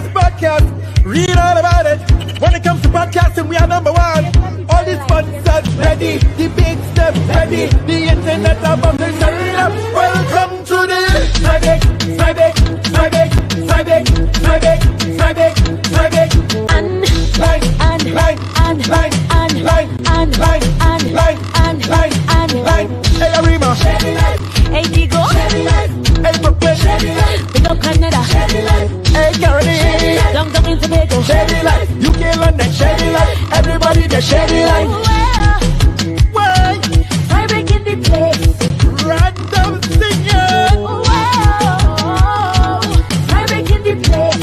podcast. Read all about it. When it comes to podcasting, we are number one. All these sponsors ready, the big steps ready, the internet above the shutting up. Welcome to the Friday. Hey Arima, Hey Digo, hey Brooklyn, big up Canada, hey Caroline, long in Tobago, Shady Life, UK London, Shady Life, everybody just Shady Life. Why? I break in the place. Random singing. I break in the place.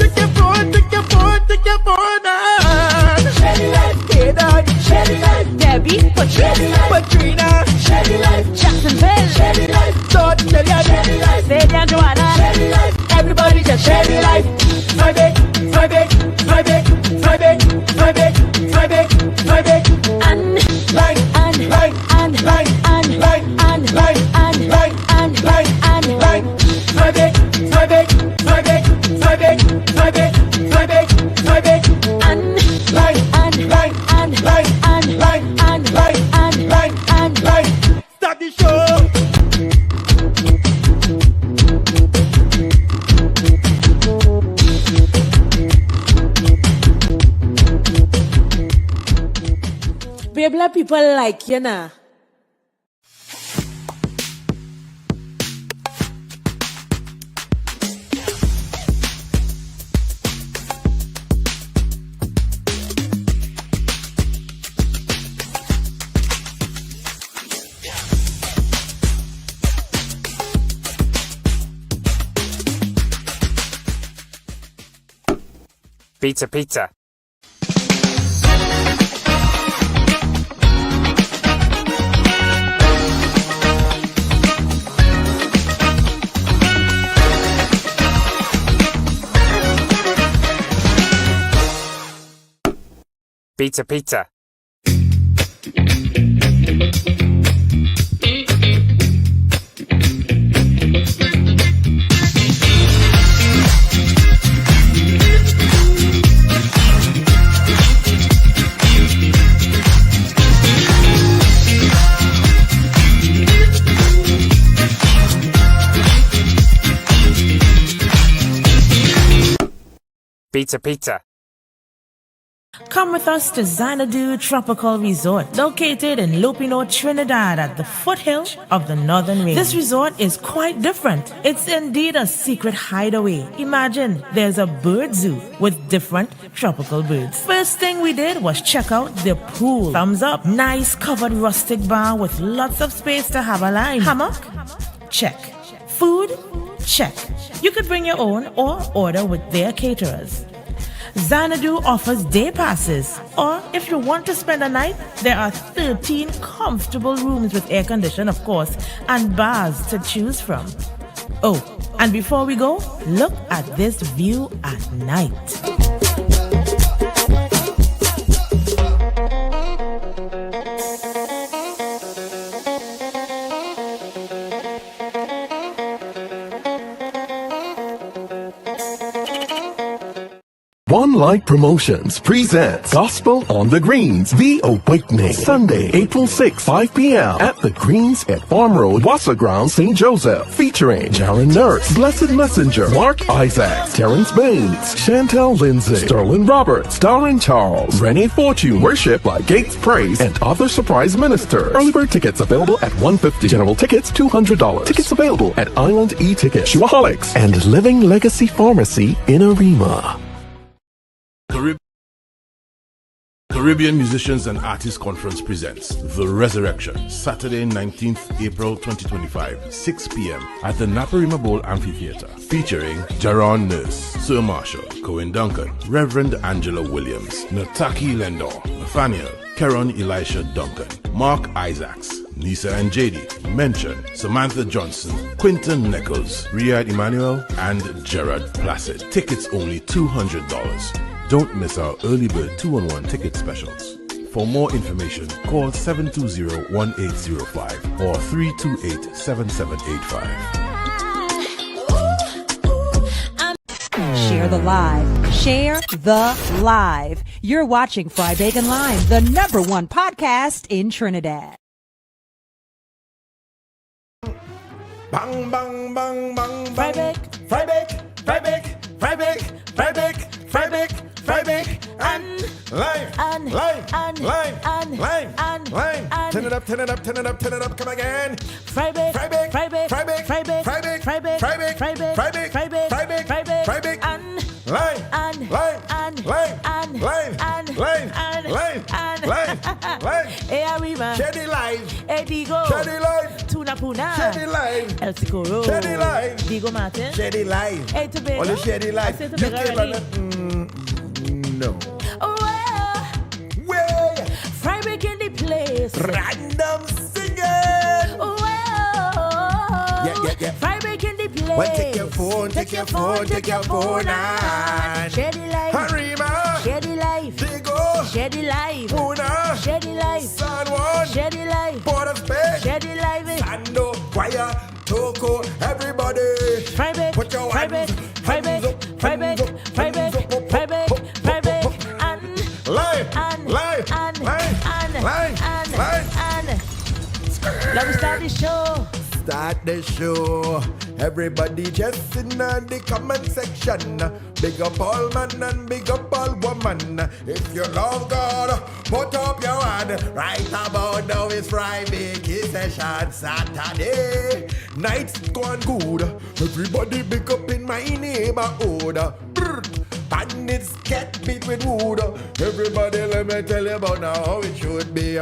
Take your phone on. Shady Life, Hey dog, Shady Life, Debbie, Patrina, Shady Life, Jacksonville, Shady Life, Todd, Kellyanne, Shady Life, Sadie and Joanna, Shady Life, everybody just Shady Life. Friday. Start the show. Black people like you know. Pizza. Pizza. Pizza. Come with us to Zanadu Tropical Resort, located in Lopino, Trinidad at the foothill of the Northern Range. This resort is quite different. It's indeed a secret hideaway. Imagine there's a bird zoo with different tropical birds. First thing we did was check out the pool. Thumbs up. Nice covered rustic bar with lots of space to have a line. Hammock? Check. Food? Check. You could bring your own or order with their caterers. Zanadu offers day passes, or if you want to spend a night, there are 13 comfortable rooms with air condition, of course, and bars to choose from. Oh, and before we go, look at this view at night. One Light Promotions presents Gospel on the Greens, The Awakening, Sunday, April 6, 5 p.m. at the Greens at Farm Road, Wassa Ground, St. Joseph, featuring Jaron Nurse, Blessed Messenger, Mark Isaacs, Terrence Baines, Chantel Lindsay, Sterling Roberts, Darren Charles, Renee Fortune, worship by Gates Praise, and other surprise ministers. Early bird tickets available at $150. General tickets $200. Tickets available at Island E-Ticket, Shuaholics, and Living Legacy Pharmacy in Arima. Caribbean Musicians and Artists Conference presents The Resurrection, Saturday 19th April 2025, 6 p.m. at the Naparima Bowl Amphitheater, featuring Jaron Nurse, Sir Marshall, Cohen Duncan, Reverend Angela Williams, Nataki Lendor, Nathaniel, Keron Elisha Duncan, Mark Isaacs, Nisa and JD, Mention, Samantha Johnson, Quinton Nichols, Riyad Emmanuel, and Gerard Placid. Tickets only $200. Don't miss our early bird 2-on-1 ticket specials. For more information, call 720-1805 or 328-7785. Share the live. Share the live. You're watching Fry Bacon Live, the #1 podcast in Trinidad. Bang, bang, bang, bang, Fry bang. bake. Fry bake, fry bake, fry bake, fry bake, fry bake, fry bake, and lime, and- lime, and- lime, and- lime, and- lime. and- Turn it up, turn it up, turn it up, turn it up. Come again. Fry bake. Fry bake, Fry bake. fry bake, Fry bake. fry bake, Fry bake. fry bake, Fry bake. fry bake, Fry bake. fry bake, Fry bake. fry bake, And- lime, and- lime, and- lime, and- lime, and- lime, and- lime, and- lime, lime. Hey, Arriba. Shady live, Hey, Digo. shady live, Tuna Puna. shady live, El Ticoro. Shady live. Digo Martin. shady live. Hey, Tobago. Only shady I live. said You Tobago came already. no. Oh, well. Way Fry bake in the place. random singing. Oh, well. Yeah. Fry bake in the place. Well, take your phone, take your phone, take your phone and Share the life. Harima, Share the life. Digo, Share the life. Puna, Share the life. San Juan, Share the life. Port of Spain, Share the life. Sando, Guaya, Toko, everybody. Fry bake. Put your Fry bake. hands, Fry bake. hands up, Fry bake. hands up, Fry bake. hands up, Fry bake. up, Fry bake. up, And Live, and live, and live, and live, and live. and let me start the show. Start the show. Everybody just in the comment section. Big up all man and big up all woman. If you love God, put up your hand. Right about now it's Friday session. Saturday night's gone good. Everybody big up in my neighborhood. Bandits get beat with wood. Everybody let me tell you about now how it should be.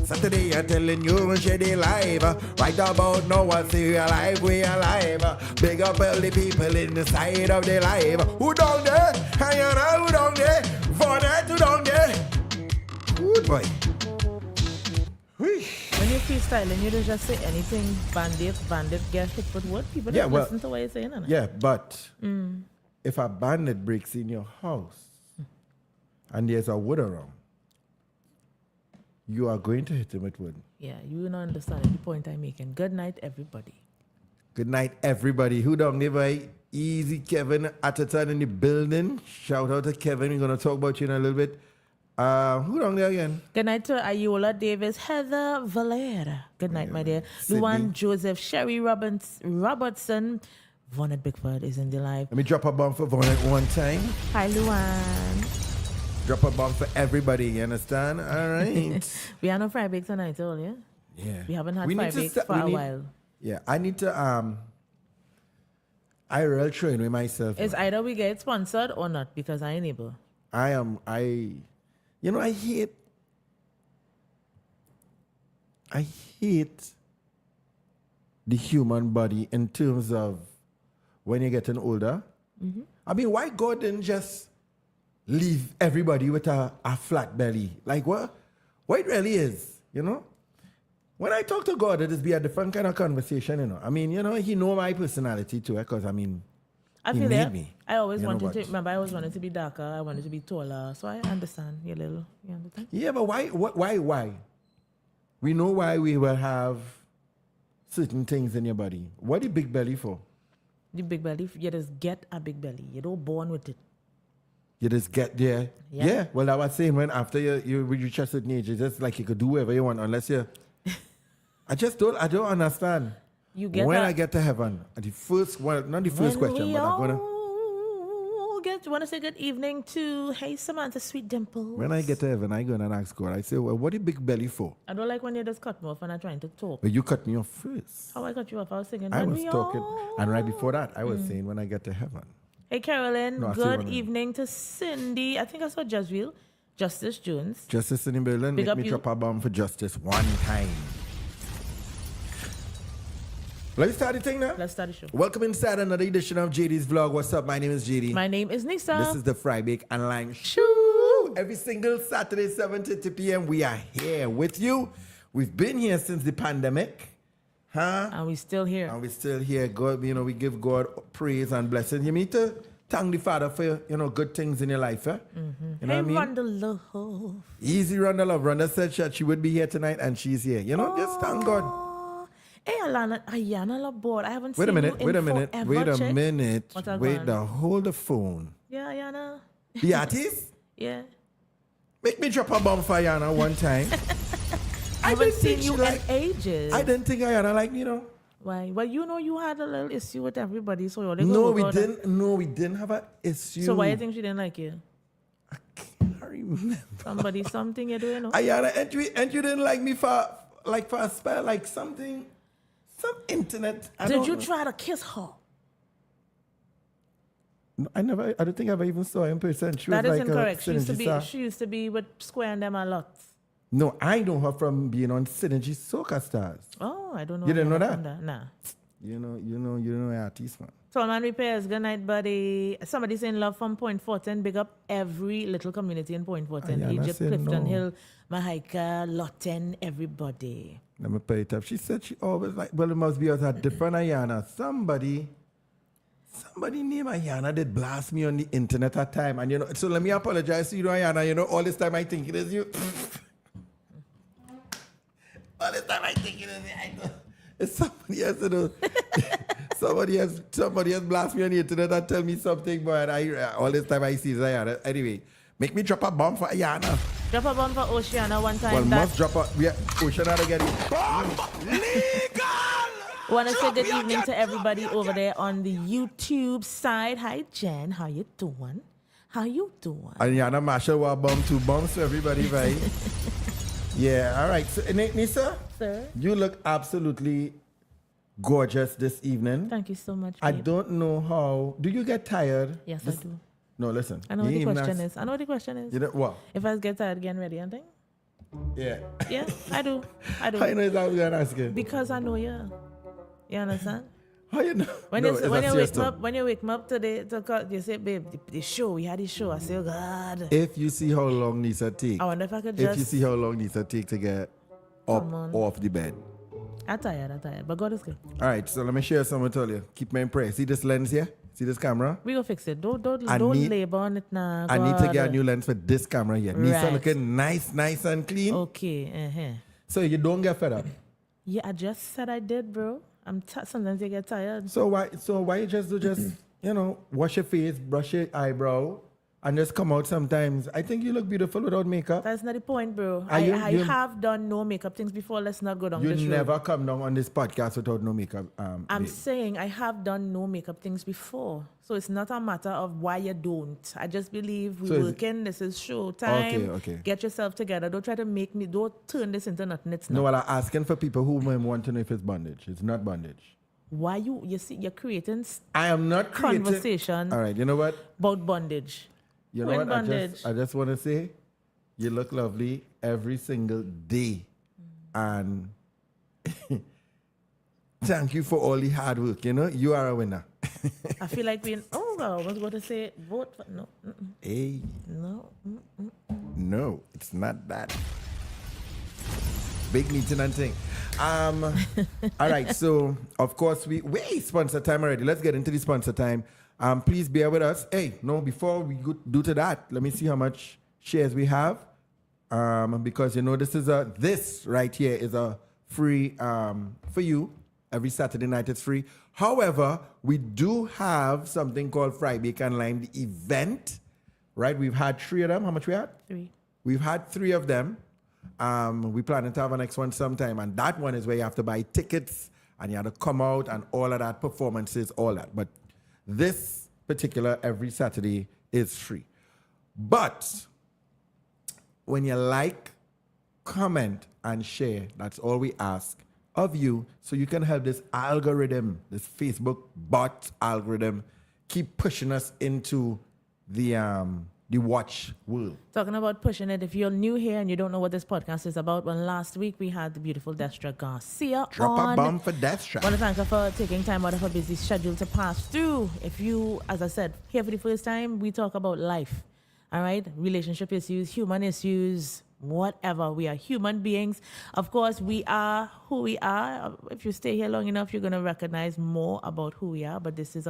Saturday I'm telling you shady live. Right about now I see we alive, we alive. Big up all the people inside of the live. Who down there? Ayana, who down there? Vonette, who down there? Good boy. Whee. When you're freestyling, you don't just say anything. Bandit, get hit with what? People Yeah, don't well, listen to what you're saying. innit? Yeah, but if a bandit breaks in your house and there's a wood around, you are going to hit him with wood. Yeah, you will not understand the point I'm making. Good night, everybody. Good night, everybody. Who down there, boy? Easy Kevin Atherton in the building. Shout out to Kevin. We're going to talk about you in a little bit. Who down there again? Good night to Ayola Davis, Heather Valera. Good night, my dear. Sydney. Luan Joseph, Sherry Robertson. Vonnet Bickford is in the live. Let me drop a bomb for Vonnet one time. Hi, Luan. Drop a bomb for everybody, you understand? All right. We are no fry bake tonight, all, yeah? Yeah. We haven't had We fry need to bake sta- for we a need- while. Yeah, I need to I real train with myself. It's man. either we get sponsored or not because I ain't able. You know, I hate the human body in terms of when you're getting older. I mean, why God didn't just leave everybody with a flat belly? Like what it really is, you know? When I talk to God, it is be a different kind of conversation, you know. I mean, you know, he know my personality too, because I mean, I he feel made that. me. I always You know wanted to, what? remember, I always wanted to be darker. I wanted to be taller. So I understand you understand? Yeah, but why? We know why we will have certain things in your body. What the big belly for? The big belly, you just get a big belly. You don't born with it. You just get there. Yeah. Yeah. Well, I was saying when after you reach a certain age, it's just like you could do whatever you want unless you. I don't understand. You get when that- I get to heaven, the first one, not the first question, we but I'm gonna. want to say good evening to Hey Samantha Sweet Dimples. When I get to heaven, I go and ask God. I say, well, what the big belly for? I don't like when you just cut me off and I'm trying to talk. Well, you cut me off first. How I cut you off? I was singing. I when was we talking, all- and right before that, I was saying when I get to heaven. Hey Carolyn, No, I see good one of them. evening to Cindy. I think I saw Justice Jones. Justice in the building, Big make up me you. drop a bomb for justice one time. Let's start the thing now. Let's start the show. Welcome inside another edition of JD's Vlog. What's up? My name is JD. My name is Nisa. This is the Fry Bake and Lime Show. Every single Saturday, 7:30 p.m. We are here with you. We've been here since the pandemic. and we still here. And we're still here. God, you know, we give God praise and blessing. You need to thank the Father for, you know, good things in your life. You know Hey, what I mean? Rhonda Love. Easy Rhonda Love. Rhonda said she would be here tonight and she's here. You know, just thank God. Hey, Alana, Ayana Labor. I haven't Wait a seen minute, you wait in a minute, forever, wait a chick. minute. What's up, Wait, man? now hold the phone. Yeah, Ayana. The artist? Yeah. Make me drop a bomb for Ayana one time. I haven't didn't seen think you she in ages. I didn't think Ayana like me, you know. Why? Well, you know you had a little issue with everybody, so you're No, we didn't. No, we didn't have an issue. So why you think she didn't like you? I can't remember. Somebody, something you're doing? No? Ayana, and you didn't like me for a spell, like something, some internet. Did you try to kiss her? No, I don't think I ever even saw her in person. She That was is like incorrect. a She synergy used to be with Square and them a lot. No, I know her from being on Synergy Soca Stars. Oh, I don't know. You didn't know her that? from there. Nah. You know artist, man. Tallman Repairs, good night, buddy. Somebody saying love from Point Fortin. Big up every little community in Point Fortin. Ayana Egypt, said Clifton no. Hill, Mahika, Lotten, everybody. Let me pay it up. She said she always like, well, it must be a different Ayana. Somebody named Ayana did blast me on the internet at time. And, you know, so let me apologize to you, Ayana. You know, all this time I think it is you. All this time I think it is you. I know. It's somebody else, you know. somebody has blast me on the internet and tell me something, but all this time I see is Ayana. Anyway, make me drop a bomb for Ayana. Drop a bomb for Oceana one time. Well, must drop a... Yeah, Oceana to get it. Bomb legal! Want to say good evening to everybody over there on the YouTube side. Hi, Jen. How you doing? How you doing? Ayana Marshall will bomb 2 bombs to everybody, right? Yeah, all right. So, Nisa, Sir? you look absolutely gorgeous this evening. Thank you so much, I babe. don't know how... Do you get tired? Yes, I do. No, listen. I know what you the ain't question ask- is. I know what the question is. You know what? If I get tired, getting ready, and thing? Yeah. Yeah, I do. I do. How you know that I was going to ask you? Because I know you. You understand? How you know? When, No, you, it's when a you serious wake me talk. up, when you wake me up today, you say, babe, the show, we had the show. I say, oh God. If you see how long Nisa take, I wonder if I could if just. you see how long Nisa take to get up Come on. off the bed. I'm tired, but God is good. All right, so let me share something with you. Keep me in prayer. See this lens here? See this camera? We go fix it. Don't I need- labor on it now. I need to get a new lens for this camera here. Nisa Right. looking nice and clean. Okay. So you don't get fed up. Yeah, I just said I did, bro. Sometimes you get tired. So why you just wash your face, brush your eyebrow, and just come out sometimes? I think you look beautiful without makeup. That's not the point, bro. Are you- I you- have done no makeup things before. Let's not go down You this road. never come down on this podcast without no makeup. I'm babe. saying I have done no makeup things before. So it's not a matter of why you don't. I just believe So we're is it- working. This is show time. Okay. Get yourself together. Don't try to don't turn this into nothing. It's No, not. what I'm asking for people who may want to know if it's bondage. It's not bondage. Why you see, you're creating I am not creating... conversation All right, you know what? about bondage. You know When what? bondage. I just want to say, you look lovely every single day, and thank you for all the hard work. You know, you are a winner. I feel like being, I was going to say, vote for, no, Hey, no. no, it's not that. Big meeting and thing. All right, so of course sponsor time already. Let's get into the sponsor time. Please bear with us. Hey, no, before we do to that, let me see how much shares we have. Because you know this right here is a free for you. Every Saturday night it's free. However, we do have something called Fry Bake and Lime, the event. Right? We've had 3 of them. How much we had? 3. We've had 3 of them. We planning to have a next one sometime, and that one is where you have to buy tickets and you have to come out and all of that, performances, all that. But this particular every Saturday is free. But when you like, comment, and share, that's all we ask of you, so you can help this algorithm, this Facebook bot algorithm, keep pushing us into the watch world. Talking about pushing it, if you're new here and you don't know what this podcast is about, well, last week we had the beautiful Destra Garcia Drop on. a bomb for Destra. Want to thank her for taking time out of her busy schedule to pass through. If you, as I said, here for the first time, we talk about life. All right? Relationship issues, human issues, whatever. We are human beings. Of course, we are who we are. If you stay here long enough, you're going to recognize more about who we are. But this is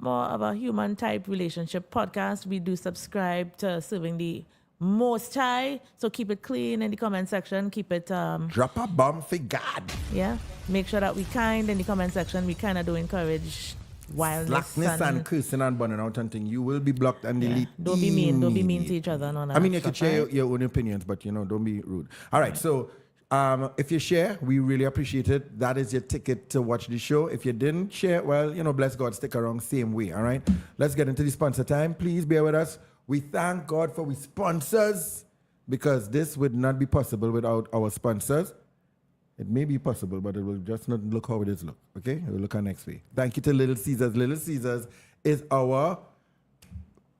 more of a human type relationship podcast. We do subscribe to serving the Most High. So keep it clean in the comment section. Keep it, Drop a bomb for God. yeah. Make sure that we kind in the comment section. We kind of do encourage wildness. Slackness and cursing and burning out and thing. You will be blocked and yeah. deleted. Don't be mean. Don't be mean to each other. And all that I mean, you can stuff, share right? your own opinions, but don't be rude. All right, so if you share, we really appreciate it. That is your ticket to watch the show. If you didn't share, well, bless God, stick around same way. All right, let's get into the sponsor time. Please bear with us. We thank God for we sponsors because this would not be possible without our sponsors. It may be possible, but it will just not look how it is look. Okay, it will look our next way. Thank you to Little Caesars. Little Caesars is our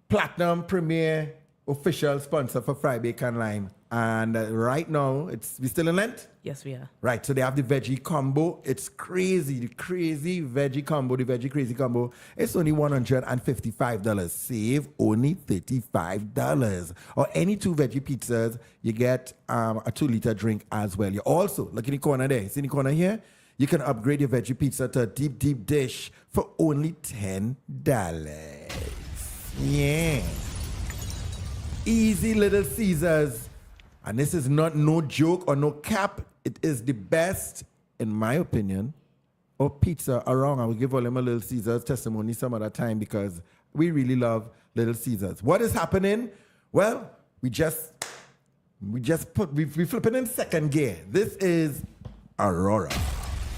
platinum premier official sponsor for Fry Bacon Lime. And right now, we still in Lent? Yes, we are. Right, so they have the veggie combo. It's crazy, the crazy veggie combo, the veggie crazy combo. It's only $155. Save only $35. Or any 2 veggie pizzas, you get a 2-liter drink as well. You also, look in the corner there, see in the corner here? You can upgrade your veggie pizza to a deep, deep dish for only $10. Yeah. Easy Little Caesars. And this is not no joke or no cap. It is the best, in my opinion, of pizza around. I will give all them a Little Caesars testimony some other time because we really love Little Caesars. What is happening? Well, we flipping in second gear. This is Aurora.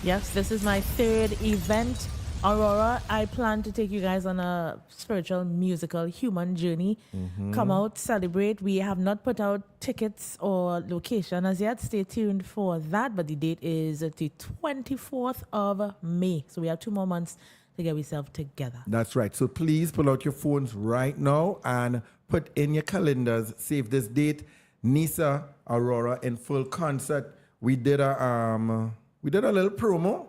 Yes, this is my 3rd event. Aurora, I plan to take you guys on a spiritual, musical, human journey. Come out, celebrate. We have not put out tickets or location as yet. Stay tuned for that. But the date is the 24th of May. So we have 2 more months to get ourselves together. That's right. So please pull out your phones right now and put in your calendars. Save this date. Nisa, Aurora in full concert. We did a little promo.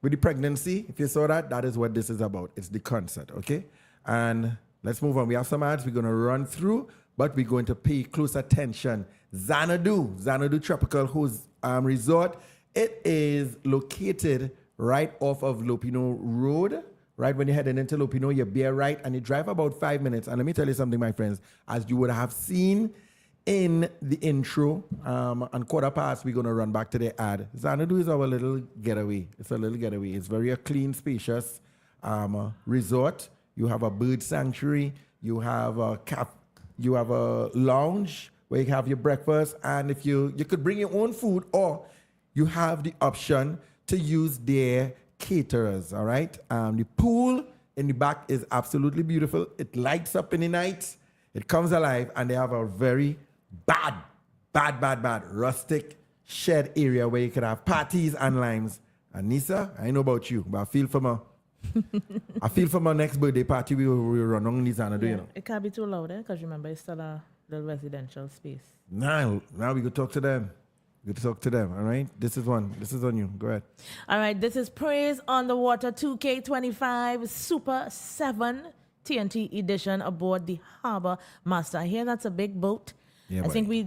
With the pregnancy, if you saw that, that is what this is about. It's the concert, okay? And let's move on. We have some ads we're going to run through, but we're going to pay close attention. Zanadu Tropical Resort. It is located right off of Lopino Road. Right when you're heading into Lopino, you bear right, and you drive about 5 minutes. And let me tell you something, my friends. As you would have seen in the intro, and quarter past, we're going to run back to the ad. Zanadu is our little getaway. It's a little getaway. It's very clean, spacious resort. You have a bird sanctuary. You have a lounge where you have your breakfast. And if you could bring your own food, or you have the option to use their caterers, all right? The pool in the back is absolutely beautiful. It lights up in the night. It comes alive, and they have a very bad rustic shed area where you could have parties and limes. And Nisa, I know about you, but I feel for my next birthday party we will run on Zanadu, It can't be too loud, because remember, it's still a little residential space. Now we could talk to them. All right? This is on you. Go ahead. All right, this is Praise on the Water 2K25 Super 7 TNT edition aboard the Harbor Master. I hear that's a big boat. Yeah, I think we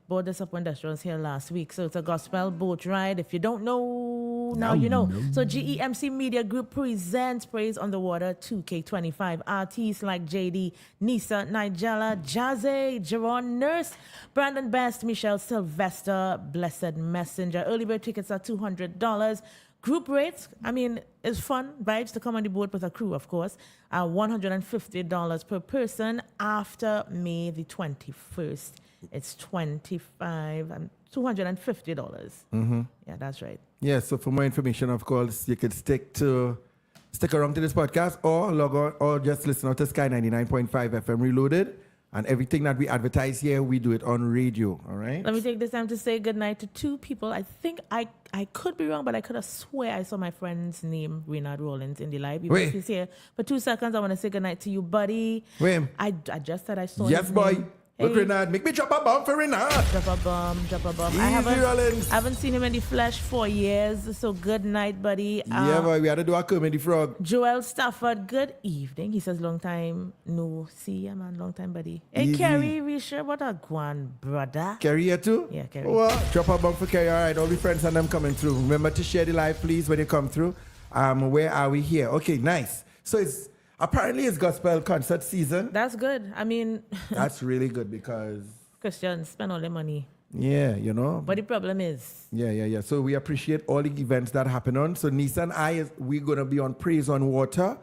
bought this up when Destro was here last week. So it's a gospel boat ride. If you don't know, now you know. So GEMC Media Group presents Praise on the Water 2K25. Artists like JD, Nisa, Nigella, Jazzy, Jerron Nurse, Brandon Best, Michelle Sylvester, Blessed Messenger. Early bird tickets are $200. Group rates, I mean, it's fun vibes to come on the boat with a crew, of course. $150 per person after May the 21st. It's $250. Yeah, that's right. Yeah, so for more information, of course, you could stick around to this podcast or log on or just listen out to Sky 99.5 FM Reloaded. And everything that we advertise here, we do it on radio, all right? Let me take this time to say goodnight to 2 people. I think I could be wrong, but I could have swear I saw my friend's name, Reynard Rollins, in the live. Even if he's here for 2 seconds, I want to say goodnight to you, buddy. Wait. I just said I saw Yes, his boy. name. Look, Renard, make me drop a bomb for Renard. Drop a bomb. Easy, I Rollins. haven't seen him in the flesh for years, so good night, buddy. Yeah, boy, we had to do a comedy frog. Joel Stafford, good evening. He says, long time no see ya, man. Long time, buddy. Hey, Easy. Kerry, Risha, what a guan, brother. Kerry here too? Yeah, Kerry. Well, drop a bomb for Kerry. All right, all the friends and them coming through. Remember to share the live, please, when you come through. Where are we here? Okay, nice. So it's Apparently, it's gospel concert season. That's good. I mean, That's really good because, Christians spend all their money. yeah, you know. But the problem is, Yeah. So we appreciate all the events that happen on. So Nisa and we're going to be on Praise on Water.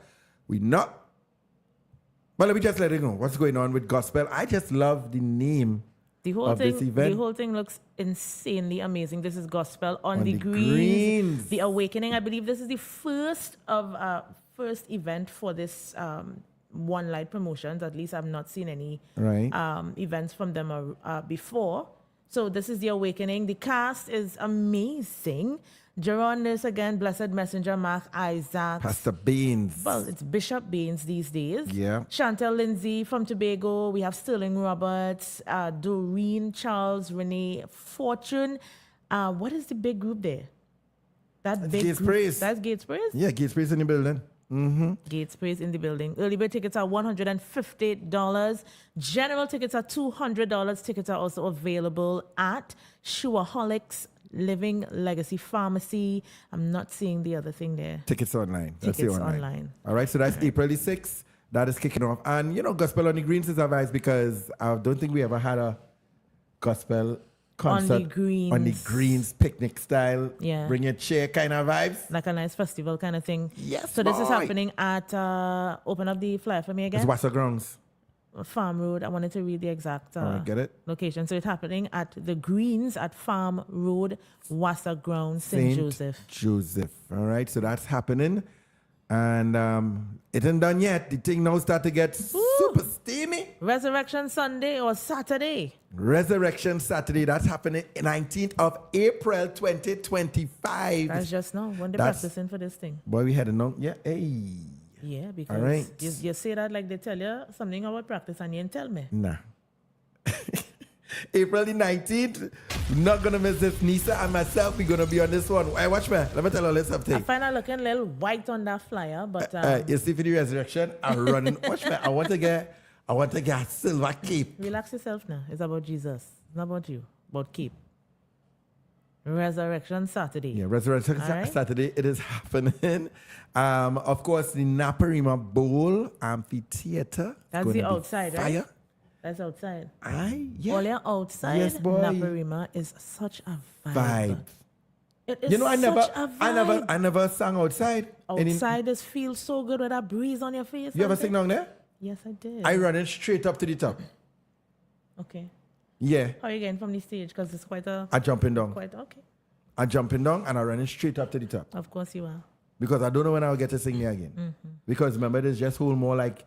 We not. Well, let me just let you know what's going on with gospel. I just love the name the whole of thing, this event. the whole thing looks insanely amazing. This is gospel on the greens. greens. The Awakening. I believe this is the first event for this One Light Promotions. At least I've not seen any Right. events from them before. So this is the Awakening. The cast is amazing. Jerron is again, Blessed Messenger, Mark Isaac. Pastor Beans. Well, it's Bishop Baines these days. Yeah. Chantel Lindsay from Tobago. We have Sterling Roberts, Doreen Charles, Renee Fortune. What is the big group there? That That's big Gates group. Praise. That's Gates Praise? Yeah, Gates Praise in the building. Gates Praise in the building. Early bird tickets are $150. General tickets are $200. Tickets are also available at Shuaholics Living Legacy Pharmacy. I'm not seeing the other thing there. Tickets online. That's Tickets the online. online. All right, so that's April the 6th. That is kicking off. And, you know, Gospel on the Greens is advised because I don't think we ever had a gospel concert On the greens. picnic style. Yeah. Bring your chair kind of vibes. Like a nice festival kind of thing. Yes, So this is boy. happening at, open up the flyer for me It's again. Wasser Grounds. Farm Road. I wanted to read the exact All right, get it? location. So it's happening at the Greens at Farm Road, Wasser Ground, St. Joseph. Joseph. All right, so that's happening. And it ain't done yet. The thing now start to get super steamy. Resurrection Sunday or Saturday. Resurrection Saturday. That's happening 19th of April 2025. That's just now when they're That's- practicing for this thing. Boy, we had a no. Yeah, hey. Yeah, because All right. you say that like they tell you something about practice and you didn't tell me. Nah. April the 19th. Not gonna miss this. Nisa and myself, we're gonna be on this one. Hey, watch me. Let me tell you a little I something. find I looking a little white on that flyer, but You see for the resurrection, I'm running. Watch me. I want to get a silver cape. relax yourself now. It's about Jesus. It's not about you. About keep. Resurrection Saturday. Yeah, Resurrection All right. Saturday. It is happening. Of course, the Naparima Bowl Amphitheater. That's gonna the be outside, right? fire. That's outside. Aye, yeah. All your outside, Yes, boy. Naparima is such a vibe. Vibe. It is You know, I such a vibe. never sang outside. Outsiders feel so good with that breeze on your face. You ever and sing down there? Yes, I did. I running straight up to the top. Okay. Yeah, How are you getting from the stage? Because it's quite a... I jumping down. Quite okay. I jumping down and I running straight up to the top. Of course you are. Because I don't know when I'll get to sing there again. Mm-hmm. Because remember, there's just whole more like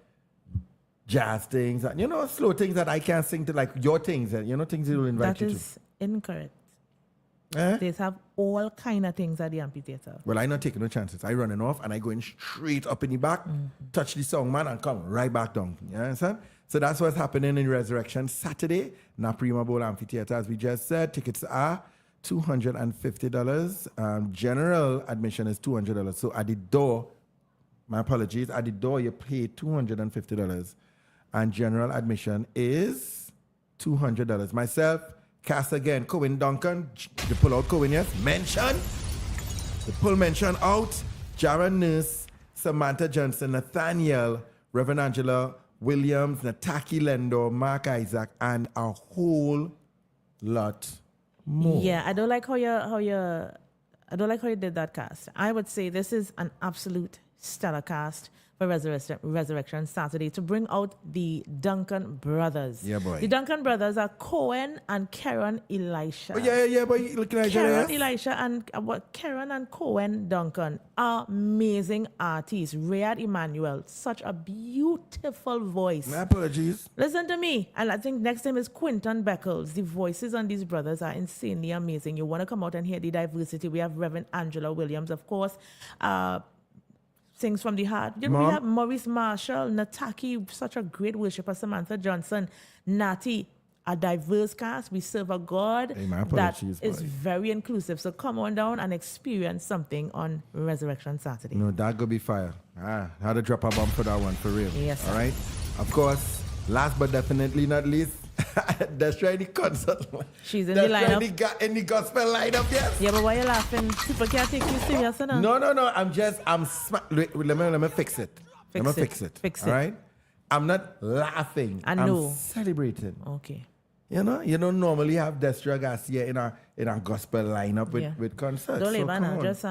jazz things, and, you know, slow things that I can't sing to, like your things, and, you know, things you'll invite That you is incorrect. to. Eh? They have all kind of things at the amphitheater. Well, I not taking no chances. I running off and I going straight up in the back, Mm-hmm. touch the song man, and come right back down. You understand? So that's what's happening in Resurrection Saturday, Naprima Bowl Amphitheater. As we just said, tickets are $250. General admission is $200. So at the door, my apologies, at the door you pay $250. And general admission is $200. Myself, cast again, Cohen Duncan, the pull out Cohen, yes, mention. The pull mention out, Jaron Nurse, Samantha Johnson, Nathaniel, Reverend Angela Williams, Nataki Lendo, Mark Isaac, and a whole lot more. Yeah, I don't like how you did that cast. I would say this is an absolute stellar cast for Resurrection Saturday to bring out the Duncan brothers. Yeah, boy. The Duncan brothers are Cohen and Karen Elisha. Oh, yeah, boy. Looking at Karen you. Elisha and Karen and Cohen Duncan are amazing artists. Riyad Emmanuel, such a beautiful voice. My apologies. Listen to me. And I think next time is Quinton Beckles. The voices on these brothers are insanely amazing. You want to come out and hear the diversity. We have Reverend Angela Williams, of course. Sings from the heart. Then we Mom? have Maurice Marshall, Nataki, such a great worshiper, Samantha Johnson, Natty, a diverse cast. We serve a God Hey, my that apologies, is boy. very inclusive. So come on down and experience something on Resurrection Saturday. No, that go be fire. I had to drop a bomb for that one, for real. Yes, All sir. right. Of course, last but definitely not least, that's right, the concert. She's in the lineup. In the gospel lineup, yes. Yeah, but why you laughing? People can't take you serious enough. No. Let me fix it. I'm going to fix it. Fix all it. right? I'm not laughing. I I'm know. celebrating. Okay. You don't normally have Destra Garcia in a gospel lineup with, Yeah. with concerts. Don't so leave come Anna. on. Just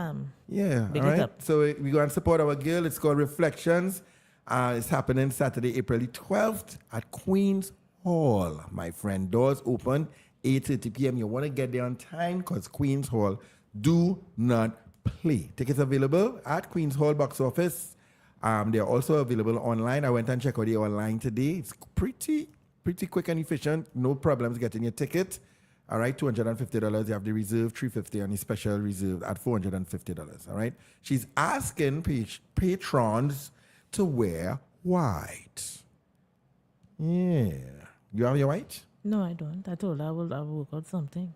Yeah, big all it right. up. So we go and support our girl. It's called Reflections. It's happening Saturday, April the 12th at Queen's Hall, my friend. Doors open 8:30 p.m. You want to get there on time because Queen's Hall do not play. Tickets available at Queen's Hall box office. They're also available online. I went and checked out the online today. It's pretty quick and efficient. No problems getting your ticket. All right, $250. You have the reserve, $350 on the special reserve at $450. All right. She's asking patrons to wear white. Yeah. You have your white? No, I don't. I told her I will work out something.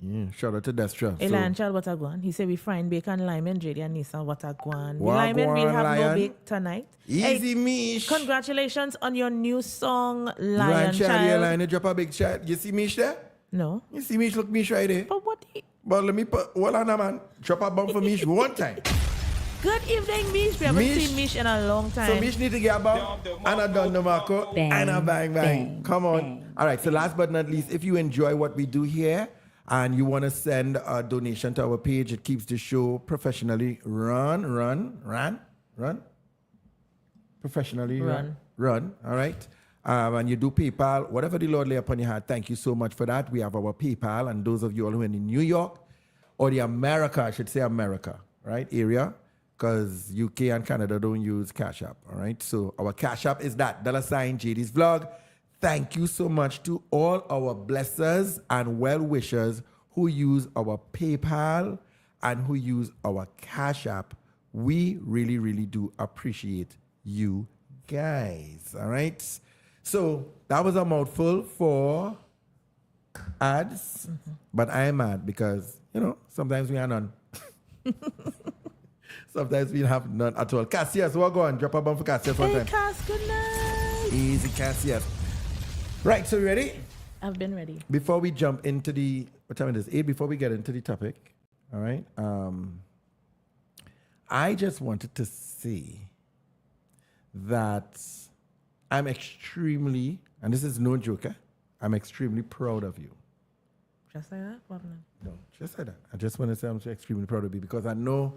Yeah. Shout out to Destra. Elan Chal, what I go on? He said we frying bacon, lime, and JD and Nisa, what I go on? What Lime, go we'll on, have no Lion? bake tonight. Easy, Mish. Congratulations on your new song, Lion Lion Child, Child. Lion, drop a big shot. You see Mish there? No. You see Mish? Look Mish right there. But what? But let me put, hold on, man. Drop a bomb for Mish one time. Good evening, Mish. We haven't Mish. seen Mish in a long time. So Mish need to get a bomb and a done the Marco and a bang bang. Come on. All right. So last but not least, if you enjoy what we do here and you want to send a donation to our page, it keeps the show professionally professionally run. All right. And you do PayPal, whatever the Lord lay upon your heart. Thank you so much for that. We have our PayPal, and those of you all who are in New York or the America, I should say America, right, area, because UK and Canada don't use Cash App, all right? So our Cash App is that, $ JD's Vlog. Thank you so much to all our blessers and well-wishers who use our PayPal and who use our Cash App. We really, really do appreciate you guys, all right? So that was a mouthful for ads, but I am mad because, sometimes we are none. Sometimes we have none at all. Cassius, what go on? Drop a bomb for Cassius one time. Cass, good night. Easy, Cassius. Right, so you ready? I've been ready. Before we jump into what time it is? 8, before we get into the topic, all right? I just wanted to say that I'm extremely, and this is no joke, I'm extremely proud of you. Just like that? What happened? No, just like that. I just want to say I'm so extremely proud of you because I know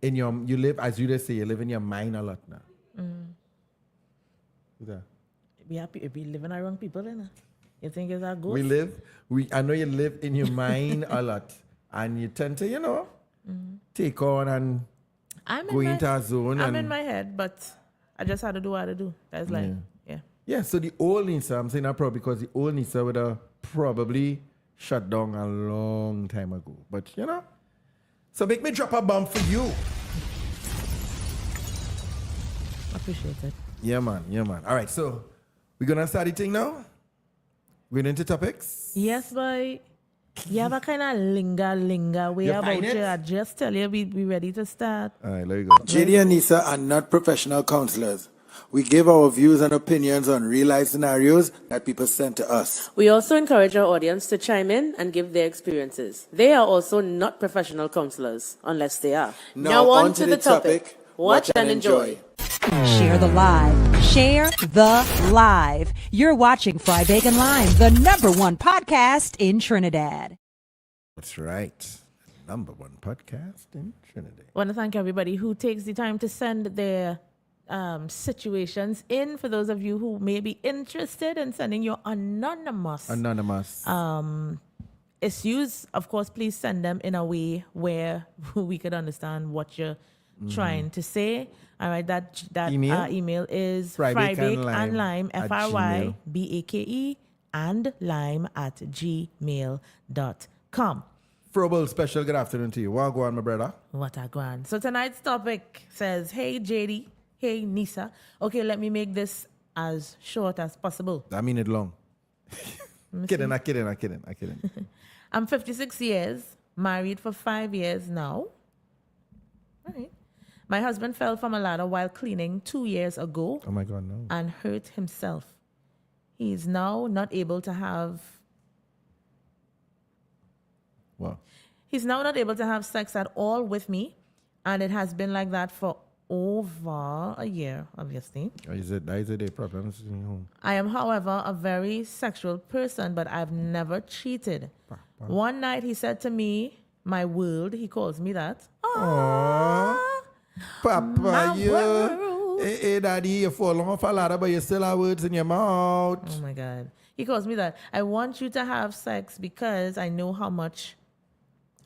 you live, as you just say, you live in your mind a lot now. Who's that? We happy if we living around people, then. You think it's a ghost? I know you live in your mind a lot, and you tend to, take on and go into a zone. I'm in my head, but I just had to do what I had to do. That's like, yeah. Yeah, so the old Nisa, I'm saying that probably because the old Nisa would have probably shut down a long time ago. But, so make me drop a bomb for you. Appreciate it. Yeah, man. All right, so we're going to start the thing now? Going into topics? Yes, boy. You have a kind of linger way You about find it? it. I just tell you, we ready to start. All right, there you go. JD and Nisa are not professional counselors. We give our views and opinions on real-life scenarios that people send to us. We also encourage our audience to chime in and give their experiences. They are also not professional counselors, unless they are. Now on to the topic. Watch and enjoy. Share the live. Share the live. You're watching Fry Bacon Live, the #1 podcast in Trinidad. That's right. #1 podcast in Trinidad. I want to thank everybody who takes the time to send their situations in. For those of you who may be interested in sending your anonymous issues, of course, please send them in a way where we could understand what you're trying to say. All right, that email is frybakeandlime, FRYBAKE and lime @gmail.com. Frobel, special good afternoon to you. Well, go on, my brother. What a grand. So tonight's topic says, hey, JD, hey, Nisa. Okay, let me make this as short as possible. I mean it long. kidding. I'm 56 years, married for 5 years now. All right. My husband fell from a ladder while cleaning 2 years ago. Oh my God, no. And hurt himself. He is now not able to have... Wow. He's now not able to have sex at all with me, and it has been like that for over a year, obviously. Is it their problems in home? I am, however, a very sexual person, but I've never cheated. One night he said to me, my world, he calls me that. Aww. Papa, my you. world. Hey, daddy, you fall off a ladder, but you still have words in your mouth. Oh my God. He calls me that. I want you to have sex because I know how much,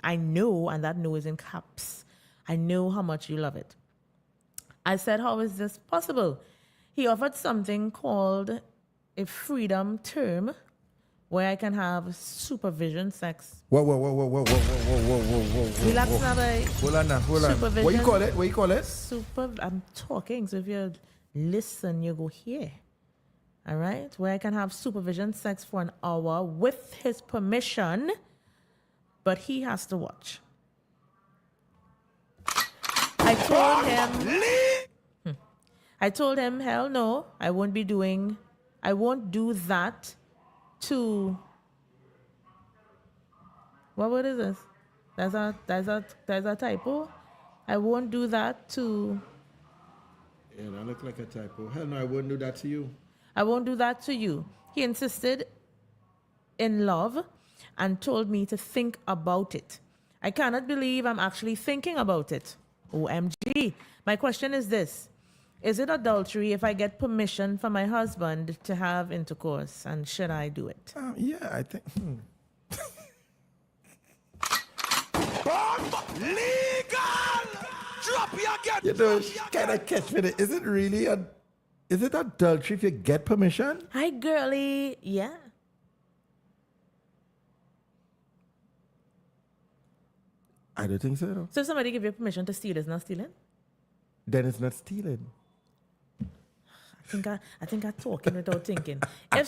and that no is in caps. I know how much you love it. I said, how is this possible? He offered something called a freedom term where I can have supervision sex. Whoa. Relax now, boy. Hold on. Supervision. What you call it? I'm talking, so if you listen, you go here. All right? Where I can have supervision sex for an hour with his permission, but he has to watch. I told him, hell no, I won't do that to, what word is this? There's a typo. I won't do that to. Yeah, that look like a typo. Hell no, I wouldn't do that to you. I won't do that to you. He insisted in love and told me to think about it. I cannot believe I'm actually thinking about it. OMG. My question is this. Is it adultery if I get permission from my husband to have intercourse? And should I do it? Yeah, I think. Legal! Drop your gun! You know, kind of catch me there. Is it adultery if you get permission? Hi, girly. Yeah. I don't think so. No. So if somebody give you permission to steal, it's not stealing? Then it's not stealing. I think I'm talking without thinking. If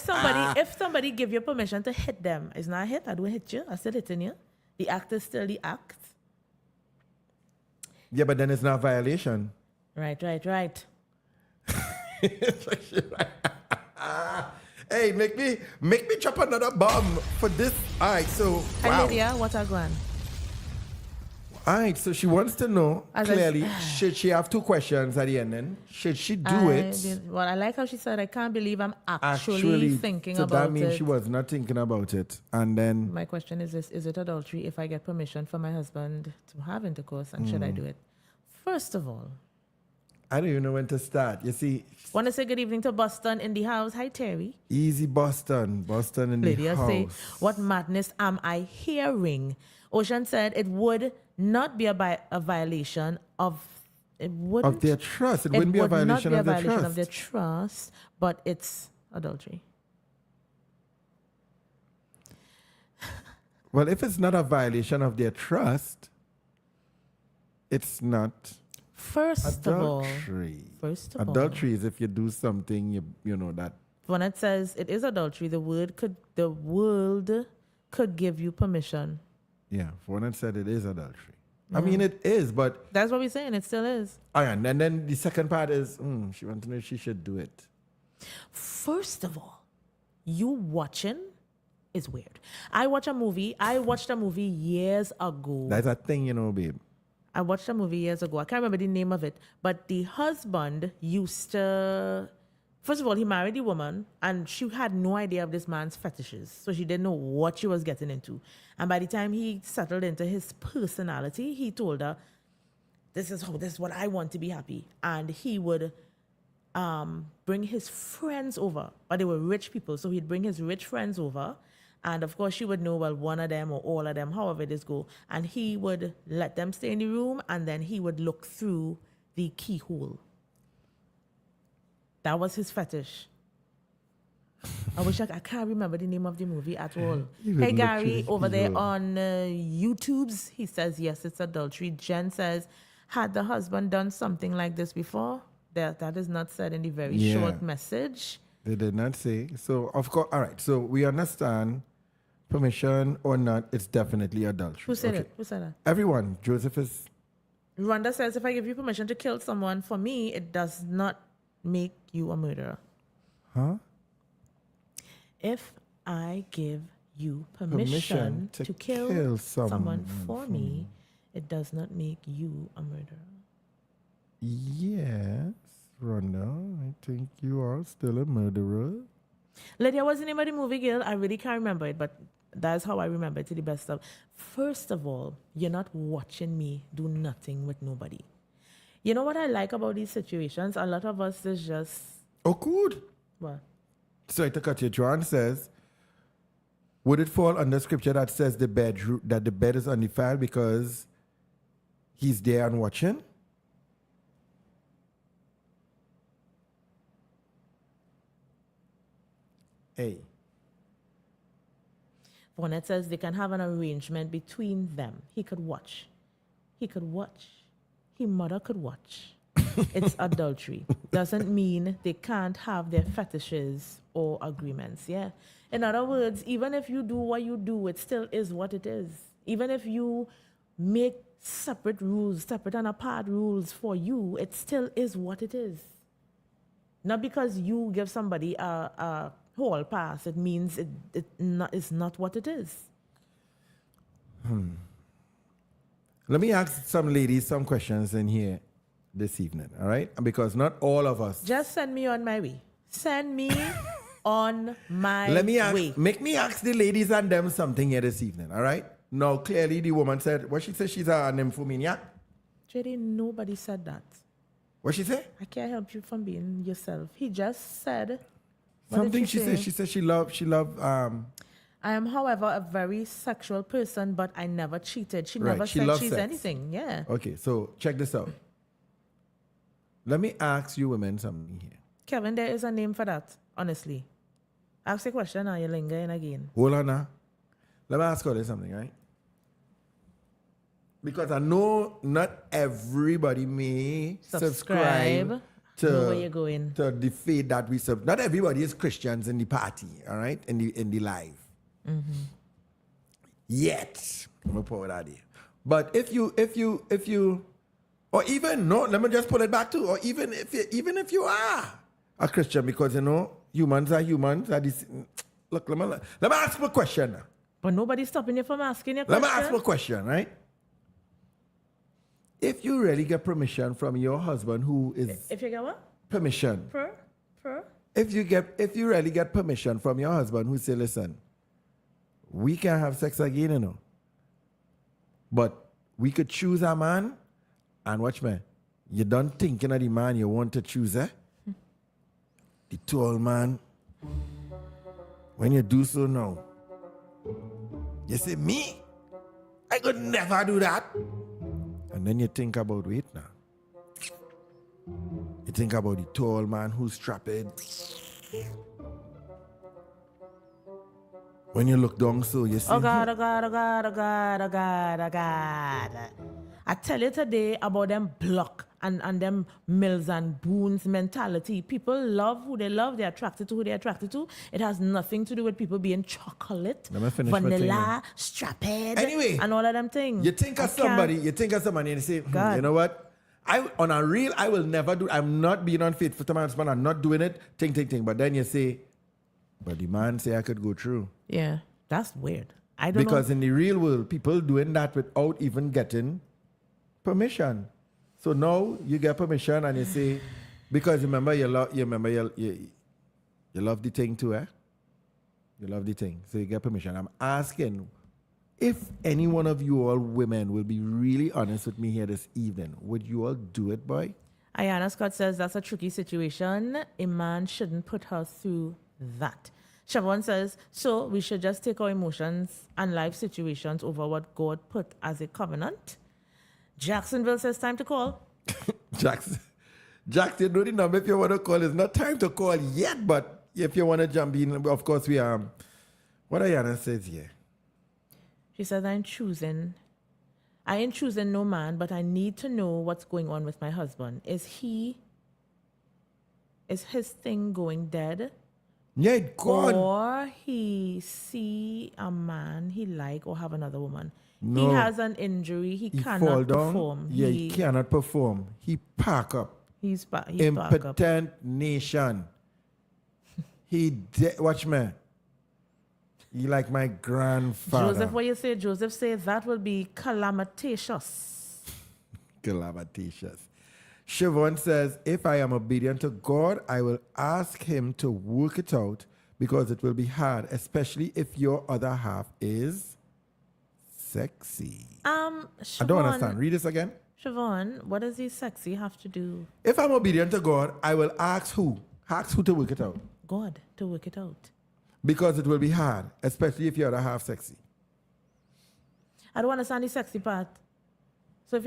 somebody give you permission to hit them, it's not a hit. I don't hit you. I still hitting you. The act is still the act. Yeah, but then it's not a violation. Right. Hey, make me drop another bomb for this. All right, so Hi, wow. Lydia, what a grand. All right, so she wants to know clearly, should she have two questions at the end then? Should she do it? Well, I like how she said, I can't believe I'm actually thinking about it. So that means she was not thinking about it. And then... My question is this, is it adultery if I get permission from my husband to have intercourse, and should I do it? First of all... I don't even know when to start. You see... Want to say good evening to Boston in the house. Hi, Terry. Easy, Boston in Lydia the house. say, what madness am I hearing? Ocean said it would not be a violation of... Of their trust. It wouldn't be a violation of their trust. It would not be a violation of their trust, but it's adultery. Well, if it's not a violation of their trust, it's not adultery. First of all. Adultery is if you do something, you know that. When it says it is adultery, the world could give you permission. Yeah, for when it said it is adultery. I mean, it is, but... That's what we're saying. It still is. And then the second part is, she wants to know if she should do it. First of all, you watching is weird. I watched a movie years ago. That's a thing, babe. I watched a movie years ago. I can't remember the name of it. But the husband used to... First of all, he married the woman, and she had no idea of this man's fetishes. So she didn't know what she was getting into. And by the time he settled into his personality, he told her, this is what I want to be happy. And he would bring his friends over. But they were rich people, so he'd bring his rich friends over. And of course, she would know, well, one of them or all of them, however it is go. And he would let them stay in the room, and then he would look through the keyhole. That was his fetish. I can't remember the name of the movie at all. Hey, Gary, over there on YouTube's, he says, yes, it's adultery. Jen says, had the husband done something like this before? That is not said in the very short message. They did not say. So, of course, all right. So, we understand, permission or not, it's definitely adultery. Who said it? Who said that? Everyone. Joseph is... Rhonda says, if I give you permission to kill someone, for me, it does not make you a murderer. Huh? If I give you permission to kill someone for me, it does not make you a murderer. Yes, Rhonda, I think you are still a murderer. Lydia, what's the name of the movie, girl? I really can't remember it, but that's how I remember it to the best of. First of all, you're not watching me do nothing with nobody. You know what I like about these situations? A lot of us is just... Oh, good. What? So to cut you, John says, would it fall under scripture that says that the bed is undefiled because he's there and watching? Hey. Bonnet says they can have an arrangement between them. He could watch. He could watch. His mother could watch. It's adultery. Doesn't mean they can't have their fetishes or agreements. Yeah. In other words, even if you do what you do, it still is what it is. Even if you make separate rules, separate and apart rules for you, it still is what it is. Not because you give somebody a hall pass, it means it's not what it is. Let me ask some ladies some questions in here this evening, all right? Because not all of us. Just send me on my way. Send me on my way. Make me ask the ladies and them something here this evening, all right? Now, clearly the woman said, what she said, she's a nymphomaniac. JD, nobody said that. What she say? I can't help you from being yourself. He just said... Something she said. She said she loved. I am, however, a very sexual person, but I never cheated. She Right, never she said loves she's sex. anything. Yeah. Okay, so check this out. Let me ask you women something here. Kevin, there is a name for that, honestly. Ask a question and you lingering again. Hold on now. Let me ask her something, right? Because I know not everybody may subscribe to know where you're going. To the faith that we serve. Not everybody is Christians in the party, all right? In the live. Mm-hmm. Yet. I'm gonna put it out there. But if you or even no, let me just pull it back to, or even if you are a Christian, because you know humans are this, look, let me ask you a question now. But nobody's stopping you from asking your question. Let me ask you a question, right? If you really get permission from your husband, who is... If you get what? Permission. Per? If you really get permission from your husband who say, listen, we can have sex again, you know. But we could choose a man, and watch me, you done thinking of the man you want to choose, eh? The tall man. When you do so now, you say, me? I could never do that. And then you think about, wait now. You think about the tall man who's strapped. When you look down so, you see... Oh God. I tell you today about them block and them Mills and Boons mentality. People love who they love. They're attracted to who they're attracted to. It has nothing to do with people being chocolate, vanilla, strapped, anyway, and all of them things. You think of somebody and you say, you know what? I will never do. I'm not being unfaithful to my husband. I'm not doing it. Ting. But then you say, but the man say I could go through. Yeah, that's weird. I don't know. Because in the real world, people doing that without even getting permission. So now you get permission and you say, because you love the thing too, eh? You love the thing. So you get permission. I'm asking if any one of you all women will be really honest with me here this evening, would you all do it, boy? Ayana Scott says that's a tricky situation. A man shouldn't put her through that. Siobhan says, so we should just take our emotions and life situations over what God put as a covenant. Jacksonville says time to call. Jackson, you know the number if you want to call. It's not time to call yet, but if you want to jump in, of course we are. What Ayana says here. She says, I ain't choosing no man, but I need to know what's going on with my husband. Is his thing going dead? Yeah, gone. Or he see a man he like or have another woman. No. He has an injury. He cannot perform. Yeah, he cannot perform. He pack up. He's impotent nation. Watch me. He like my grandfather. Joseph, what you say? Joseph says that will be calamitous. Calamitous. Siobhan says, if I am obedient to God, I will ask him to work it out because it will be hard, especially if your other half is sexy. Siobhan, I don't understand. Read this again. Siobhan, what does the sexy have to do? If I'm obedient to God, I will ask who? Ask who to work it out. God to work it out. Because it will be hard, especially if your other half sexy. I don't understand the sexy part. So if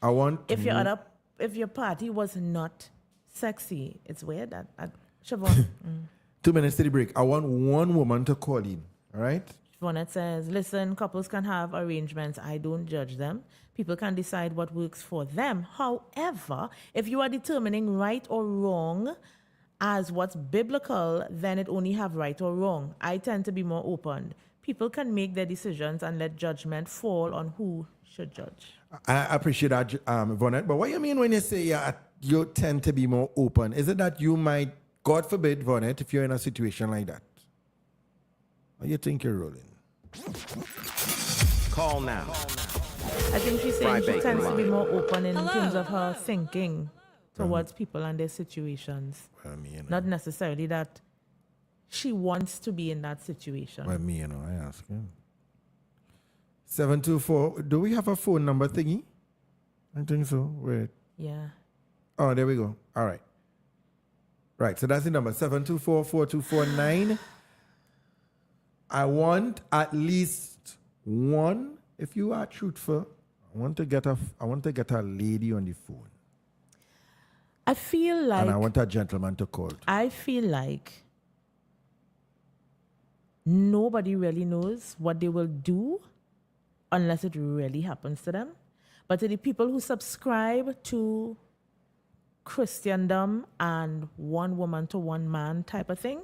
I want if your party was not sexy, it's weird that Siobhan. 2 minutes to the break. I want one woman to call in. All right? Siobhan says, listen, couples can have arrangements. I don't judge them. People can decide what works for them. However, if you are determining right or wrong as what's biblical, then it only have right or wrong. I tend to be more open. People can make their decisions and let judgment fall on who should judge. I appreciate that, Vonette. But what do you mean when you say you tend to be more open? Is it that you might, God forbid, Vonette, if you're in a situation like that? Or you think you're rolling? Call now. I think she's saying she tends to be more open in terms of her thinking towards people and their situations. Well, me, you know. Not necessarily that she wants to be in that situation. Well, me, you know, I ask him. 724. Do we have a phone number thingy? I think so. Wait. Yeah. Oh, there we go. All right. Right. So that's the number. 724-4249. I want at least one. If you are truthful, I want to get a lady on the phone. I feel like, and I want a gentleman to call. I feel like nobody really knows what they will do unless it really happens to them. But to the people who subscribe to Christendom and one woman to one man type of thing,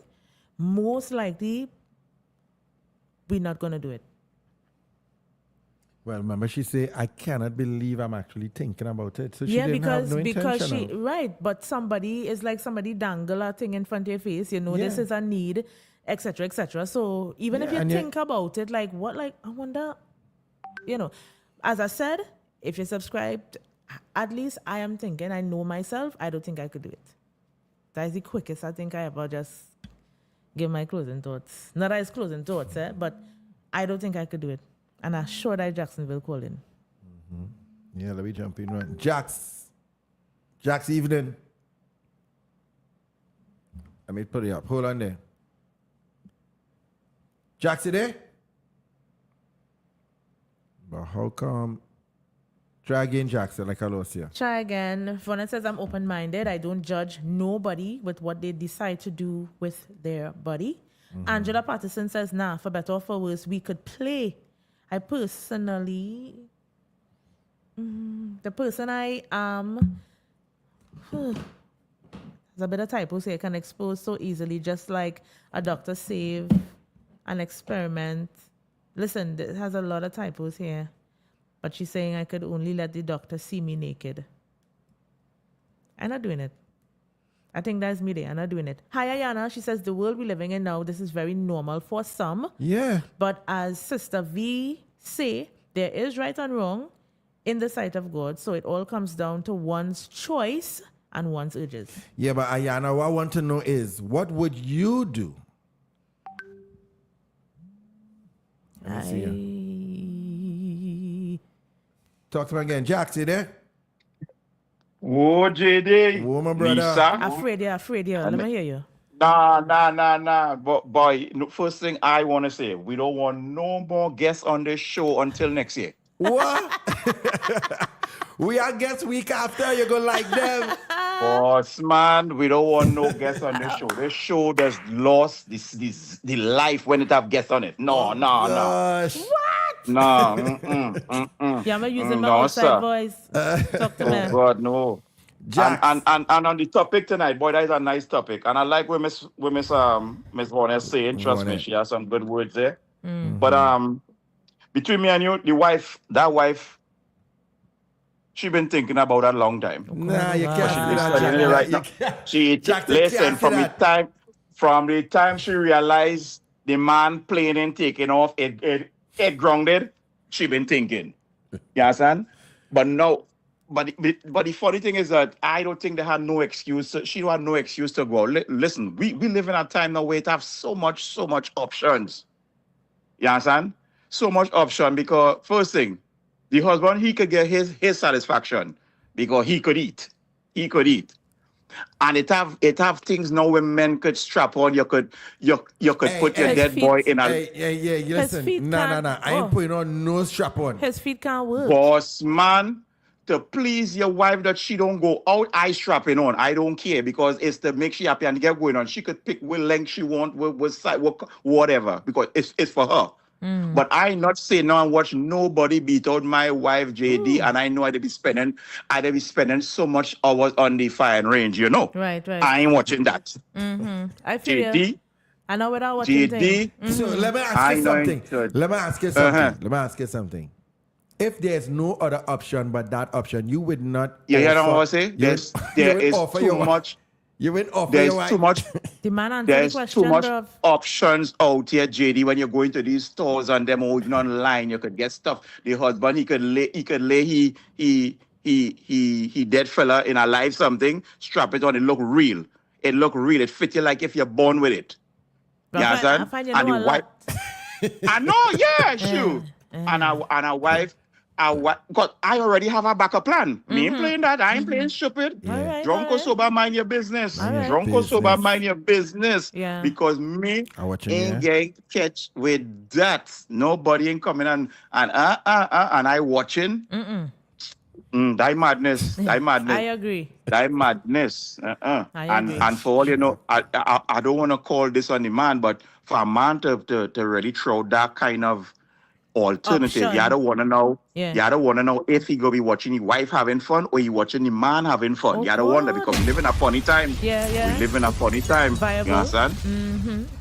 most likely we're not going to do it. Well, remember she say, I cannot believe I'm actually thinking about it. So she yeah, didn't have no because intention she of. right, but somebody is like somebody dangle a thing in front of your face. You know, this is a need, etc., etc. So even if you think about it, like what, like I wonder, you know, as I said, if you're subscribed, at least I am thinking. I know myself. I don't think I could do it. That is the quickest I think I ever just give my closing thoughts. Not as closing thoughts, but I don't think I could do it. And I'm sure that Jackson will call in. Mm-hmm. Yeah, let me jump in. Right. Jax, evening. Let me put it up. Hold on there. Jax, you there? But how come? Try again, Jackson, like I lost here. Try again. Vonette says, I'm open-minded. I don't judge nobody with what they decide to do with their body. Mm-hmm. Angela Patterson says, nah, for better or for worse, we could play. I personally, the person I am, there's a bit of typos here, can expose so easily, just like a doctor save an experiment. Listen, it has a lot of typos here. But she's saying I could only let the doctor see me naked. I'm not doing it. I think that's me there. I'm not doing it. Hi, Ayana. She says, the world we're living in now, this is very normal for some. Yeah. But as Sister V say, there is right and wrong in the sight of God. So it all comes down to one's choice and one's urges. Yeah, but Ayana, what I want to know is, what would you do? Let me see here. Talk to me again. Jax, you there? Whoa, JD. Whoa, my brother. Lisa. Afraid you. Let me hear you. Nah. But boy, first thing I want to say, we don't want no more guests on this show until next year. What? We are guests week after. You're going to like them. Boss, man, we don't want no guests on this show. This show just lost the life when it have guests on it. No. Gosh. What? No. Yeah, I'm using my outside voice. Talk to me. Oh, God, no. And on the topic tonight, boy, that is a nice topic. And I like what Miss Warner is saying. Trust me, she has some good words there. Mm-hmm. But between me and you, that wife, she been thinking about that a long time. Nah, you can't. From the time she realized the man playing and taking off, it grounded, she been thinking. You understand? But no, but the funny thing is that I don't think they had no excuse. She had no excuse to go. Listen, we live in a time now where it have so much options. You understand? So much option because first thing, the husband, he could get his satisfaction because he could eat. He could eat. And it have things now where men could strap on. You could put your dead boy in a. Hey, listen. No. I ain't putting on no strap on. His feet can't work. Boss man, to please your wife that she don't go out, I strapping on. I don't care because it's to make she happy and get going on. She could pick what length she want, what side, whatever, because it's for her. But I not say no and watch nobody beat out my wife JD, and I know I'd be spending so much hours on the firing range, you know. Right. I ain't watching that. I feel JD, you. I know without watching JD. So let me ask you something. If there's no other option but that option, you would not. You know what I say? There is too much. You went off. There's too much. The man answered There's the question, too much bruv. options out here, JD. When you're going to these stores and them ordering online, you could get stuff. The husband, he could lay he dead fella in a live something, strap it on. It look real. It fit you like if you're born with it. You understand? I find you know a lot. I know, yeah, shoot. And a wife. Because I already have a backup plan. Me ain't playing that. I ain't playing stupid. Right, Drunk or sober, mind your business. Right. Drunk or sober, mind your business. Yeah. Because me ain't getting catch with that. Nobody ain't coming and I watching. That madness. I agree. That madness. I agree. And for all you know, I don't want to call this on the man, but for a man to really throw that kind of alternative. Option. You don't want to know. Yeah. You don't want to know if he go be watching his wife having fun or he watching the man having fun. You don't want that because we live in a funny time. Yeah. We live in a funny time. Viable. You understand?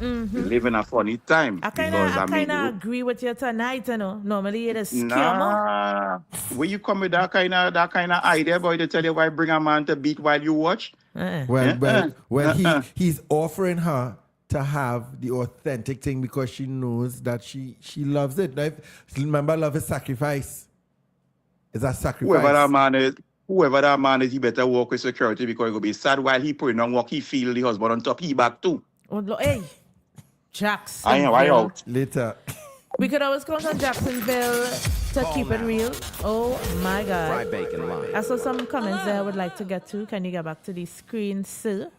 We live in a funny time. I kind of agree with you tonight, you know. Normally it is scammer. Nah. Where you come with that kind of idea, boy, to tell your wife bring a man to beat while you watch? Well, he's offering her to have the authentic thing because she knows that she loves it. Right? Remember, love is sacrifice. It's a sacrifice. Whoever that man is, he better work with security because he will be sad while he putting on work. He feel the husband on top. He back too. Hey, Jackson. I out. Later. We could always count on Jacksonville to keep it real. Oh my God. Fried bacon line. I saw some comments there I would like to get to. Can you get back to the screen, sir?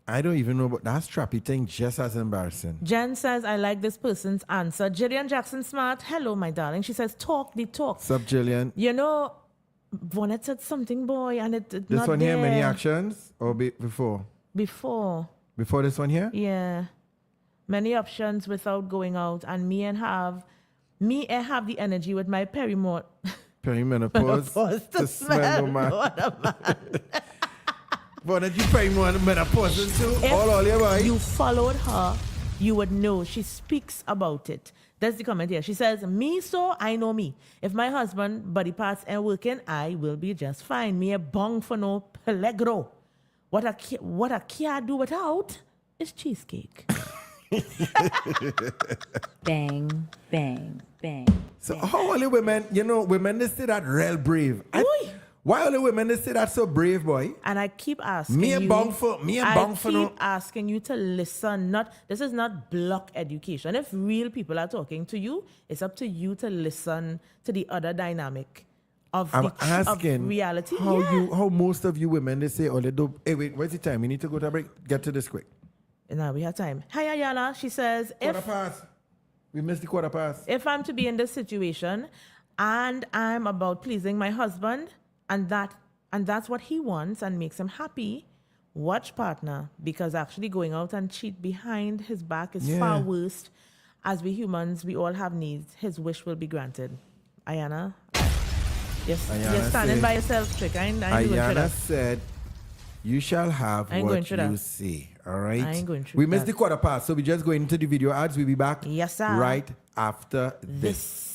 I don't even know, but that strappy thing just as embarrassing. Jen says, I like this person's answer. Jillian Jackson Smart, hello, my darling. She says, talk the talk. What's up, Jillian? You know, Bonnet said something, boy, and it this not one there. here, many actions or before? Before this one here? Yeah. Many options without going out. And me and have the energy with my perimenopause to smell no man. But did you pay more menopause too? All your boy. You followed her, you would know. She speaks about it. That's the comment here. She says, me so, I know me. If my husband body parts ain't working, I will be just fine. Me a bong for no pelegro. What I can't do without is cheesecake. Bang, bang, bang. So how only women, women they say that real brave. Why only women they say that so brave, boy? And I keep asking asking you to listen. This is not block education. If real people are talking to you, it's up to you to listen to the other dynamic of reality. How most of you women they say, they do. Hey, wait, where's the time? We need to go to a break. Get to this quick. Now we have time. Hi, Ayala. She says, quarter past. We missed the quarter past. If I'm to be in this situation and I'm about pleasing my husband and that's what he wants and makes him happy, watch partner, because actually going out and cheat behind his back is far worse. As we humans, we all have needs. His wish will be granted. Ayana, you're standing by yourself, Trick. Ayana said, you shall have what you see. All right? I ain't going through We missed the quarter past, so we just going into the video ads. We'll be back right after this.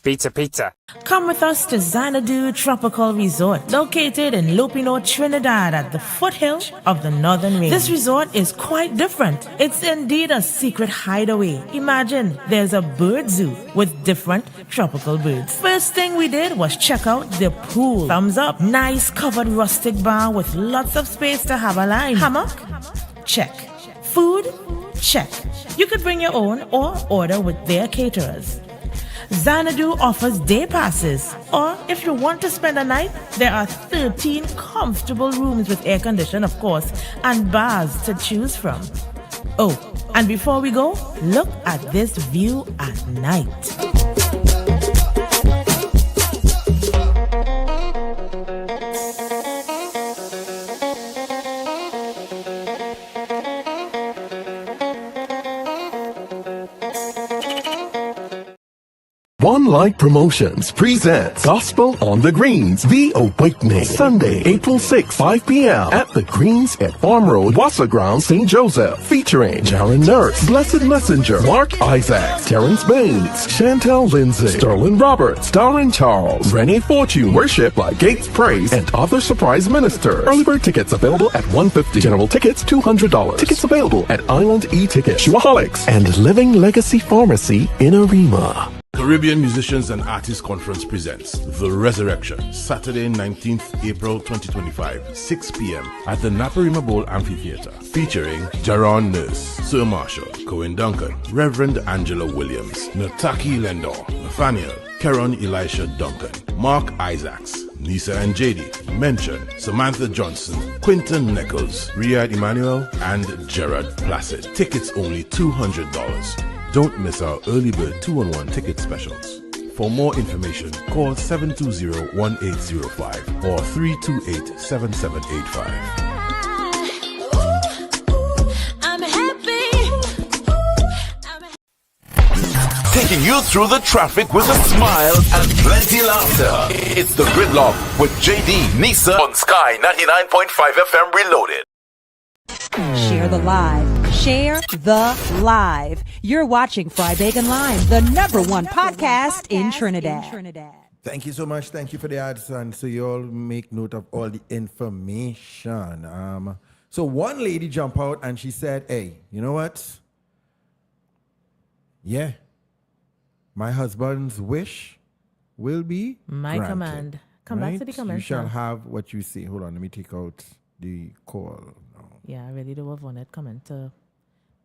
Pizza. Come with us to Zanadu Tropical Resort, located in Lopino, Trinidad at the foothill of the Northern Range. This resort is quite different. It's indeed a secret hideaway. Imagine there's a bird zoo with different tropical birds. First thing we did was check out the pool. Thumbs up. Nice covered rustic bar with lots of space to have a line. Hammock? Check. Food? Check. You could bring your own or order with their caterers. Zanadu offers day passes, or if you want to spend a night, there are 13 comfortable rooms with air condition, of course, and bars to choose from. Oh, and before we go, look at this view at night. One Light Promotions presents Gospel on the Greens, The Awakening, Sunday, April 6, 5 p.m. at the Greens at Farm Road, Wassa Ground, St. Joseph, featuring Jaron Nurse, Blessed Messenger, Mark Isaacs, Terrence Baines, Chantel Lindsay, Sterling Roberts, Darren Charles, Renee Fortune, worship by Gates Praise, and other surprise ministers. Early bird tickets available at $150. General tickets $200. Tickets available at Island E-Ticket, Shuaholics, and Living Legacy Pharmacy in Arima. Caribbean Musicians and Artists Conference presents The Resurrection, Saturday, 19th April 2025, 6 p.m. at the Naparima Bowl Amphitheater, featuring Jaron Nurse, Sir Marshall, Cohen Duncan, Reverend Angela Williams, Nataki Lendor, Nathaniel, Keron Elisha Duncan, Mark Isaacs, Nisa and JD, Mention, Samantha Johnson, Quinton Nichols, Riyad Emmanuel, and Gerard Placid. Tickets only $200. Don't miss our early bird 2-on-1 ticket specials. For more information, call 720-1805 or 328-7785. Taking you through the traffic with a smile and plenty laughter. It's the Gridlock with JD Nisa on Sky 99.5 FM Reloaded. Share the live. Share the live. You're watching Fry Bacon Live, the #1 podcast in Trinidad. Thank you so much. Thank you for the ads. And so you all make note of all the information. So one lady jumped out and she said, hey, you know what? Yeah. My husband's wish will be my granted. command. Come back to the comments. You shall now. have what you see. Hold on. Let me take out the call. No. Yeah, I really do have Vonette comment to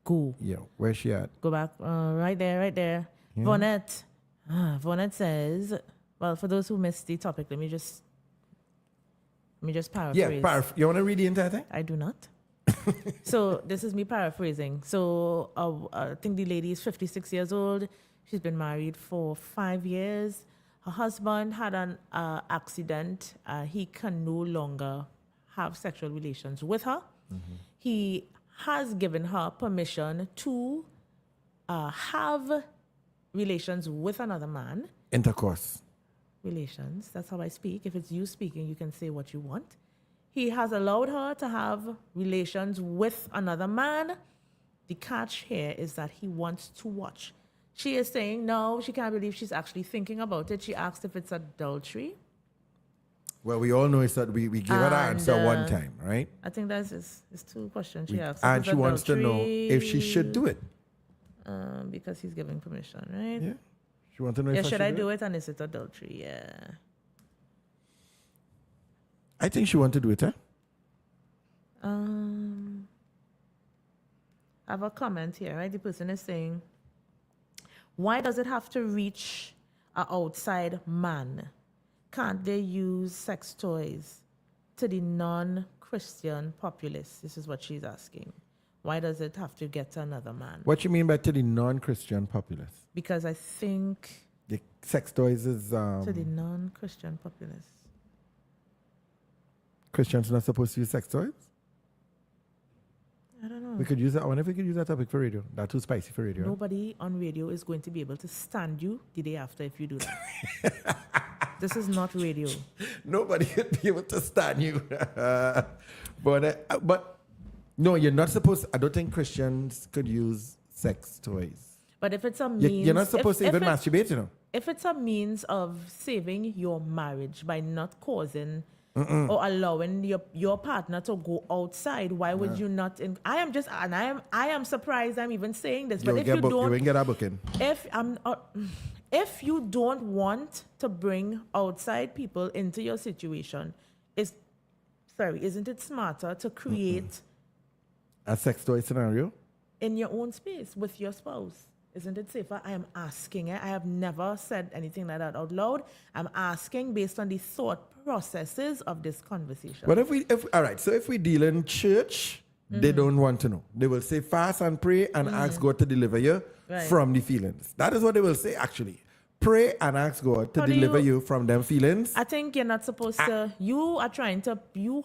go. Yeah, where's she at? Go back. Right there. Yeah. Vonette. Vonette says, well, for those who missed the topic, let me just paraphrase. Yeah, you want to read the entire thing? I do not. So this is me paraphrasing. So I think the lady is 56 years old. She's been married for 5 years. Her husband had an accident. He can no longer have sexual relations with her. Mm-hmm. He has given her permission to have relations with another man. Intercourse. Relations. That's how I speak. If it's you speaking, you can say what you want. He has allowed her to have relations with another man. The catch here is that he wants to watch. She is saying no, she can't believe she's actually thinking about it. She asked if it's adultery. Well, we all know it's that we gave her the answer one time, right? I think that's it's two questions she asked. And she wants to know if she should do it. Because he's giving permission, right? Yeah. She wants to know if should I do it and is it adultery? Yeah. I think she wants to do it, huh? I have a comment here, right? The person is saying, why does it have to reach an outside man? Can't they use sex toys to the non-Christian populace? This is what she's asking. Why does it have to get to another man? What you mean by to the non-Christian populace? Because I think... the sex toys is... to the non-Christian populace. Christians not supposed to use sex toys? I don't know. We could use that. I wonder if we could use that topic for radio. That's too spicy for radio. Nobody on radio is going to be able to stand you the day after if you do that. This is not radio. Nobody would be able to stand you. But no, you're not supposed. I don't think Christians could use sex toys. But if it's a means, you're not supposed to even masturbate, you know. if it's a means of saving your marriage by not causing or allowing your partner to go outside, why would you not? I am surprised I'm even saying this, but if you don't, you ain't get a booking. If you don't want to bring outside people into your situation, isn't it smarter to create a sex toy scenario in your own space with your spouse? Isn't it safer? I am asking it. I have never said anything like that out loud. I'm asking based on the thought processes of this conversation. But if we deal in church, they don't want to know. They will say fast and pray and ask God to deliver you from the feelings. That is what they will say actually. Pray and ask God to deliver you from them feelings. I think you're not supposed to. You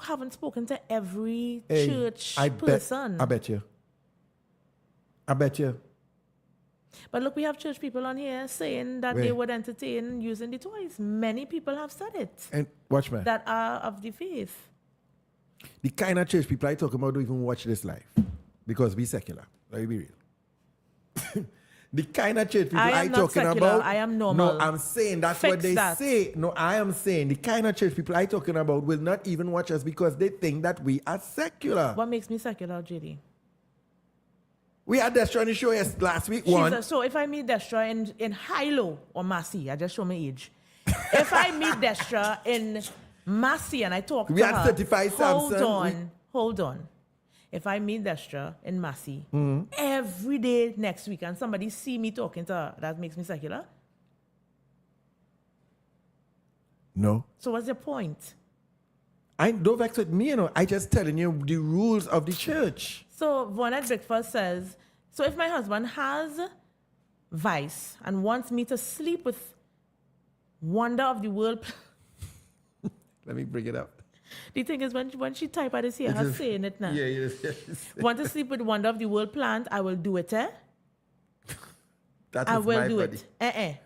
haven't spoken to every church person. I bet you. But look, we have church people on here saying that they would entertain using the toys. Many people have said it. And watch me. That are of the faith. The kind of church people I talk about don't even watch this live. Because we secular. Let me be real. The kind of church people I talking about. I am normal. No, I'm saying that's what they say. No, I am saying the kind of church people I talking about will not even watch us because they think that we are secular. What makes me secular, JD? We had Destra on the show last week. So if I meet Destra in Hilo or Massey, I just show my age. If I meet Destra in Massey and I talk to her, had 35 Samson. Hold on. If I meet Destra in Massey every day next week and somebody see me talking to her, that makes me secular? No. So what's the point? Don't vex with me, I just telling you the rules of the church. So Vonette Bickford says, so if my husband has vice and wants me to sleep with wonder of the world... Let me bring it up. The thing is, when she type out this here, her saying it now. Yeah. Want to sleep with wonder of the world plant, I will do it, I will do it.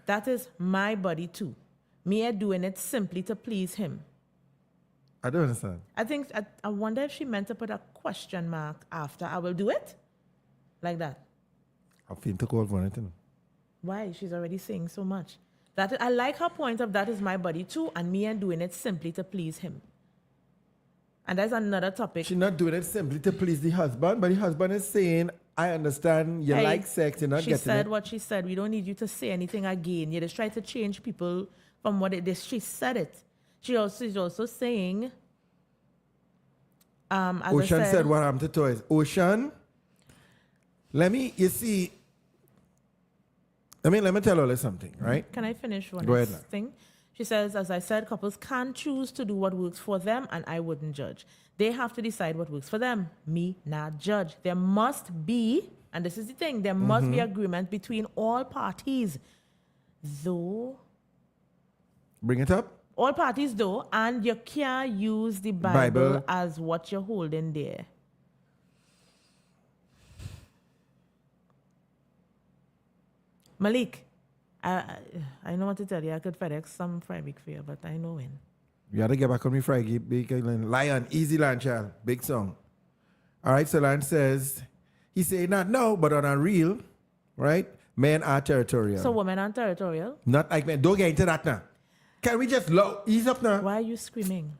That is my body too. Me doing it simply to please him. I don't understand. I wonder if she meant to put a question mark after I will do it? Like that. I feel to call for it. Why? She's already saying so much. I like her point of that is my body too, and me doing it simply to please him. And that's another topic. She's not doing it simply to please the husband, but the husband is saying, I understand you like sex, you're not getting it. She said what she said. We don't need you to say anything again. You just try to change people from what it is. She said it. She's also saying, as Ocean I said what happened to toys. Ocean, let me tell you something, right? Can I finish one Go ahead. thing? She says, as I said, couples can choose to do what works for them, and I wouldn't judge. They have to decide what works for them. Me, not judge. There must be, and this is the thing, there must be agreement between all parties. Though. Bring it up. All parties, though, and you can't use the Bible as what you're holding there. Malik, I know what to tell you. I could FedEx some fried big for you, but I know when. You got to get back on me Friday. Big Lion, easy land, child. Big song. All right, so Lion says, he say not no, but on a real, right? Men are territorial. So women are territorial? Not like men. Don't get into that now. Can we just ease up now? Why are you screaming?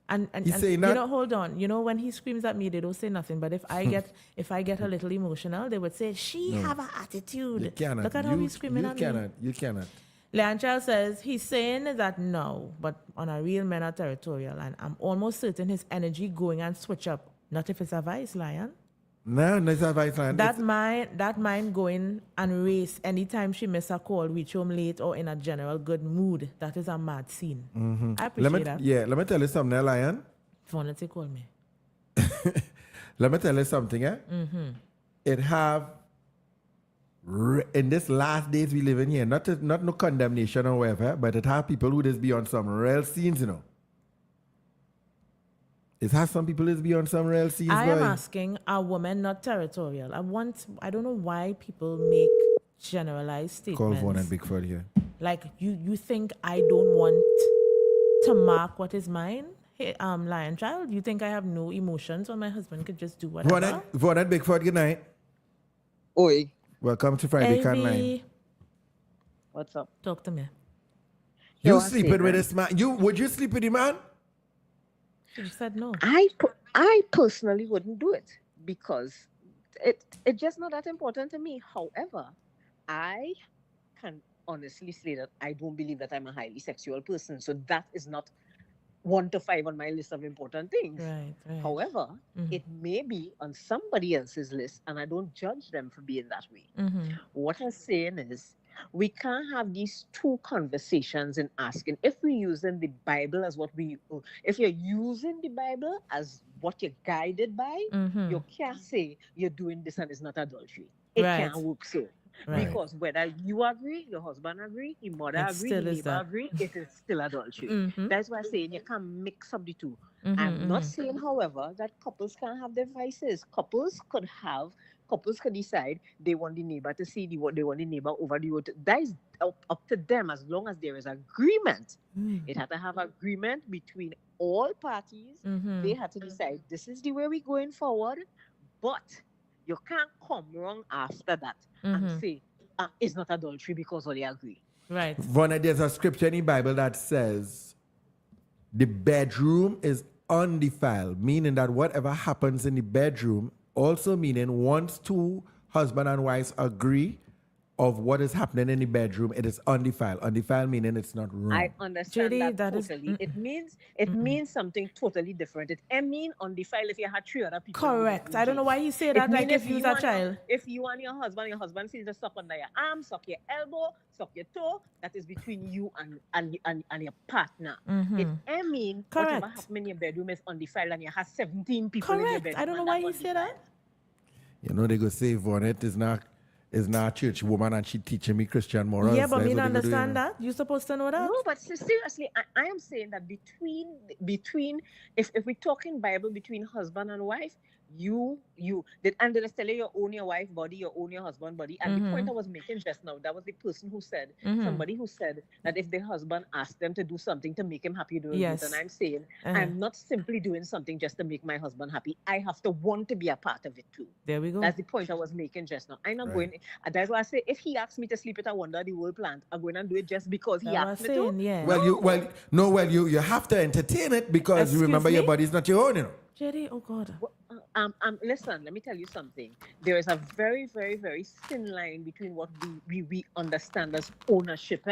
And say not, hold on. When he screams at me, they don't say nothing. But if I get a little emotional, they would say, she have an attitude. You cannot. Look at how he's screaming at me. You cannot. Leanchal says he's saying that no, but on a real men are territorial, and I'm almost certain his energy going and switch up. Not if it's a vice, Lion. No, it's a vice, Lion. That mind going and race anytime she miss a call, reach home late or in a general good mood. That is a mad scene. Mm-hmm. I appreciate that. Yeah, let me tell you something, Lion. If you call me. Let me tell you something, It have in this last days we live in here, not no condemnation or whatever, but it have people who just be on some real scenes, It has some people who be on some real scenes. I am asking, are women not territorial? I don't know why people make generalized statements. Call Vaughan and Bigford here. Like you think I don't want to mark what is mine? Hey, Lion Child, you think I have no emotions when my husband could just do whatever? Vaughan and Bigford, good night. Oi. Welcome to Friday Can Line. What's up? Talk to me. You sleeping with this man? Would you sleep with the man? She said no. I personally wouldn't do it because it's just not that important to me. However, I can honestly say that I don't believe that I'm a highly sexual person. So that is not 1 to 5 on my list of important things. Right. However, it may be on somebody else's list, and I don't judge them for being that way. What I'm saying is, we can't have these two conversations in asking if we're using the Bible as if you're using the Bible as what you're guided by, you can't say you're doing this and it's not adultery. It can't work so. Right. Because whether you agree, your husband agree, your mother agree, your neighbor agree, it is still adultery. That's why I'm saying you can't mix up the two. I'm not saying, however, that couples can have their vices. Couples could decide they want the neighbor to see what they want the neighbor over the road. That is up to them as long as there is agreement. It had to have agreement between all parties. They had to decide this is the way we're going forward, but you can't come wrong after that and say it's not adultery because all they agree. Right. Vonna, there's a scripture in the Bible that says the bedroom is undefiled, meaning that whatever happens in the bedroom, also meaning once two husband and wives agree of what is happening in the bedroom, it is undefiled. Undefiled meaning it's not wrong. I understand that totally. It means something totally different. It mean undefiled if you had 3 other people. Correct. I don't know why he said that like if he's a child. If you and your husband feels to suck under your arm, suck your elbow, suck your toe, that is between you and your partner. It mean whatever happens in your bedroom is undefiled and you have 17 people in your bedroom. I don't know why he said that. You know they go say Vonette is not a church woman and she teaching me Christian morals. Yeah, but me not understand that. You're supposed to know that. No, but seriously, I am saying that between if we're talking Bible between husband and wife, you and they tell you own your wife body, you own your husband body. And the point I was making just now, that was the person who said, somebody who said that if their husband asked them to do something to make him happy doing it, and I'm saying, I'm not simply doing something just to make my husband happy. I have to want to be a part of it too. There we go. That's the point I was making just now. I'm not going, that's why I say, if he asks me to sleep at a Wonder the World plant, I'm going to do it just because he asked me to. Yeah. You have to entertain it because you remember your body's not your own, you know. Jerry, oh God. Listen, let me tell you something. There is a very, very, very thin line between what we understand as ownership.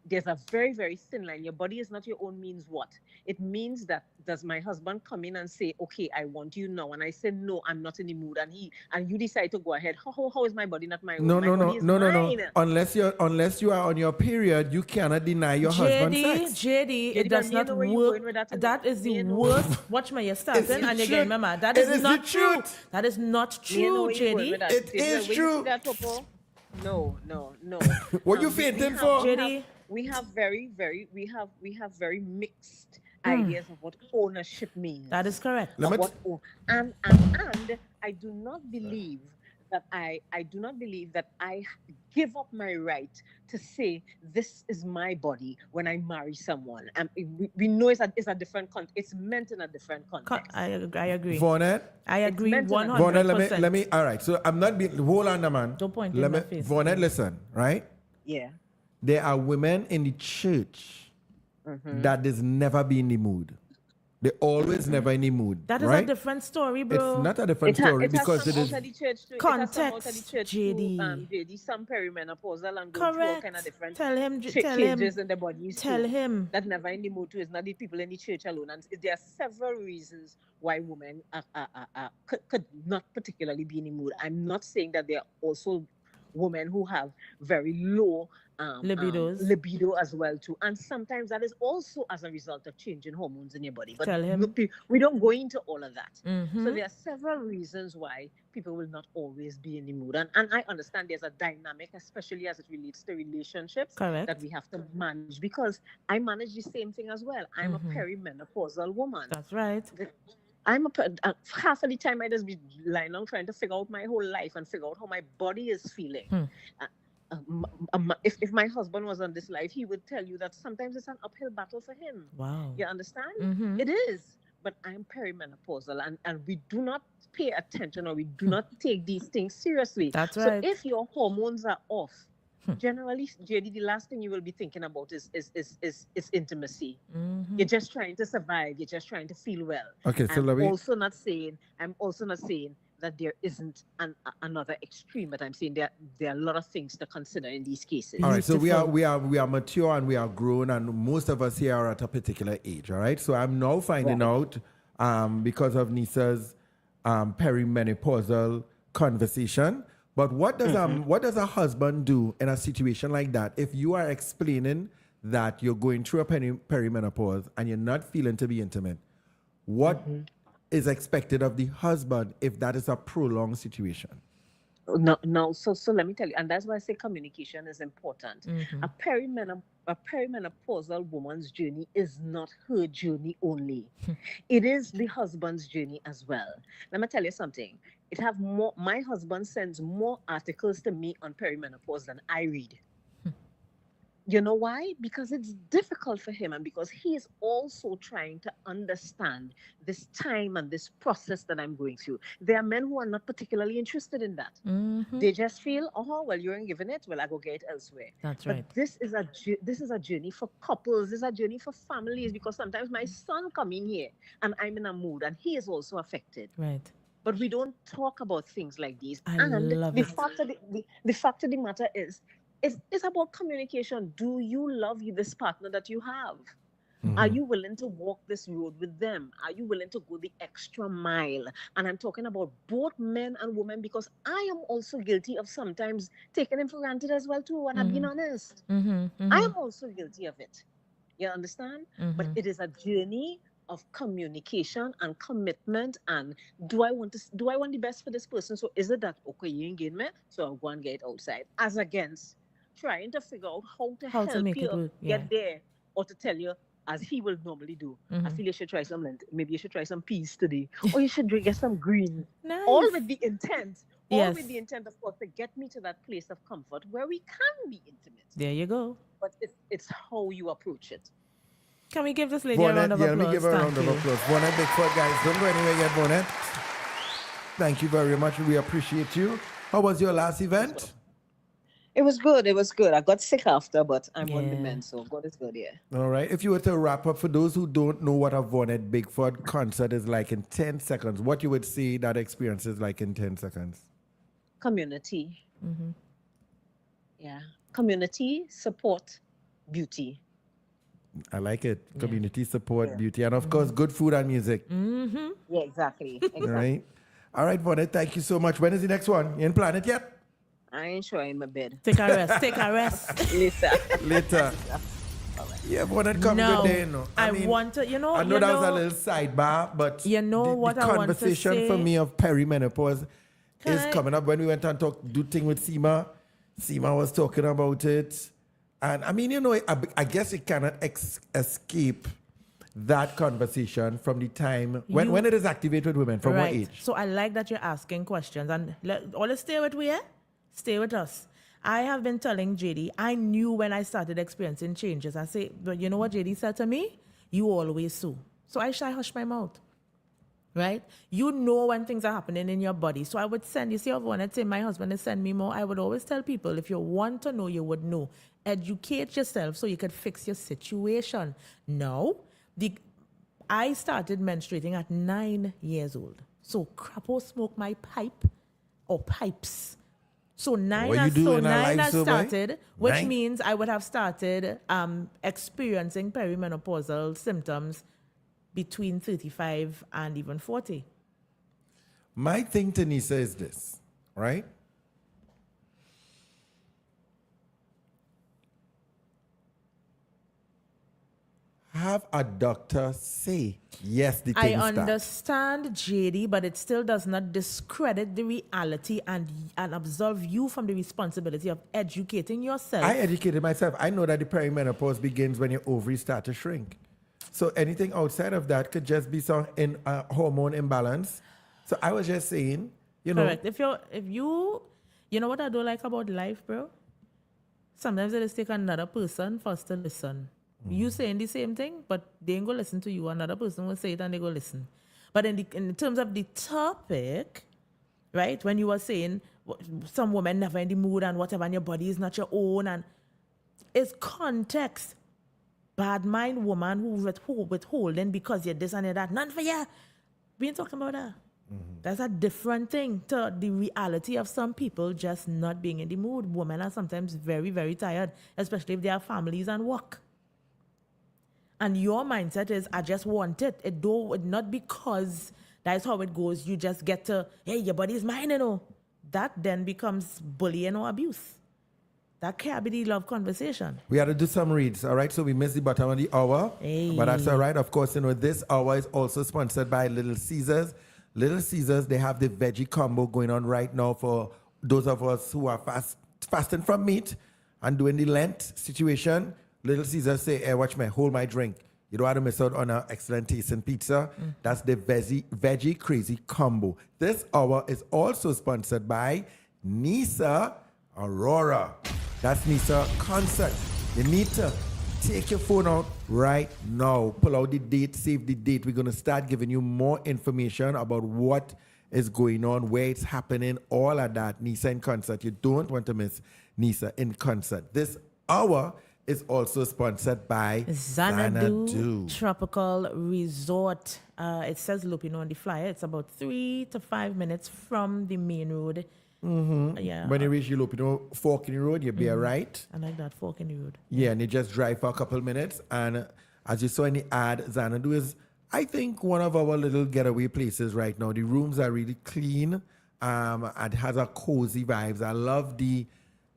There's a very, very thin line. Your body is not your own means what? It means that does my husband come in and say, okay, I want you now, and I say no, I'm not in the mood, and you decide to go ahead. How is my body not my own? No. Unless you are on your period, you cannot deny your husband's sex. JD, it does not work. That is the worst. Watch my starting and you get mama. That is not true. That is not true, JD. It is true. No. What you fainting for? JD? We have very mixed ideas of what ownership means. That is correct. And I do not believe that I give up my right to say this is my body when I marry someone. We know it's a different context. It's meant in a different context. I agree. Vonette? I agree 100%. Vonette, let me. All right. So I'm not being. Hold on, man. Don't point in my face. Vonette, listen. Right? Yeah. There are women in the church that is never be in the mood. They always never in the mood. That is right? a different story, bro. It's not a different story because it is context. JD, some perimenopausal and go through all kind of different changes in the bodies. Tell him that never in the mood too. It's not the people in the church alone, and there are several reasons why women could not particularly be in the mood. I'm not saying that there are also women who have very low libido as well too, and sometimes that is also as a result of changing hormones in your body. But we don't go into all of that. So there are several reasons why people will not always be in the mood, and I understand there's a dynamic, especially as it relates to relationships, that we have to manage, because I manage the same thing as well. I'm a perimenopausal woman. That's right. Half of the time I just be lying down trying to figure out my whole life and figure out how my body is feeling. If my husband was on this life, he would tell you that sometimes it's an uphill battle for him. Wow. You understand? It is. But I'm perimenopausal, and we do not pay attention, or we do not take these things seriously. That's right. So if your hormones are off, Generally, JD, the last thing you will be thinking about is intimacy. You're just trying to survive. You're just trying to feel well. Okay, so I'm also not saying that there isn't another extreme, but I'm saying there are a lot of things to consider in these cases. All right, so we are mature and we are grown, and most of us here are at a particular age. All right, so I'm now finding out because of Nisa's perimenopausal conversation. But what does a husband do in a situation like that? If you are explaining that you're going through a perimenopause and you're not feeling to be intimate, what is expected of the husband if that is a prolonged situation? No. So let me tell you, and that's why I say communication is important. A perimenopausal woman's journey is not her journey only. It is the husband's journey as well. Let me tell you something. My husband sends more articles to me on perimenopause than I read. You know why? Because it's difficult for him, and because he is also trying to understand this time and this process that I'm going through. There are men who are not particularly interested in that. They just feel, you ain't giving it, well, I go get it elsewhere. That's right. But this is a journey for couples. This is a journey for families, because sometimes my son come in here and I'm in a mood and he is also affected. Right. But we don't talk about things like these. I love it. The fact of the matter is, it's about communication. Do you love this partner that you have? Are you willing to walk this road with them? Are you willing to go the extra mile? And I'm talking about both men and women, because I am also guilty of sometimes taking him for granted as well too, and I'm being honest. I am also guilty of it. You understand? But it is a journey of communication and commitment. And do I want the best for this person? So is it that, okay, you ain't getting me, so I'll go and get outside, as against trying to figure out how to help you get there, or to tell you, as he will normally do, I feel you should try some lint. Maybe you should try some peas today, or you should get some green. Nice. All with the intent, of course, to get me to that place of comfort where we can be intimate. There you go. But it's how you approach it. Can we give this lady a round of applause? Let me give her a round of applause. Bonnet Bigfoot, guys. Don't go anywhere yet, Bonnet. Thank you very much. We appreciate you. How was your last event? It was good. I got sick after, but I'm on the mend, so God is good, All right. If you were to wrap up, for those who don't know what a Bonnet Bigfoot concert is like in 10 seconds, what you would say that experience is like in 10 seconds? Community. Yeah. Community, support, beauty. I like it. Community, support, beauty, and of course, good food and music. Yeah, exactly. All right, Bonnet, thank you so much. When is the next one? You ain't planned it yet? I ain't sure in my bed. Take a rest. Later. Yeah, Bonnet come good day, you know. I want to, I know that was a little sidebar, but you know what the I want to conversation say for me of perimenopause is coming up. When we went and do thing with Seema was talking about it. And I mean, I guess you cannot escape that conversation from the time when it is activated with women, from what age? So I like that you're asking questions, and let's stay with we, stay with us. I have been telling JD, I knew when I started experiencing changes. I say, but you know what JD said to me? You always so. So I hush my mouth. Right? You know when things are happening in your body. So I would send, you see, when I say my husband is send me more, I would always tell people, if you want to know, you would know. Educate yourself so you could fix your situation. Now, I started menstruating at 9 years old. So Crapo smoked my pipe or pipes. So nine has started, which means I would have started experiencing perimenopausal symptoms between 35 and even 40. My thing to Nisa is this, right? Have a doctor say, yes, the thing I understand, JD, but it still does not discredit the reality and absolve you from the responsibility of educating yourself. I educated myself. I know that the perimenopause begins when your ovaries start to shrink. So anything outside of that could just be some hormone imbalance. So I was just saying, Correct. If you know what I don't like about life, bro? Sometimes it is take another person for us to listen. You saying the same thing, but they ain't gonna listen to you. Another person will say it and they go listen. But in terms of the topic, right? When you were saying some women never in the mood and whatever, and your body is not your own, and it's context. Bad mind woman who withholding because you're this and you're that. None for you. We ain't talking about that. That's a different thing to the reality of some people just not being in the mood. Women are sometimes very, very tired, especially if they have families and work. And your mindset is, I just want it. It not because that's how it goes. You just get to, hey, your body is mine, you know. That then becomes bullying or abuse. That can't be the love conversation. We had to do some reads, all right? So we missed the bottom of the hour. Hey. But that's all right. Of course, you know, this hour is also sponsored by Little Caesars. Little Caesars, they have the veggie combo going on right now for those of us who are fasting from meat and doing the Lent situation. Little Caesars say, hey, watch me, hold my drink. You don't want to miss out on an excellent tasting pizza. That's the veggie crazy combo. This hour is also sponsored by Nisa Aurora. That's Nisa Concert. You need to take your phone out right now. Pull out the date, save the date. We're going to start giving you more information about what is going on, where it's happening, all of that. Nisa in Concert. You don't want to miss Nisa in Concert. This hour is also sponsored by Zanadu Tropical Resort. It says Lupino on the flyer. It's about 3 to 5 minutes from the main road. Yeah. When you reach the Lupino fork in the road, you'll be all right. I like that fork in the road. Yeah, and you just drive for a couple minutes. And as you saw in the ad, Zanadu is, I think, one of our little getaway places right now. The rooms are really clean. It has a cozy vibes. I love in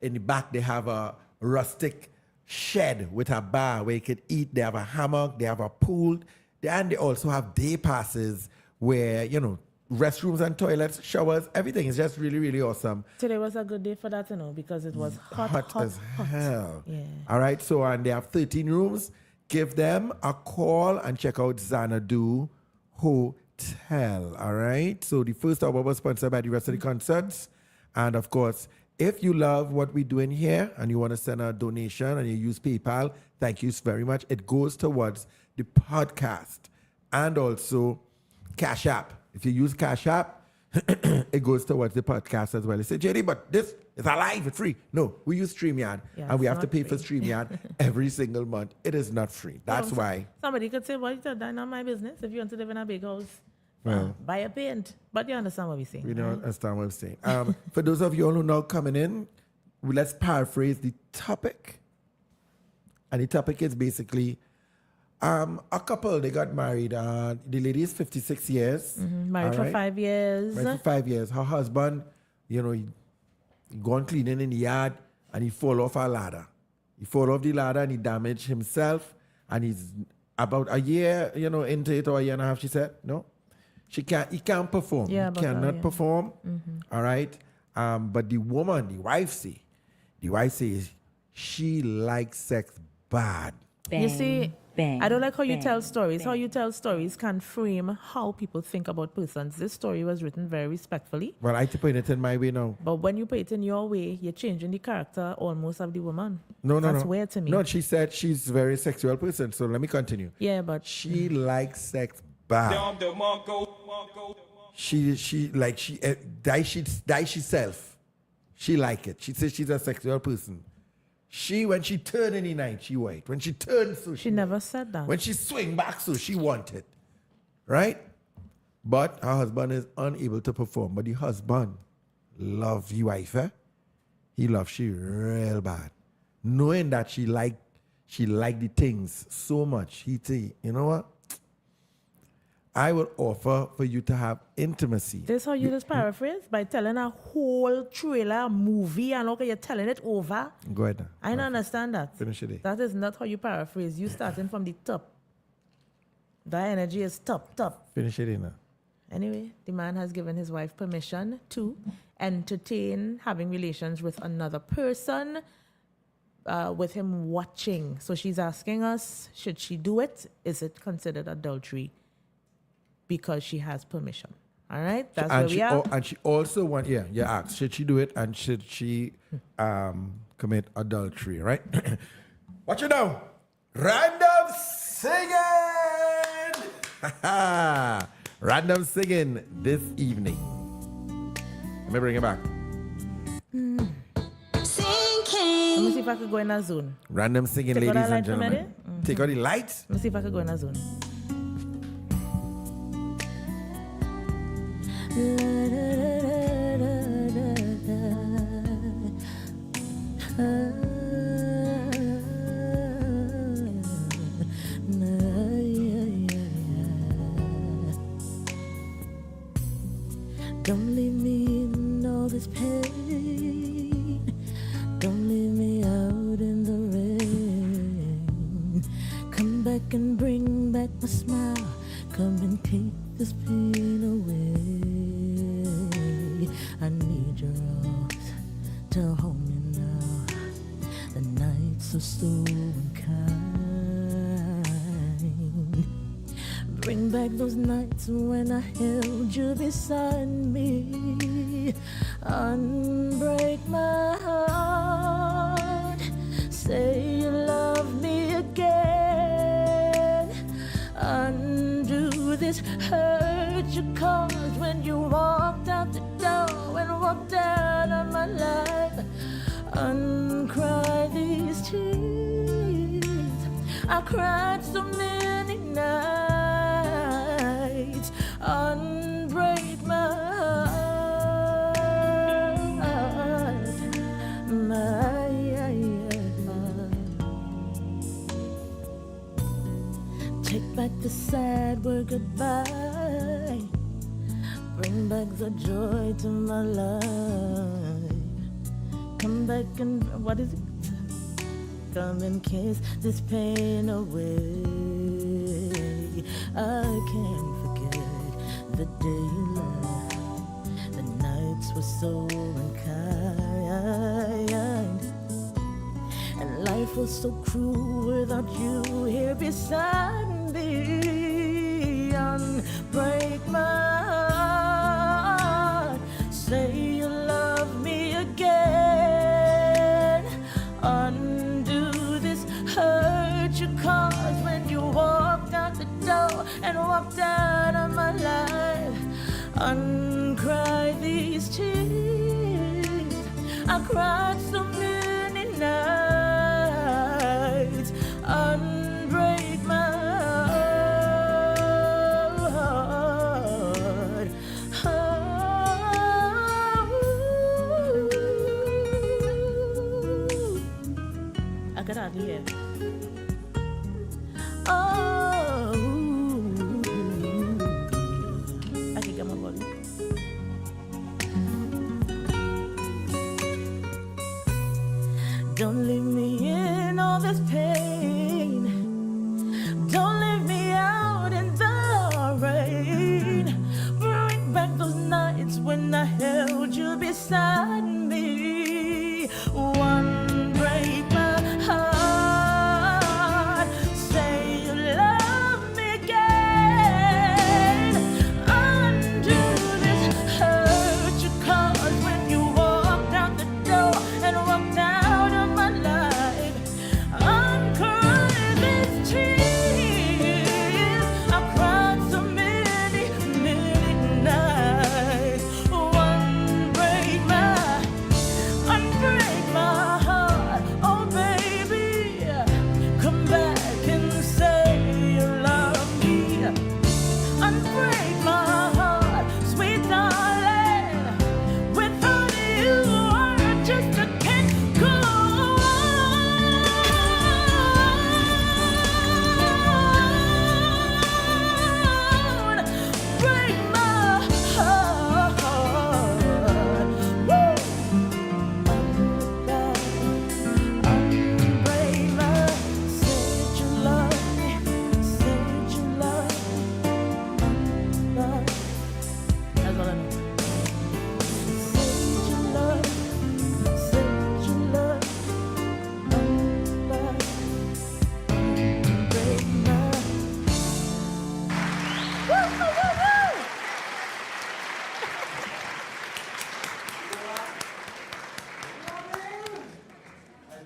the back, they have a rustic shed with a bar where you could eat. They have a hammock, they have a pool, and they also have day passes where, you know, restrooms and toilets, showers, everything is just really, really awesome. Today was a good day for that, you know, because it was hot as hell. Yeah. All right, so and they have 13 rooms. Give them a call and check out Zanadu Hotel. All right, so the first hour was sponsored by the rest of the concerts, and of course, if you love what we're doing here and you want to send a donation and you use PayPal, thank you very much. It goes towards the podcast and also Cash App. If you use Cash App, it goes towards the podcast as well. You say, JD, but this is alive, it's free. No, we use StreamYard, and we have to pay for StreamYard every single month. It is not free. That's why. Somebody could say, well, that's not my business. If you want to live in a big house, buy a paint. But you understand what we're saying. We don't understand what we're saying. For those of you all who are now coming in, let's paraphrase the topic. And the topic is basically a couple, they got married. The lady is 56 years. Married for 5 years. Married for 5 years. Her husband, you know, he gone cleaning in the yard and he fall off a ladder. He fall off the ladder and he damaged himself. And he's about a year, you know, into it, or a year and a half, she said. No, he can't perform. Yeah, he cannot perform. All right. But the woman, the wife says she likes sex bad. Bang, you see, bang, I don't like how you tell stories. Bang. How you tell stories can frame how people think about persons. This story was written very respectfully. Well, I put it in my way now. But when you put it in your way, you're changing the character almost of the woman. No. That's weird to me. No, she said she's a very sexual person. So let me continue. Yeah, but she likes sex bad. She herself. She like it. She says she's a sexual person. When she turned in the night, she white. When she turned, so she never said that. When she swing back, so she wanted. Right? But her husband is unable to perform. But the husband loves the wife, eh? He loves she real bad. Knowing that she like the things so much, he say, you know what? I will offer for you to have intimacy. This how you just paraphrase? By telling a whole trailer, movie, and okay, you're telling it over? Go ahead now. I don't understand that. Finish it. That is not how you paraphrase. You starting from the top. That energy is top. Finish it now. Anyway, the man has given his wife permission to entertain having relations with another person with him watching. So she's asking us, should she do it? Is it considered adultery? Because she has permission. All right? That's where we are. And she also you asked, should she do it and should she commit adultery, right? Watch it now. Random singing! Random singing this evening. Let me bring it back. see if I could go in a zone. Random singing, Take out ladies the and light, remedy? gentlemen. Take out the lights. Let me see if I could go in a zone. Don't leave me in all this pain. Don't leave me out in the rain. Come back and bring back my smile. Come and take this pain away. I need your arms to hold me now. The nights are so unkind. Bring back those nights when I held you beside me. Unbreak my heart. Say you love me again. Undo this hurt you caused when you walked out the door and walked out of my life. Uncry these tears. I cried so many nights. Unbreak my heart, my take back the sad word goodbye. Bring back the joy to my life. Come back and what is it? Come and kiss this pain away. I can't forget the day you left. The nights were so unkind, and life was so cruel without you here beside me. Unbreak my heart. Say you love me again. Undo this hurt you caused when you walked out the door and walked out of my life. Uncry these tears. I cried so many nights. Unbreak my heart. I got out of here. Oh, I can get my body. don't leave me in all this pain. Don't leave me out in the rain. Bring back those nights when I held you beside me. One break my heart. Say you love me again. Undo this hurt you caused when you walked out the door and walked out of my life. Uncry these tears. I cried so many, many nights. Unbreak my heart. Oh baby, come back and say you love me. Unbreak my heart, sweet darling. Without you, I just can't go on. Break my heart. Woo! Unbreak my. Said you love me. Said you love me. That's all I know. Said you love me. Said you love me. Unbreak my. Woo, woo, woo, woo!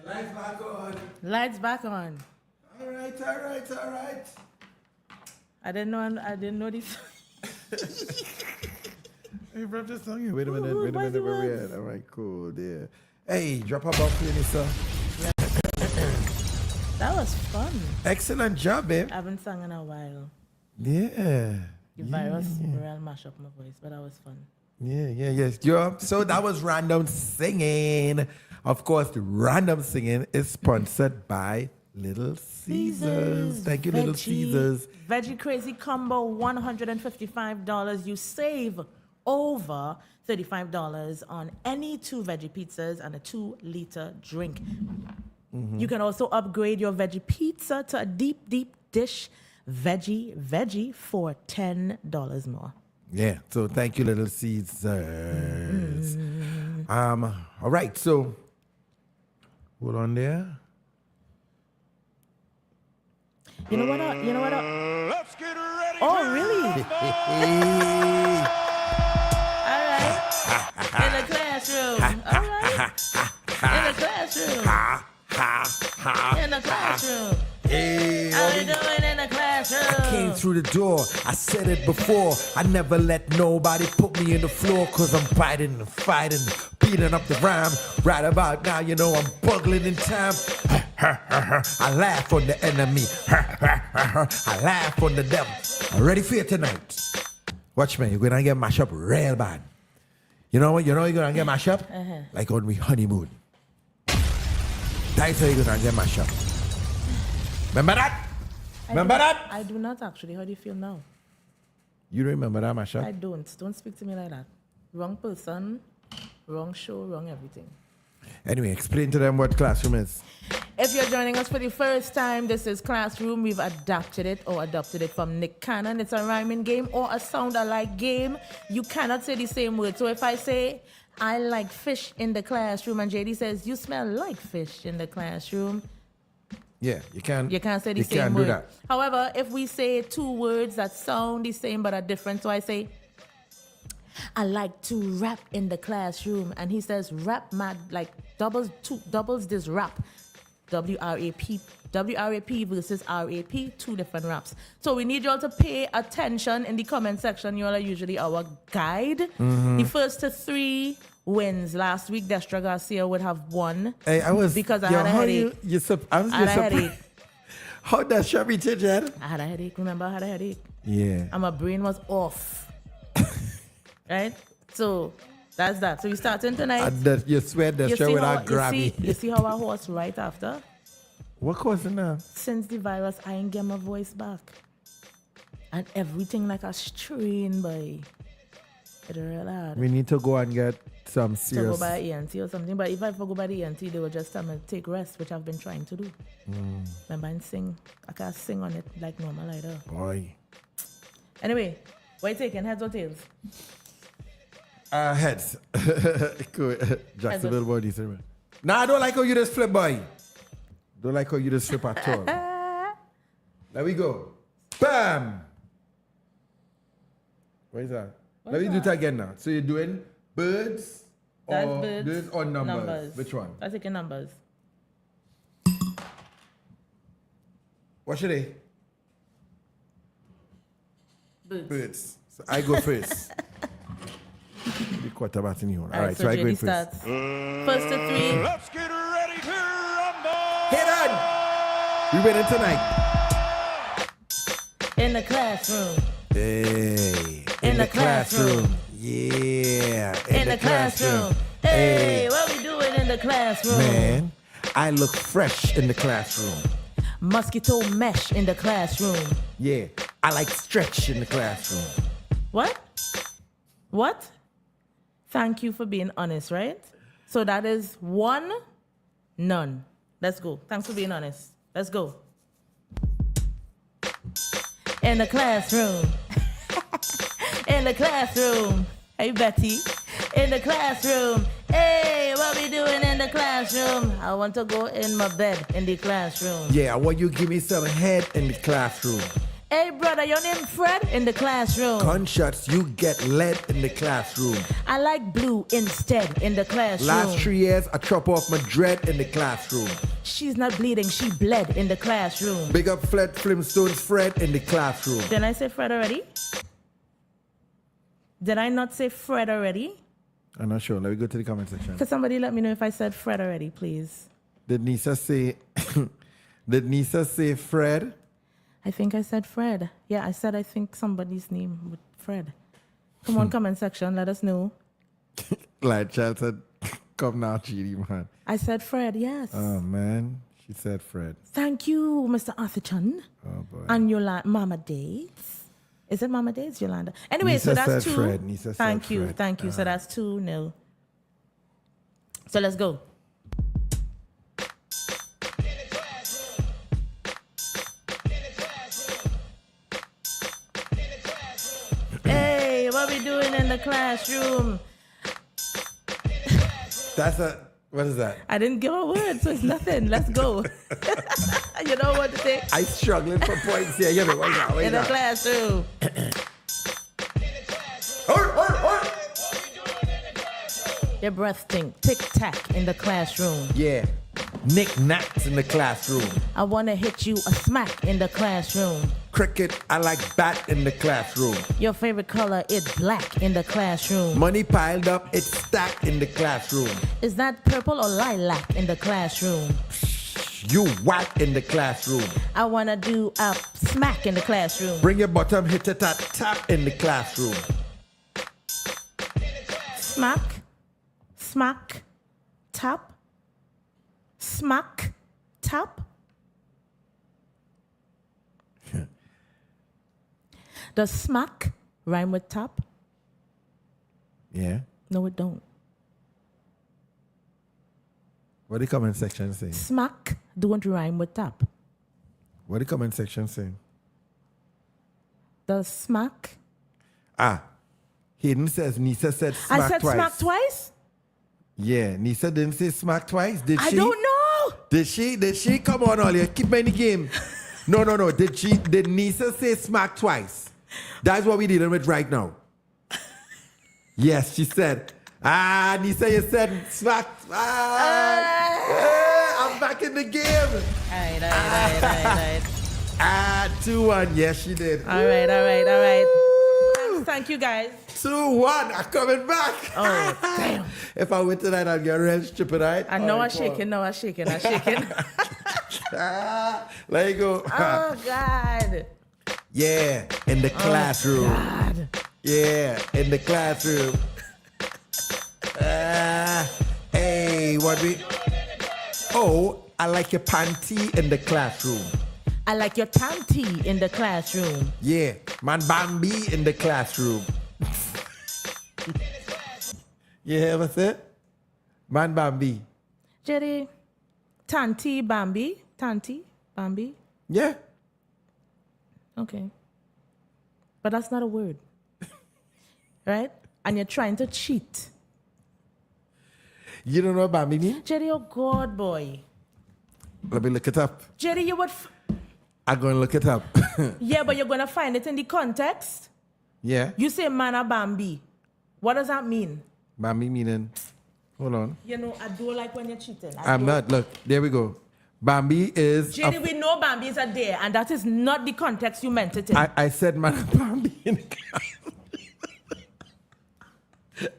Lights back on. Lights back on. All right. I didn't know this. Hey, bro, this song here. Wait a minute, Why where is it we at? All right, cool, there. Hey, drop a box here, sir. That was fun. Excellent job, babe. I haven't sung in a while. Yeah. The virus will mash up my voice, but that was fun. Yes. So that was Random Singing. Of course, the Random Singing is sponsored by Little Caesars. Thank you, Little Caesars. Veggie Crazy Combo, $155. You save over $35 on any 2 veggie pizzas and a 2-liter drink. Mm-hmm. You can also upgrade your veggie pizza to a deep dish veggie for $10 more. Yeah, so thank you, Little Caesars. All right, so hold on there. You know what? Let's get ready. Oh, really? All right. In the classroom. All right. In the classroom. In the classroom. Hey, how you doing in the classroom? I came through the door. I said it before. I never let nobody put me in the floor, cause I'm fighting and fighting, beating up the rhyme. Right about now, you know I'm buggling in time. I laugh on the enemy. I laugh on the devil. I'm ready for you tonight. Watch me, you're gonna get mashed up real bad. You know what? You're gonna get mashed up? Like on we honeymoon. That's how you're gonna get mashed up. Remember that? I do not actually. How do you feel now? You remember that, Masha? I don't. Don't speak to me like that. Wrong person, wrong show, wrong everything. Anyway, explain to them what Classroom is. If you're joining us for the first time, this is Classroom. We've adopted it from Nick Cannon. It's a rhyming game or a sound-alike game. You cannot say the same word. So if I say, I like fish in the classroom, and JD says, you smell like fish in the classroom, yeah, you can't say the same word. Do that. However, if we say 2 words that sound the same but are different, so I say, I like to rap in the classroom, and he says, rap mad, like doubles this rap. W-R-A-P versus R-A-P, 2 different raps. So we need you all to pay attention in the comment section. You all are usually our guide. Mm-hmm. The first to 3 wins. Last week, Destra Garcia would have won. Hey, I had a headache. I was surprised. How does Shabby change that? I had a headache. Remember, I had a headache. Yeah. And my brain was off. Right? So that's that. So we starting tonight. You swear Destra without grabbing. You see how I horse right after? What causing that? Since the virus, I ain't get my voice back. And everything like a strain, boy. It's real hard. We need to go and get some serious... To go by ENT or something. But if I go by the ENT, they will just tell me to take rest, which I've been trying to do. Remember and sing. I can't sing on it like normal either. Boy. Anyway, what are you taking, heads or tails? Heads. Cool. Jackson little body. Nah, I don't like how you just flip, boy. Don't like how you just flip at all. There we go. Bam! What is that? Let me do it again now. So you're doing birds or numbers? Which one? I'm taking numbers. What should I? Birds. So I go first. Be quarterback in here. All right, so I go first. First to 3. Let's get ready to rumble. Hit on! We winning tonight. In the classroom. Hey. In the classroom. Yeah. In the classroom. Hey, what we doing in the classroom? Man, I look fresh in the classroom. Mosquito mesh in the classroom. Yeah, I like stretch in the classroom. What? Thank you for being honest, right? So that is 1, none. Let's go. Thanks for being honest. Let's go. In the classroom. In the classroom. Hey, Betty. In the classroom. Hey, what we doing in the classroom? I want to go in my bed in the classroom. Yeah, I want you to give me some head in the classroom. Hey, brother, your name Fred in the classroom. Gunshots, you get lead in the classroom. I like blue instead in the classroom. Last 3 years, I chop off my dread in the classroom. She's not bleeding, she bled in the classroom. Big up Fred Flintstone's Fred in the classroom. Did I say Fred already? Did I not say Fred already? I'm not sure. Let me go to the comment section. Could somebody let me know if I said Fred already, please? Did Nisa say Did Nisa say Fred? I think I said Fred. Yeah, I said I think somebody's name with Fred. Come on, comment section. Let us know. Like Child said, come now, GD, man. I said Fred, yes. Oh, man. She said Fred. Thank you, Mr. Arthur Chun. Oh, boy. And Yolanda, Mama Dates. Is it Mama Dates, Yolanda? Anyway, Nisa so that's said 2. Fred. Nisa thank said you, Fred. thank you. So that's 2-0. So let's go. Hey, what we doing in the classroom? What is that? I didn't give a word, so it's nothing. Let's go. You know what to say? I struggling for points here. Yeah, wait In the classroom. Your breath stink. Tic-tac in the classroom. Yeah. Knick-knacks in the classroom. I want to hit you a smack in the classroom. Cricket, I like bat in the classroom. Your favorite color is black in the classroom. Money piled up, it's stacked in the classroom. Is that purple or lilac in the classroom? You whack in the classroom. I want to do a smack in the classroom. Bring your bottom, hit it at tap in the classroom. Smack, smack, tap, smack, tap. Does smack rhyme with tap? Yeah. No, it don't. What the comment section say? Smack don't rhyme with tap. What the comment section say? Does smack? Hayden says Nisa said smack I said twice. smack twice? Yeah, Nisa didn't say smack twice. Did she? I don't know. Did she? Come on, Ollie. Keep me in the game. No. Did Nisa say smack twice? That's what we're dealing with right now. Yes, she said. Nisa, you said smack. I'm back in the game. All right. 2-1. Yes, she did. All right. Thank you, guys. 2-1. I'm coming back. Oh, damn. If I win tonight, I'll get real stupid, right? I know I'm shaking. Let you go. Oh, God. Yeah, in the classroom. God. Yeah, in the classroom. Hey, what we... Oh, I like your panty in the classroom. I like your tanty in the classroom. Yeah, man Bambi in the classroom. Yeah, what's it? Man Bambi. Jerry, tanty, Bambi. Yeah. Okay. But that's not a word. Right? And you're trying to cheat. You don't know what Bambi means? Jerry, oh God, boy. Let me look it up. Jerry, you would... I'm going to look it up. Yeah, but you're going to find it in the context. Yeah. You say mana Bambi. What does that mean? Bambi meaning... Hold on. You know, I don't like when you're cheating. I'm not. Look, there we go. Bambi is... Jerry, we know Bambis are there, and that is not the context you meant it in. I said man Bambi in the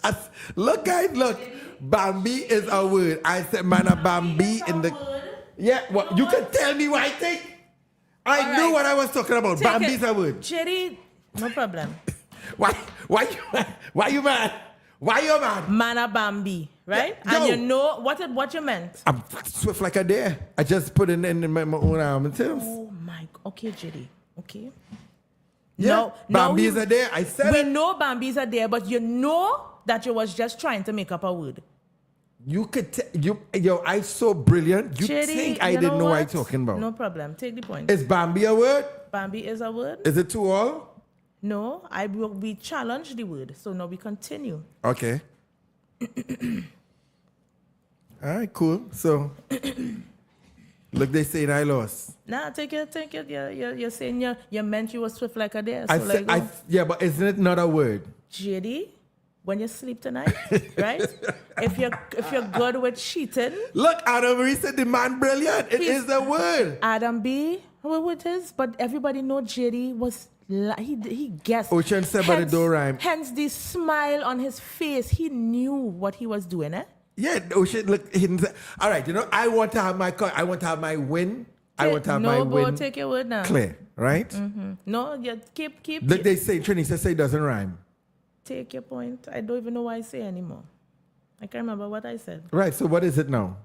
class. Look, guys, look. Bambi is a word. I said man Bambi in the... Yeah, what? You can tell me what I think. I knew what I was talking about. Bambi's a word. Jerry, no problem. Why you mad? Why you mad? Mana Bambi, right? Yeah, and you know what you meant. I'm swift like a deer. I just put it in my own arm and terms. Oh my, okay, Jerry, okay. Yeah, Bambi's are there. I said we it. know Bambi's are there, but you know that you was just trying to make up a word. You could yo, I'm so brilliant. You Jerry, think I didn't know what I'm talking about? No problem. Take the point. Is Bambi a word? Bambi is a word. Is it 2-all? No, we challenge the word. So now we continue. Okay. All right, cool. So, look, they saying I lost. Nah, take it. You're saying you meant you were swift like a deer. So yeah, but isn't it not a word? JD, when you sleep tonight, right? If you're good with cheating. Look, Adam Marie said the man brilliant. It is a word. Adam B, what it is? But everybody know JD was... He guessed. Ocean said, but it don't rhyme. Hence the smile on his face. He knew what he was doing, eh? Yeah, Ocean, look, he didn't say, all right, you know, I want to have my win I want to have my win take your word now. clear, right? No, you keep. They say, Trini say it doesn't rhyme. Take your point. I don't even know what I say anymore. I can't remember what I said. Right, so what is it now?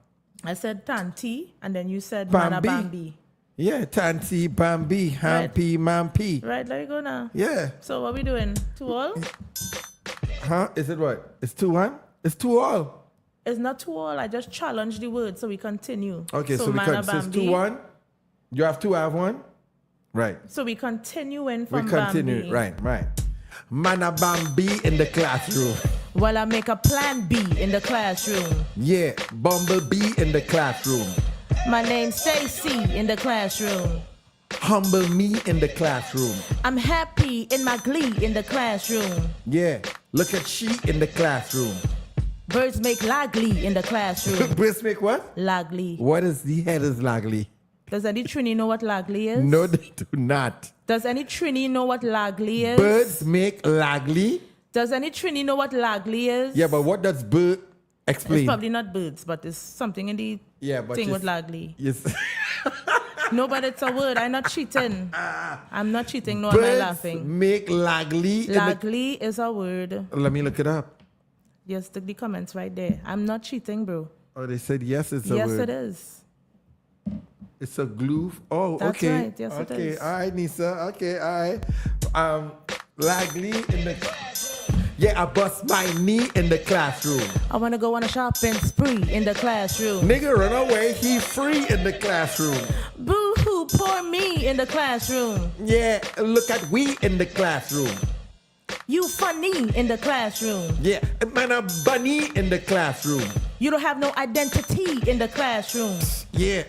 I said Tanti, and then you said Bambi. Mana Bambi. Yeah, Tanti, Bambi, Hampi, Mampi. Right, let me go now. Yeah. So what we doing? 2-all? Huh? Is it what? It's 2-1? It's 2-all. It's not 2-all. I just challenged the word, so we continue. Okay, so we Mana so it's Bambi. 2-1. You have 2, I have 1? Right. So we continuing from We continue, Bambi. right. Mana Bambi in the classroom. While I make a plan B in the classroom. Yeah, Bumblebee in the classroom. My name's Stacy in the classroom. Humble me in the classroom. I'm happy in my glee in the classroom. Yeah, look at she in the classroom. Birds make lagly in the classroom. Birds make what? Lagly. What is the head is lagly? Does any Trini know what lagly is? No, they do not. Does any Trini know what lagly is? Birds make lagly? Does any Trini know what lagly is? Yeah, but what does bird explain? It's probably not birds, but it's something in the thing with lagly. Yes. No, but it's a word. I'm not cheating. I'm not cheating. No, Birds I'm not laughing. Make lagly. Lagly is a word. Let me look it up. Yes, stick the comments right there. I'm not cheating, bro. Oh, they said yes, it's a yes, word. Yes, it is. It's a glue. Oh, That's okay. right. Yes, it okay, is. all right, Nisa. Okay, all right. Lagly in the... Yeah, I bust my knee in the classroom. I want to go on a shopping spree in the classroom. Nigga, run away. He free in the classroom. Boo-hoo, poor me in the classroom. Yeah, look at we in the classroom. You funny in the classroom. Yeah, man, a bunny in the classroom. You don't have no identity in the classroom. Yeah.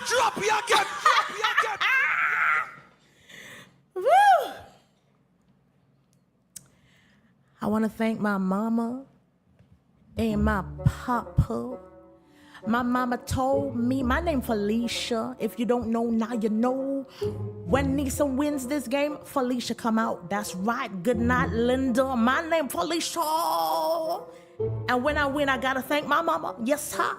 Drop your gun! Woo! I want to thank my mama and my papa. My mama told me, my name Felicia. If you don't know, now you know. When Nisa wins this game, Felicia come out. That's right. Good night, Linda. My name Felicia. And when I win, I got to thank my mama. Yes, sir.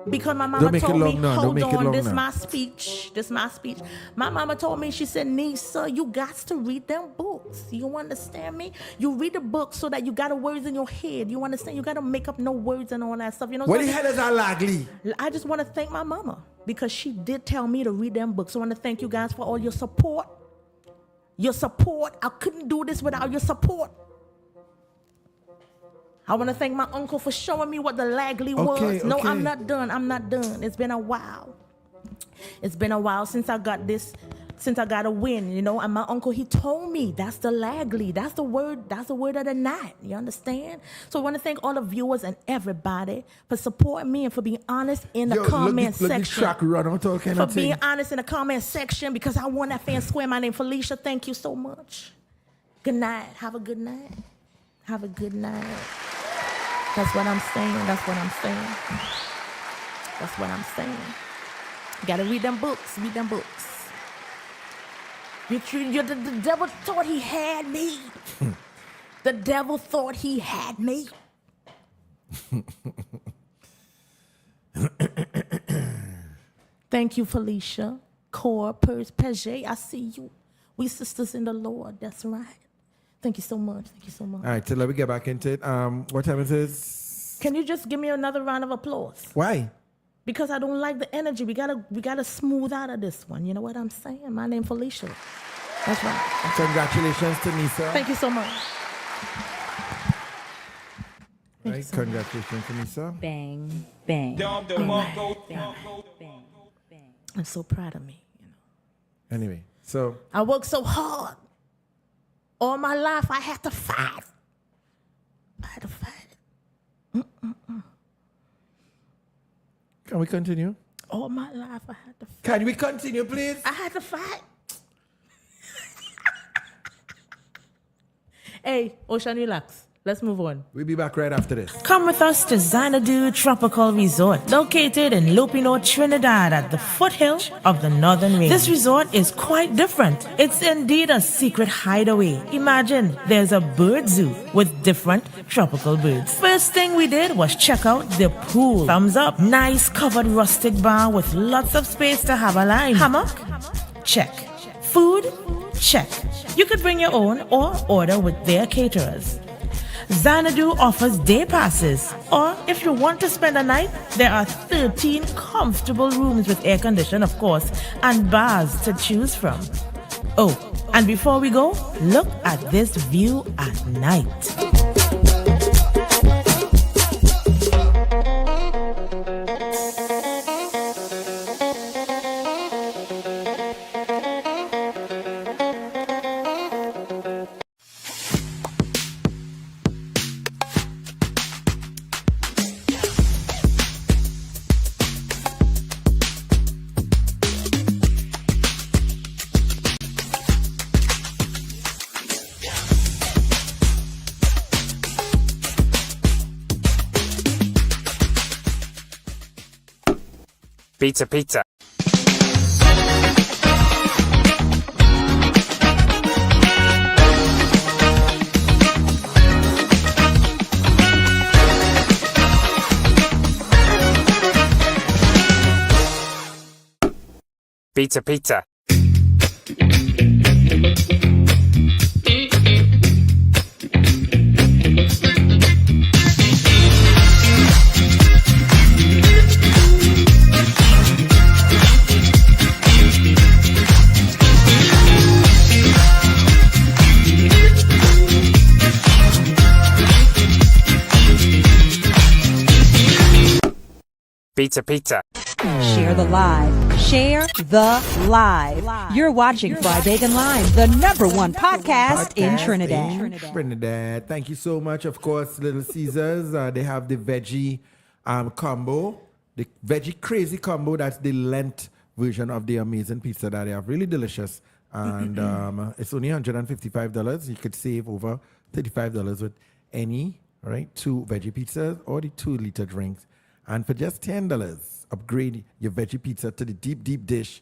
Because my mama told me, hold on, this my speech. This my speech. My mama told me, she said, Nisa, you got to read them books. You understand me? You read the book so that you got the words in your head. You understand? You got to make up no words and all that stuff. You know what the hell is that lagly? I just want to thank my mama because she did tell me to read them books. So I want to thank you guys for all your support. Your support. I couldn't do this without your support. I want to thank my uncle for showing me what the lagly was. No, I'm not done. I'm not done. It's been a while. It's been a while since I got this, since I got a win, you know. And my uncle, he told me that's the lagly. That's the word of the night. You understand? So I want to thank all the viewers and everybody for supporting me and for being honest in the comment section. For being honest in the comment section because I won that fan square. My name Felicia. Thank you so much. Good night. Have a good night. Have a good night. That's what I'm saying. That's what I'm saying. That's what I'm saying. Gotta read them books. Read them books. The devil thought he had me. The devil thought he had me. Thank you, Felicia. Core, Pege. I see you. We sisters in the Lord. That's right. Thank you so much. Thank you so much. All right, so let me get back into it. What time is this? Can you just give me another round of applause? Why? Because I don't like the energy. We gotta smooth out of this one. You know what I'm saying? My name Felicia. That's right. Congratulations to Nisa. Thank you so much. Right, congratulations to Nisa. Bang, bang. Bang, bang. I'm so proud of me. You know. Anyway, so I worked so hard. All my life, I had to fight. I had to fight. Can we continue? All my life, I had to fight. Can we continue, please? I had to fight. Hey, Ocean, relax. Let's move on. We'll be back right after this. Come with us to Zanadu Tropical Resort, located in Lopino, Trinidad at the foothill of the Northern Range. This resort is quite different. It's indeed a secret hideaway. Imagine there's a bird zoo with different tropical birds. First thing we did was check out the pool. Thumbs up. Nice covered rustic bar with lots of space to have a line. Hammock? Check. Food? Check. You could bring your own or order with their caterers. Zanadu offers day passes, or if you want to spend a night, there are 13 comfortable rooms with air condition, of course, and bars to choose from. Oh, and before we go, look at this view at night. Pizza, pizza. Pizza, pizza. Pizza, pizza. Share the live. Share the live. You're watching Fried Bacon Live, the #1 podcast in Trinidad. Thank you so much. Of course, Little Caesars, they have the veggie combo, the veggie crazy combo. That's the Lent version of the amazing pizza that they have. Really delicious. And it's only $155. You could save over $35 with any, right, 2 veggie pizzas or the 2-liter drinks. And for just $10, upgrade your veggie pizza to the deep, deep dish.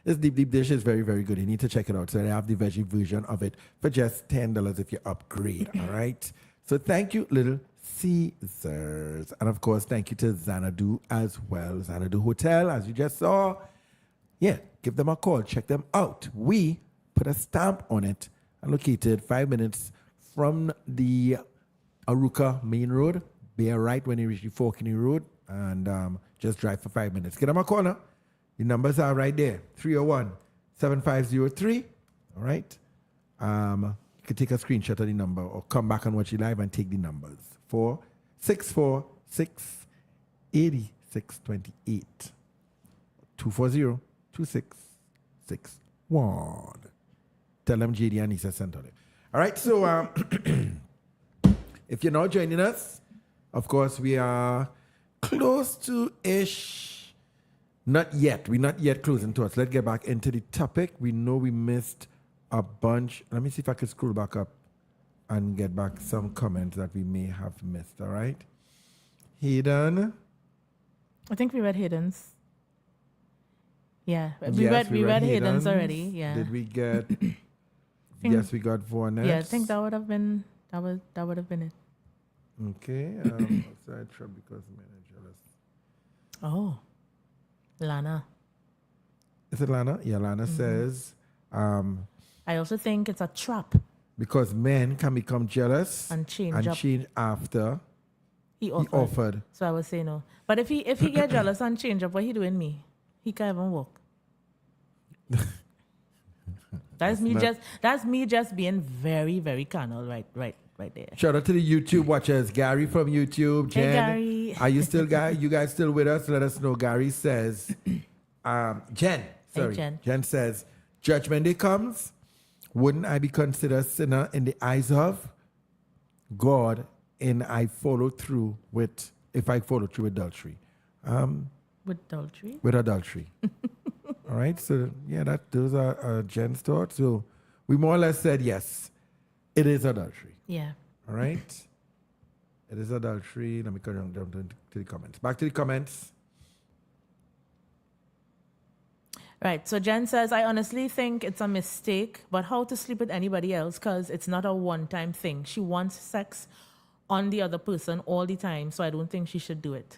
This deep, deep dish is very, very good. You need to check it out. So they have the veggie version of it for just $10 if you upgrade, all right? So thank you, Little Caesars. And, of course, thank you to Zanadu as well. Zanadu Hotel, as you just saw. Yeah, give them a call. Check them out. We put a stamp on it and located 5 minutes from the Aruka Main Road. Bear right when you reach the Forkney Road and just drive for 5 minutes. Get them a corner. The numbers are right there. 301-7503. All right. You can take a screenshot of the number or come back and watch it live and take the numbers. 4-646-8628. 240-2661. Tell them JD and Nisa sent on it. All right. So if you're now joining us, of course, we are close to ish. Not yet. We're not yet closing to us. Let's get back into the topic. We know we missed a bunch. Let me see if I can scroll back up and get back some comments that we may have missed. All right. Hayden. I think we read Hayden's. Yeah. We read Hayden's already. Yeah. Did we get? Yes, we got Vornex. Yeah, I think that would have been it. Okay. Outside trouble because men are jealous. Oh. Lana. Is it Lana? Yeah, Lana says. I also think it's a trap. Because men can become jealous and change after he offered. So I would say no. But if he get jealous and change up, what he doing me? He can't even walk. That's me just being very, very carnal right there. Shout out to the YouTube watchers. Gary from YouTube. Jen, hey, Gary. Are you still, you guys still with us? Let us know. Gary says, Jen says, Judgment Day comes. Wouldn't I be considered a sinner in the eyes of God if I follow through with adultery? With adultery? With adultery. All right. So, yeah, those are Jen's thoughts. So we more or less said, yes, it is adultery. Yeah. All right? It is adultery. Let me go down to the comments. Back to the comments. Right. So Jen says, I honestly think it's a mistake, but how to sleep with anybody else? Because it's not a one-time thing. She wants sex on the other person all the time, so I don't think she should do it.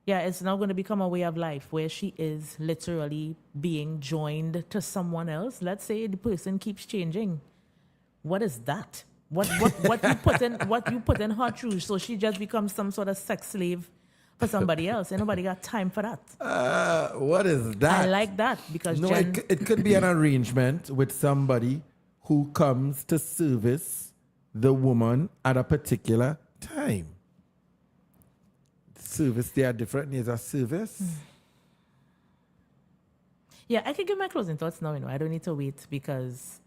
Yeah, it's now going to become a way of life where she is literally being joined to someone else. Let's say the person keeps changing. What is that? What you put in her through, so she just becomes some sort of sex slave for somebody else. And nobody got time for that. What is that? I like that because no, it could be an arrangement with somebody who comes to service the woman at a particular time. Service, there are different needs of service. Yeah, I can give my closing thoughts now. I don't need to wait because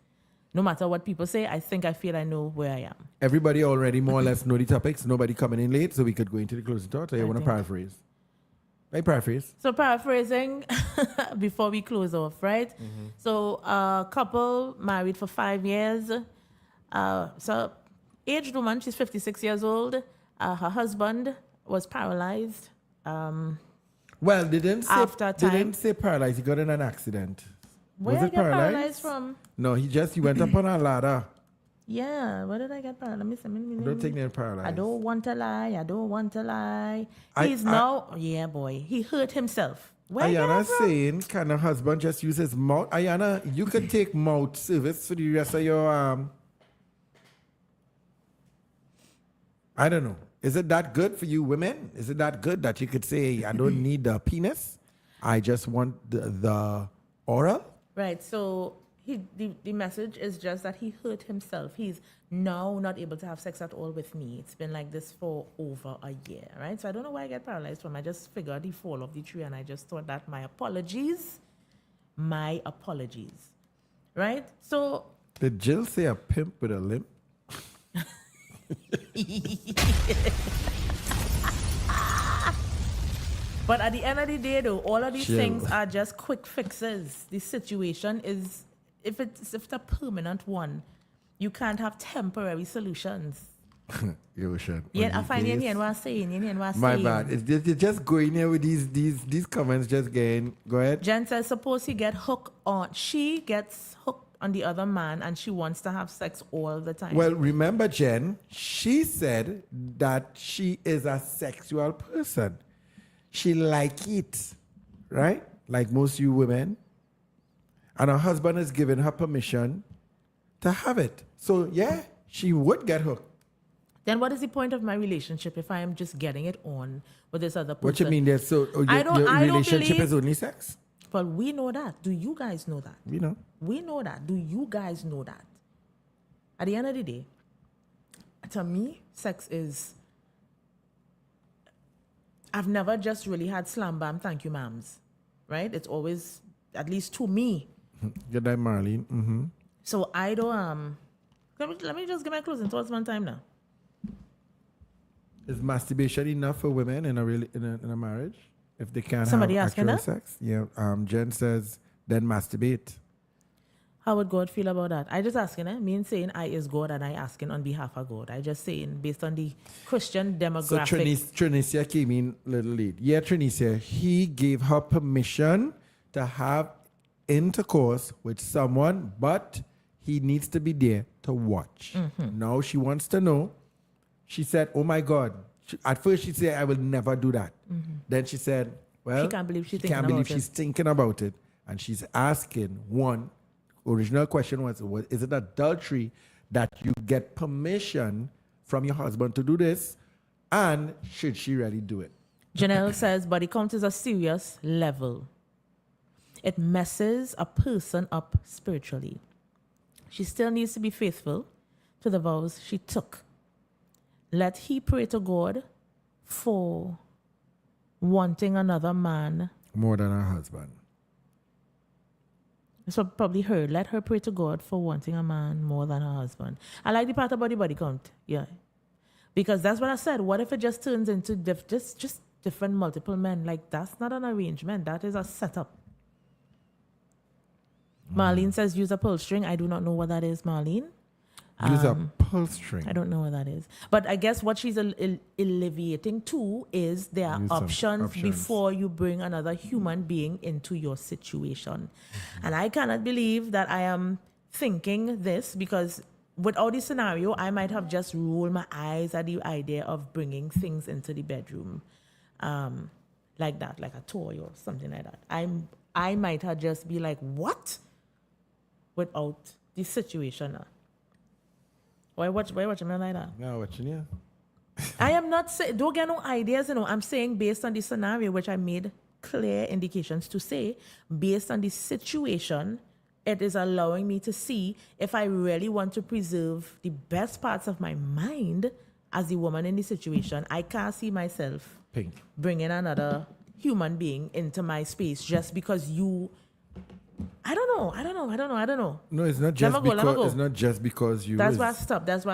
no matter what people say, I feel I know where I am. Everybody already more or less know the topics. Nobody coming in late, so we could go into the closing thoughts. Or you want to paraphrase? I paraphrase. So paraphrasing before we close off, right? Mm-hmm. So a couple married for 5 years. So aged woman, she's 56 years old. Her husband was paralyzed. Well, they didn't say paralyzed. He got in an accident. Where was I it get paralyzed from? No, he went up on a ladder. Yeah, where did I get paralyzed? Let me see. I don't think they're paralyzed. I don't want to lie. Yeah, boy. He hurt himself. Ayana's saying, can a husband just use his mouth? Ayana, you could take mouth service for the rest of your I don't know. Is it that good for you women? Is it that good that you could say, I don't need the penis? I just want the oral? Right. So the message is just that he hurt himself. He's now not able to have sex at all with me. It's been like this for over a year, right? So I don't know where I get paralyzed from. I just figured the fall of the tree and I just thought that my apologies. Right? So did Jill say a pimp with a limp? But at the end of the day, though, all of these things are just quick fixes. The situation is, if it's a permanent one, you can't have temporary solutions. You should. Yeah, I find you saying. My bad. You're just going here with these comments. Just getting. Go ahead. Jen says, suppose she gets hooked on the other man and she wants to have sex all the time. Well, remember, Jen, she said that she is a sexual person. She like it, right? Like most you women. And her husband has given her permission to have it. So, yeah, she would get hooked. Then what is the point of my relationship if I am just getting it on with this other person? What you mean? Your relationship is only sex? Well, we know that. Do you guys know that? We know. We know that. Do you guys know that? At the end of the day, to me, sex is... I've never just really had slam bam, thank you, ma'ams. Right? It's always, at least to me. Good day, Marlene. Mm-hmm. So I don't... Let me just give my closing thoughts one time now. Is masturbation enough for women in a marriage? If they can't Somebody have asking actual that? sex? Yeah. Jen says, then masturbate. How would God feel about that? I just asking, me and saying I is God and I asking on behalf of God. I just saying based on the Christian demographic. So Trinicia came in a little late. Yeah, Trinicia, he gave her permission to have intercourse with someone, but he needs to be there to watch. Mm-hmm. Now she wants to know. She said, oh my God. At first she said, I will never do that. Mm-hmm. Then she said, well, she can't believe she's thinking about it. And she's asking, one, original question was, is it adultery that you get permission from your husband to do this? And should she really do it? Janelle says, body count is a serious level. It messes a person up spiritually. She still needs to be faithful to the vows she took. Let he pray to God for wanting another man. More than her husband. So probably her. Let her pray to God for wanting a man more than her husband. I like the part about the body count. Yeah. Because that's what I said. What if it just turns into just different multiple men? Like, that's not an arrangement. That is a setup. Marlene says use a pull string. I do not know what that is, Marlene. Use a pull string. I don't know what that is. But I guess what she's alleviating too is there are options before you bring another human being into your situation. And I cannot believe that I am thinking this, because without this scenario, I might have just rolled my eyes at the idea of bringing things into the bedroom like that, like a toy or something like that. I might have just be like, what? Without the situation. Why watching me like that? No, watching you. I am not saying, don't get no ideas, I'm saying based on the scenario, which I made clear indications to say, based on the situation, it is allowing me to see if I really want to preserve the best parts of my mind as the woman in the situation. I can't see myself bringing another human being into my space just because you... I don't know. No, it's not just because it's not just because you. That's why I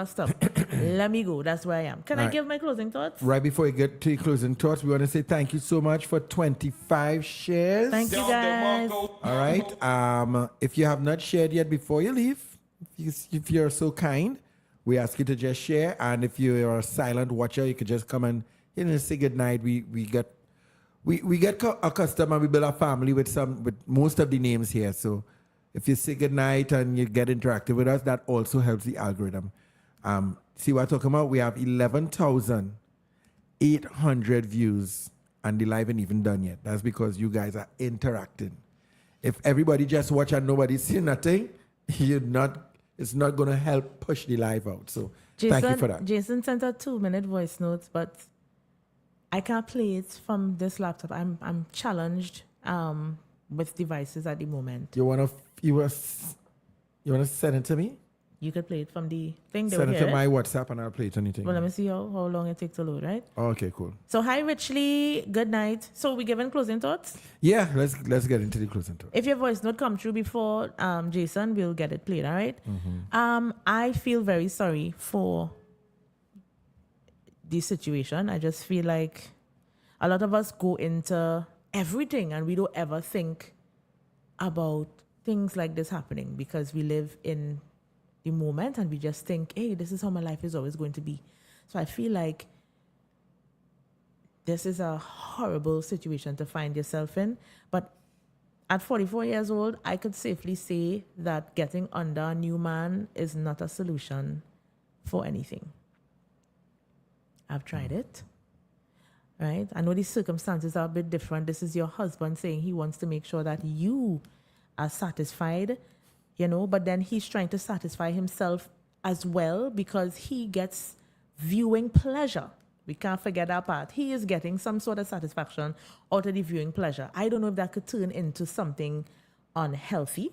stopped. Let me go. That's where I am. Can I give my closing thoughts? Right before you get to your closing thoughts, we want to say thank you so much for 25 shares. Thank you, guys. All right. If you have not shared yet before you leave, if you're so kind, we ask you to just share. And if you're a silent watcher, you could just come and say good night. We get accustomed and we build a family with most of the names here. So if you say good night and you get interactive with us, that also helps the algorithm. See what I'm talking about? We have 11,800 views and the live ain't even done yet. That's because you guys are interacting. If everybody just watch and nobody see nothing, it's not going to help push the live out. So thank you for that. Jason sent a 2-minute voice note, but I can't play it from this laptop. I'm challenged with devices at the moment. You wanna send it to me? You could play it from the thing. Send it to my WhatsApp and I'll play it on anything. Well, let me see how long it takes to load, right? Oh, okay, cool. So hi Richley, good night. So we giving closing thoughts? Yeah, let's get into the closing thoughts. If your voice note come through before Jason, we'll get it played, all right? Mm-hmm. I feel very sorry for this situation. I just feel like a lot of us go into everything and we don't ever think about things like this happening because we live in the moment and we just think, hey, this is how my life is always going to be. So I feel like this is a horrible situation to find yourself in. But at 44 years old, I could safely say that getting under a new man is not a solution for anything. I've tried it. Right? I know the circumstances are a bit different. This is your husband saying he wants to make sure that you are satisfied, but then he's trying to satisfy himself as well because he gets viewing pleasure. We can't forget that part. He is getting some sort of satisfaction out of the viewing pleasure. I don't know if that could turn into something unhealthy.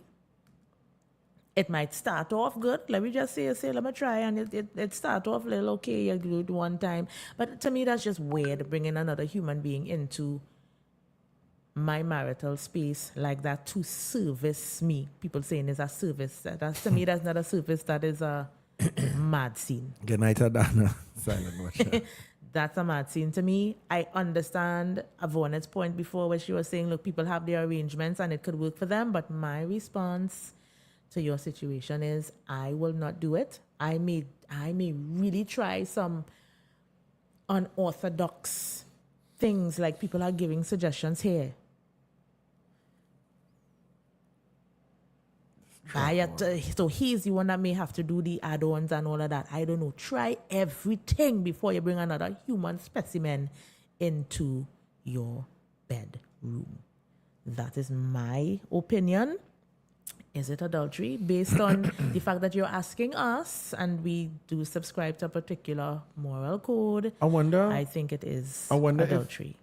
It might start off good. Let me just say, let me try. And it start off a little okay, you do it one time. But to me, that's just weird, bringing another human being into my marital space like that to service me. People saying it's a service. That's, to me, that's not a service. That is a mad scene. Good night, Adana. Silent watcher. That's a mad scene to me. I understand Avonet's point before where she was saying, look, people have their arrangements and it could work for them. But my response to your situation is I will not do it. I may really try some unorthodox things like people are giving suggestions here. So he's the one that may have to do the add-ons and all of that. I don't know. Try everything before you bring another human specimen into your bedroom. That is my opinion. Is it adultery? Based on the fact that you're asking us and we do subscribe to a particular moral code, I think it is adultery.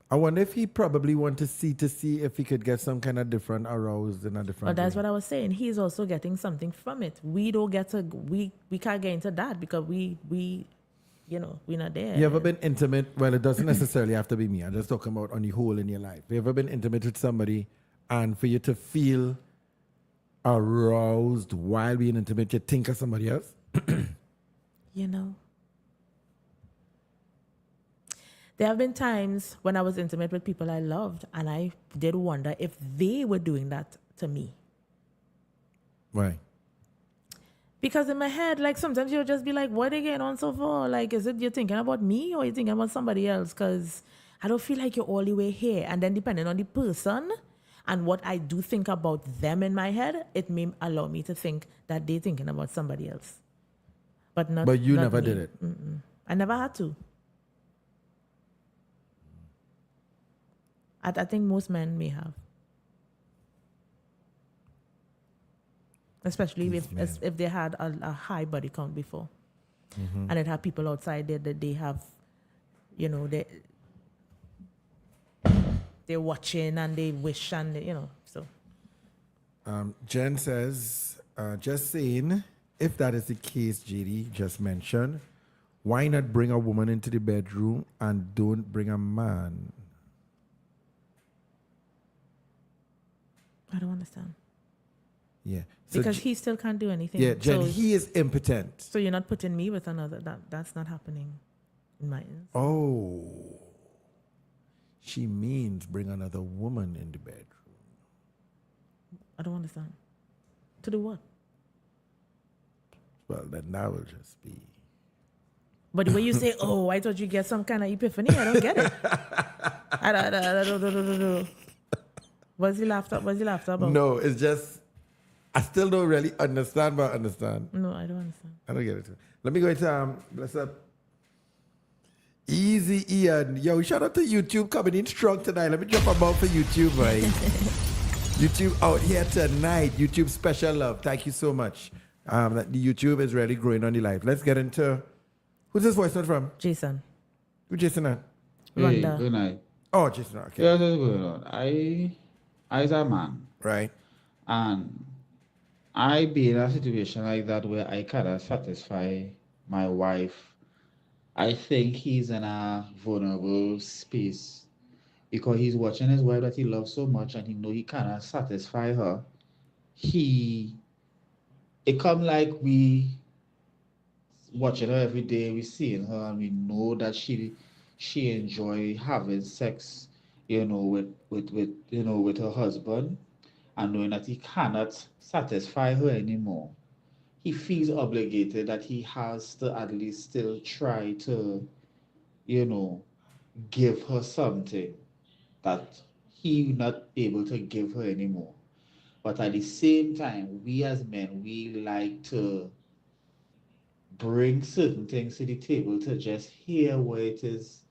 I wonder if he probably want to see if he could get some kind of different aroused in a different But that's what I was saying. He's also getting something from it. We don't get to, we can't get into that because we're not there. You ever been intimate? Well, it doesn't necessarily have to be me. I'm just talking about on the whole in your life. You ever been intimate with somebody and for you to feel aroused while being intimate, you think of somebody else? There have been times when I was intimate with people I loved and I did wonder if they were doing that to me. Right. Because in my head, like sometimes you'll just be like, what are they getting on so far? Like, is it you're thinking about me or you're thinking about somebody else? Because I don't feel like you're all the way here. And then depending on the person and what I do think about them in my head, it may allow me to think that they're thinking about somebody else. But not. But you not never me. did it. I never had to. I think most men may have. Especially if they had a high body count before. And it had people outside there that they have, you know, they're watching and they wish and, you know, so. Jen says, just saying, if that is the case, JD just mentioned, why not bring a woman into the bedroom and don't bring a man? I don't understand. Yeah. So because he still can't do anything. Yeah, Jen, so, he is impotent. So you're not putting me with another. That's not happening in my eyes. Oh. She means bring another woman in the bedroom. I don't understand. To do what? Well, then that will just be. But the way you say, oh, I thought you get some kind of epiphany, I don't get it. I don't. What's he laughed about? No, it's just, I still don't really understand, but I understand. No, I don't understand. I don't get it. Let me go into, bless up. Easy Ian. Yo, shout out to YouTube coming in strong tonight. Let me drop a ball for YouTube, right? YouTube out here tonight. YouTube special love. Thank you so much. The YouTube is really growing on the live. Let's get into, who's this voice note from? Jason. Who's Jason at? Hey, good night. Oh, Jason, okay. Yeah, what's going on? I as a man. Right. And I be in a situation like that where I cannot satisfy my wife. I think he's in a vulnerable space because he's watching his wife that he loves so much and he know he cannot satisfy her. It come like we watching her every day, we seeing her and we know that she enjoy having sex, with her husband, and knowing that he cannot satisfy her anymore. He feels obligated that he has to at least still try to, give her something that he not able to give her anymore. But at the same time, we as men, we like to bring certain things to the table to just hear what it is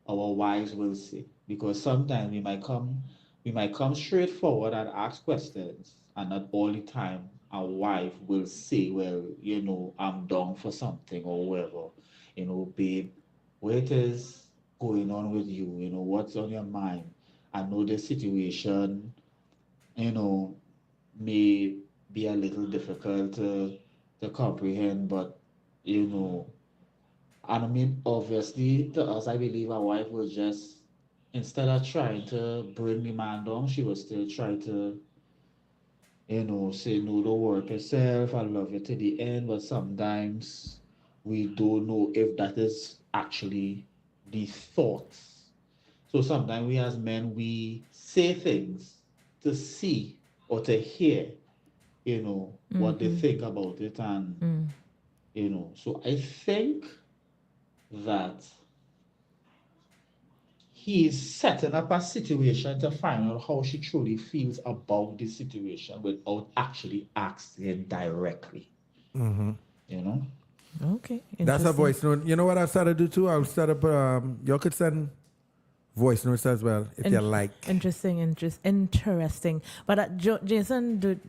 our wives will say. Because sometimes we might come straightforward and ask questions, and not all the time a wife will say, well, I'm down for something or whatever. Babe, what it is going on with you? What's on your mind? I know the situation, may be a little difficult to comprehend, but and I mean, obviously, to us, I believe a wife will just, instead of trying to bring the man down, she will still try to, say, no, don't work yourself, I love you to the end, but sometimes we don't know if that is actually the thoughts. So sometimes we as men, we say things to see or to hear, what they think about it, and, so I think that he is setting up a situation to find out how she truly feels about the situation without actually asking directly. Okay. That's a voice note. You know what I've started to do too? I'll start up, you could send voice notes as well if you like. Interesting. But Jason,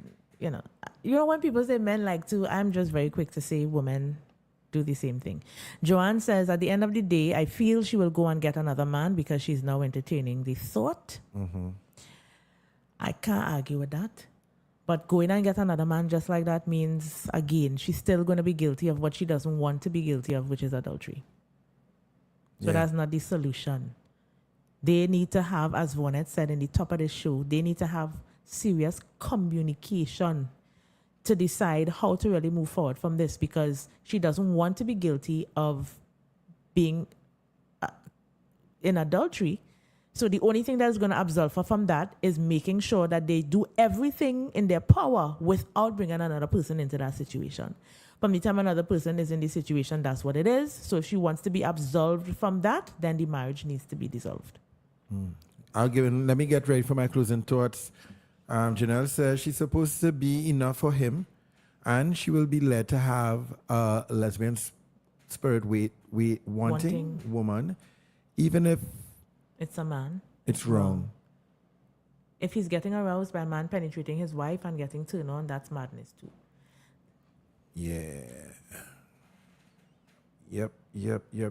when people say men like to, I'm just very quick to say women do the same thing. Joanne says, at the end of the day, I feel she will go and get another man because she's now entertaining the thought. I can't argue with that. But going and get another man just like that means, again, she's still going to be guilty of what she doesn't want to be guilty of, which is adultery. So that's not the solution. They need to have, as Vonette said in the top of the show, they need to have serious communication to decide how to really move forward from this, because she doesn't want to be guilty of being in adultery. So the only thing that's going to absolve her from that is making sure that they do everything in their power without bringing another person into that situation. From the time another person is in the situation, that's what it is. So if she wants to be absolved from that, then the marriage needs to be dissolved. Let me get ready for my closing thoughts. Janelle says she's supposed to be enough for him, and she will be led to have a lesbian spirit wanting woman, even if it's a man. It's wrong. If he's getting aroused by a man penetrating his wife and getting turned on, that's madness too. Yeah. Yep.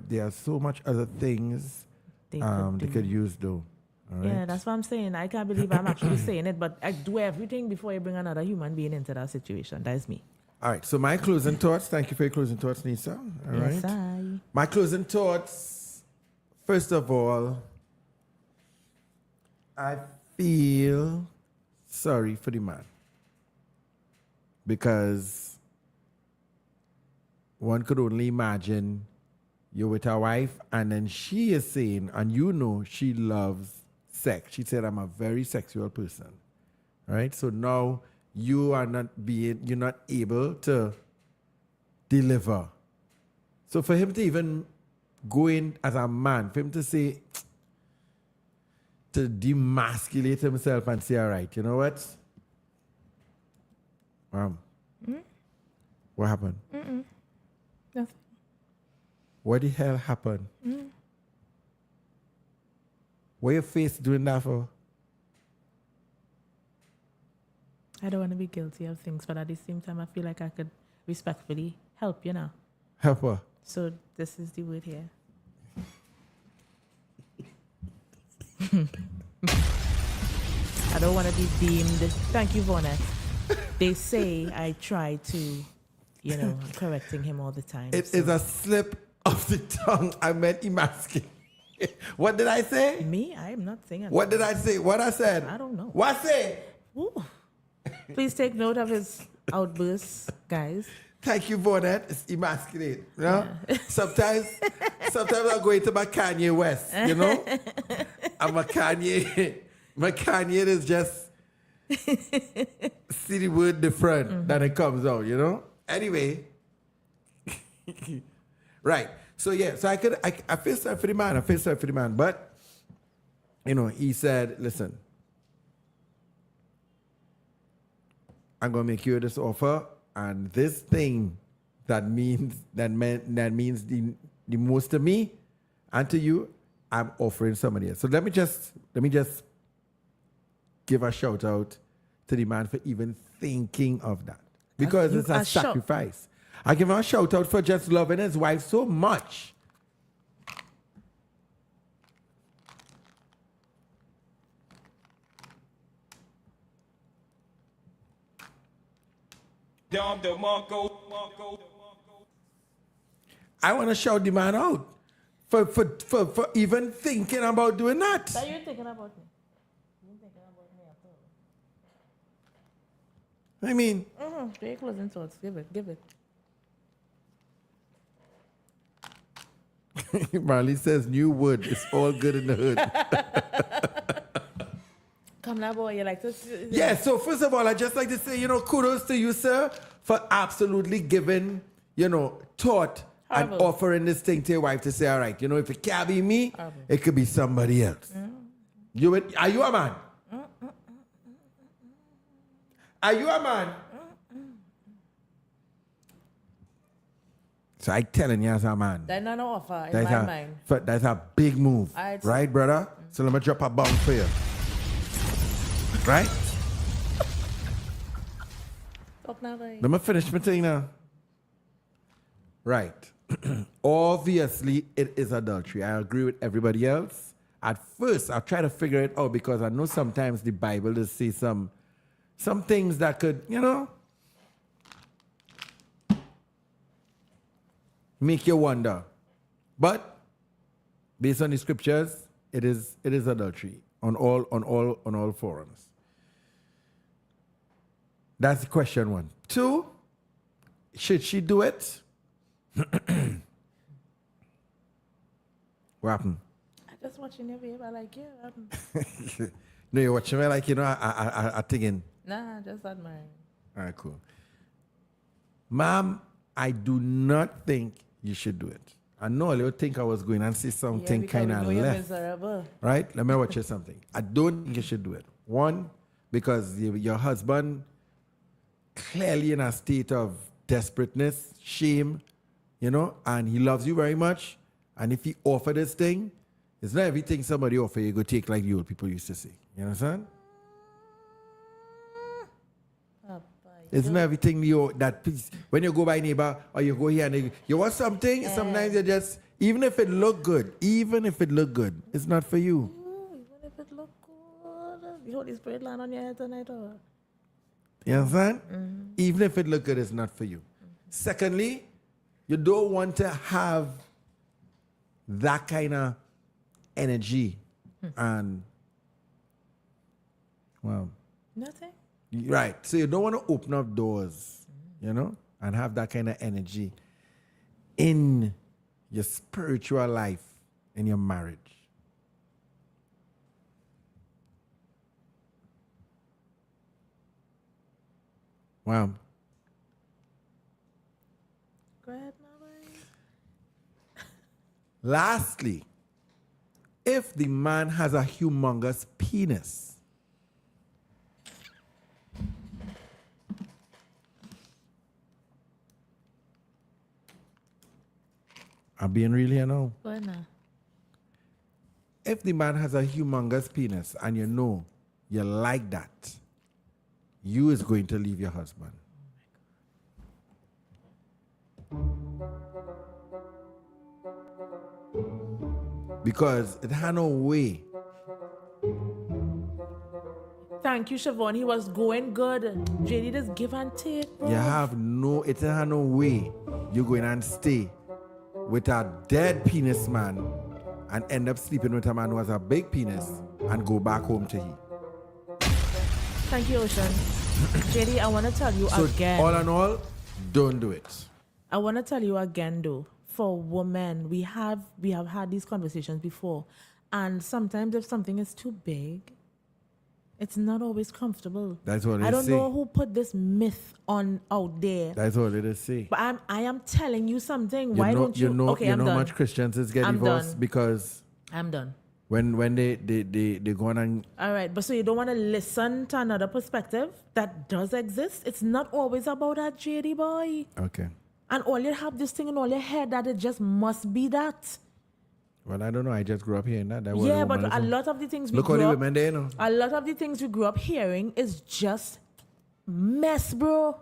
There are so much other things they could use though. All right? Yeah, that's what I'm saying. I can't believe I'm actually saying it, but I do everything before I bring another human being into that situation. That is me. All right, so my closing thoughts. Thank you for your closing thoughts, Nisa. All right. Yes, my closing thoughts. First of all, I feel sorry for the man because one could only imagine you're with a wife and then she is saying, and you know she loves sex. She said, I'm a very sexual person, right? So now you're not able to deliver. So for him to even go in as a man, for him to say, to demasculate himself and say, all right, you know what? What happened? Nothing. What the hell happened? What your face doing that for? I don't want to be guilty of things, but at the same time, I feel like I could respectfully help, you know. Help her? So this is the word here. I don't want to be deemed. Thank you, Vonette. They say I try to, I'm correcting him all the time. It is a slip of the tongue. I meant emasculate. What did I say? Me? I am not saying. What did I say? What I said? I don't know. What I say? Ooh. Please take note of his outbursts, guys. Thank you for that. It's emasculate. You know? Yeah. Sometimes I go into my Kanye West, you know? And my Kanye is just see the word different than it comes out, you know? Anyway. Right. So yeah, so I feel sorry for the man. But, he said, listen, I'm gonna make you this offer, and this thing that means the most to me and to you, I'm offering somebody else. So let me just give a shout out to the man for even thinking of that. Because it's a sacrifice. I give him a shout out for just loving his wife so much. I want to shout the man out for even thinking about doing that. Are you thinking about me? You thinking about me at all? I mean, very closing thoughts. Give it. Marley says new wood. It's all good in the hood. Come now, boy. You like to? Yeah. So first of all, I just like to say, kudos to you, sir, for absolutely giving, thought and offering this thing to your wife to say, all right, if it can't be me, it could be somebody else. Are you a man? Are you a man? So I telling you as a man. That's not an offer in my mind. That's a big move. Right, brother? So let me drop a bomb for you. Right? Let me finish my thing now. Right. Obviously, it is adultery. I agree with everybody else. At first, I'll try to figure it out because I know sometimes the Bible does say some things that could, make you wonder. But based on the scriptures, it is adultery on all forums. That's question one. Two, should she do it? What happened? I just watching your babe. I like you. No, you're watching me like, I thinking. Nah, just admiring. All right, cool. Ma'am, I do not think you should do it. I know you think I was going and say something kind of left. Right? Let me watch you something. I don't think you should do it. One, because your husband clearly in a state of desperateness, shame, and he loves you very much. And if he offered this thing, it's not everything somebody offer you go take like the old people used to say. You understand? It's not everything that when you go by neighbor or you go here and you want something, sometimes you just, even if it look good, it's not for you. Even if it look good, the Holy Spirit land on your head tonight. You understand? Mm-hmm. Even if it look good, it's not for you. Mm-hmm. Secondly, you don't want to have that kind of energy and, well. Nothing. Right. So you don't want to open up doors, and have that kind of energy in your spiritual life, in your marriage. Wow. Go ahead, Mama. Lastly, if the man has a humongous penis, I'm being real here now. Why not? If the man has a humongous penis and you like that, you is going to leave your husband. Because it had no way. Thank you, Siobhan. He was going good. JD just give and take, bro. It had no way you're going and stay with a dead penis man and end up sleeping with a man who has a big penis and go back home to he. Thank you, Ocean. JD, I want to tell you again. All in all, don't do it. I want to tell you again, though. For women, we have had these conversations before, and sometimes if something is too big, it's not always comfortable. That's what I don't know who put this myth out there. That's what it is say. But I am telling you something. Why don't you? Okay, I'm done. How much Christians is getting divorced done. Because I'm done. When they go on and all right, but so you don't want to listen to another perspective that does exist. It's not always about that, JD boy. Okay. And all you have this thing in all your head that it just must be that. Well, I don't know. I just grew up hearing that. Yeah, but a lot of the things we grew up... Look how the women there, A lot of the things we grew up hearing is just mess, bro.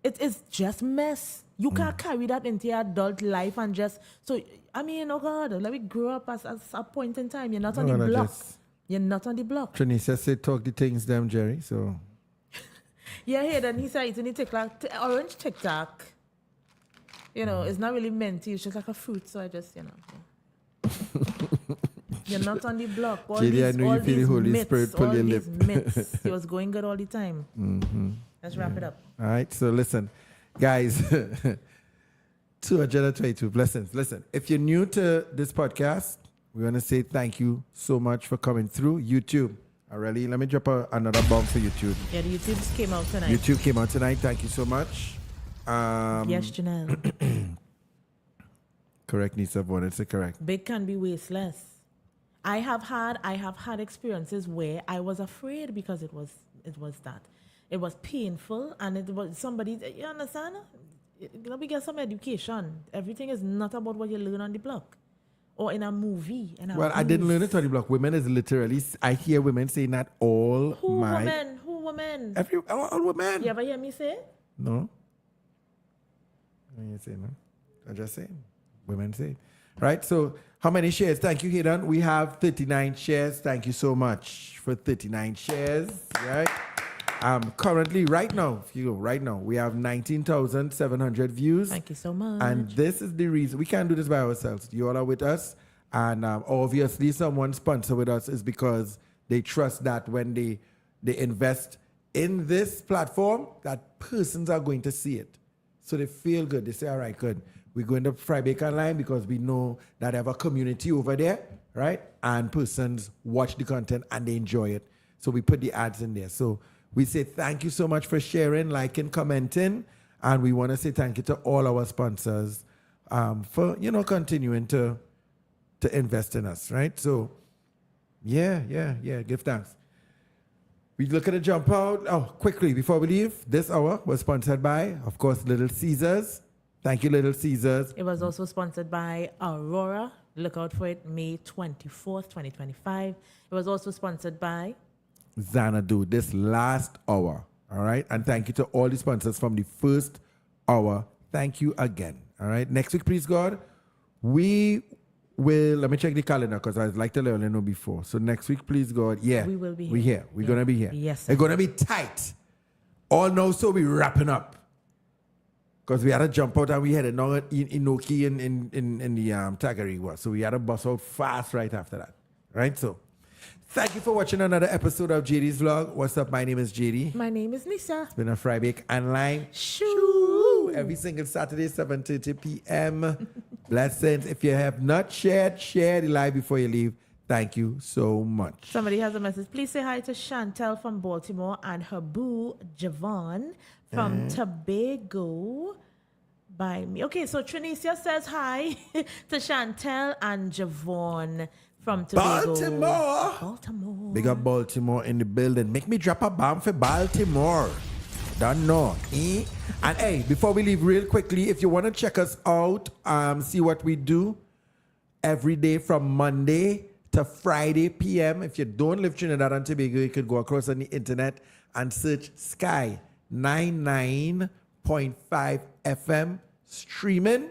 It is just mess. You can't carry that into your adult life and just... So, I mean, oh God, let me grow up as a point in time. You're not on the block. You're not on the block. Trinisa said talk the things them, Jerry, so... Yeah, then he said it's in the TikTok, orange TikTok. It's not really minty. It's just like a fruit. So I just, You're not on the block. JD, I know you feel the Holy Spirit pull your lip. Myths. He was going good all the time. Mm-hmm. Let's wrap it up. All right. So listen, guys. 222 blessings. Listen, if you're new to this podcast, we want to say thank you so much for coming through. YouTube. Let me drop another bomb for YouTube. Yeah, the YouTube came out tonight. YouTube came out tonight. Thank you so much. Yes, Janelle. Correct, Nisa Vaughn. It's correct. Big can be wasteless. I have had experiences where I was afraid because it was that. It was painful and it was somebody, you understand? Let me get some education. Everything is not about what you learn on the block. Or in a movie. I didn't learn it on the block. Women is literally, I hear women saying that all Who women? All women. You ever hear me say it? No. You say no. I'm just saying. Women say. Right? So, how many shares? Thank you, Hayden. We have 39 shares. Thank you so much for 39 shares. Right? Currently, right now, we have 19,700 views. Thank you so much. And this is the reason we can't do this by ourselves. You all are with us. And obviously, someone sponsor with us is because they trust that when they invest in this platform, that persons are going to see it. So they feel good. They say, all right, good. We're going to Fry Bacon Line because we know that I have a community over there, right? And persons watch the content and they enjoy it. So we put the ads in there. So we say thank you so much for sharing, liking, commenting. And we want to say thank you to all our sponsors for, continuing to invest in us, right? So, yeah, give thanks. We look at the jump out. Oh, quickly, before we leave, this hour was sponsored by, of course, Little Caesars. Thank you, Little Caesars. It was also sponsored by Aurora. Look out for it, May 24th, 2025. It was also sponsored by Zanadu, this last hour. All right. And thank you to all the sponsors from the first hour. Thank you again. All right. Next week, please God, we will, let me check the calendar because I'd like to let you know before. So next week, please God, we will be here. We're here. We're going to be here. Yes. It's going to be tight. All now, so we're wrapping up. Because we had to jump out and we had a now in Inoki in the Tagariwa. So we had to bust out fast right after that. Right? So thank you for watching another episode of JD's Vlog. What's up? My name is JD. My name is Nisa. It's been a Friday online. Shoo! Every single Saturday, 7:30 p.m. Blessings. If you have not shared, share the live before you leave. Thank you so much. Somebody has a message. Please say hi to Chantel from Baltimore and her boo, Javon, from Tobago by me. Okay, so Trinicia says hi to Chantel and Javon from Tobago. Baltimore. Big up Baltimore in the building. Make me drop a bomb for Baltimore. Don't know. Eh? And hey, before we leave real quickly, if you want to check us out, see what we do every day from Monday to Friday p.m. If you don't live Trinidad and Tobago, you could go across on the internet and search Sky 99.5 FM streaming,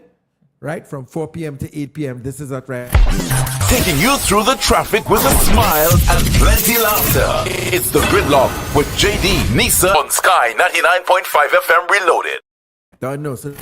right, from 4 p.m. to 8 p.m. This is at right. Taking you through the traffic with a smile and plenty laughter. It's the Gridlock with JD Nisa on Sky 99.5 FM Reloaded. Don't know. So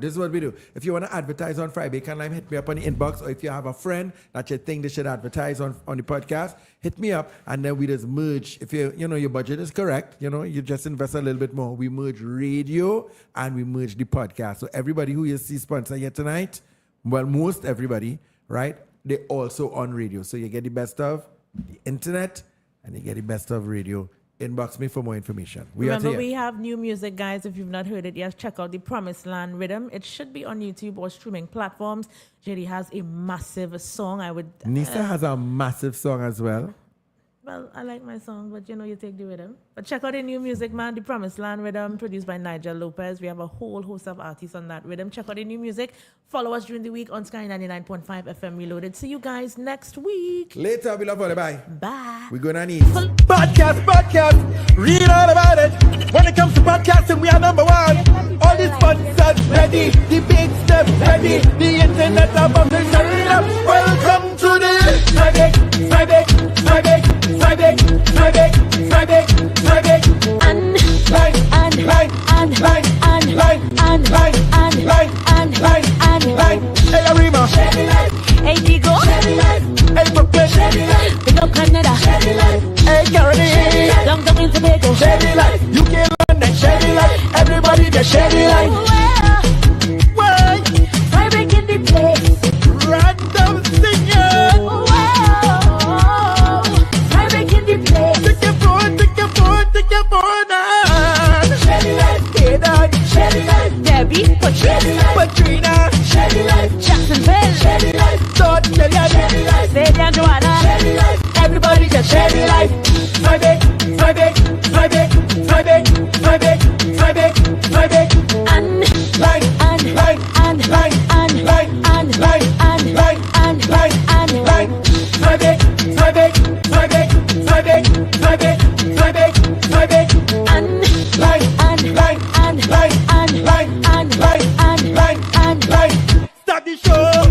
this is what we do. If you want to advertise on Friday, can I hit me up on the inbox, or if you have a friend that you think they should advertise on the podcast, hit me up, and then we just merge. If your budget is correct, you just invest a little bit more. We merge radio and we merge the podcast. So everybody who you see sponsor here tonight, well, most everybody, right? They also on radio. So you get the best of the internet and you get the best of radio. Inbox me for more information. Remember, we have new music, guys. If you've not heard it yet, check out the Promised Land Rhythm. It should be on YouTube or streaming platforms. JD has a massive song. Nisa has a massive song as well. Well, I like my song, but you take the rhythm. But check out the new music, man. The Promised Land Rhythm, produced by Nigel Lopez. We have a whole host of artists on that rhythm. Check out the new music. Follow us during the week on Sky 99.5 FM Reloaded. See you guys next week. Later, we love you. Bye. Bye. We're going to need podcast. Read all about it. When it comes to podcasting, we are number one. All the sponsors ready. The big step ready. The internet above the sun. Welcome to the Friday. Hey, Arima. Hey, Digo. Hey, Brooklyn. Big up Canada. Hey, Caroline. Long down in Tobago. Shady life. UK, London. Shady life. Everybody just shady life. Why? I breaking the place. Random singing. I breaking the place. Take your phone on. Shady life. Hey, dog. Shady life. Debbie. Patrina. Shady life. Jacksonville. Shady life. Todd, Kellyanne. Shady life. Sadie and Joanna. Shady life. Everybody just shady life. Friday. Start the show.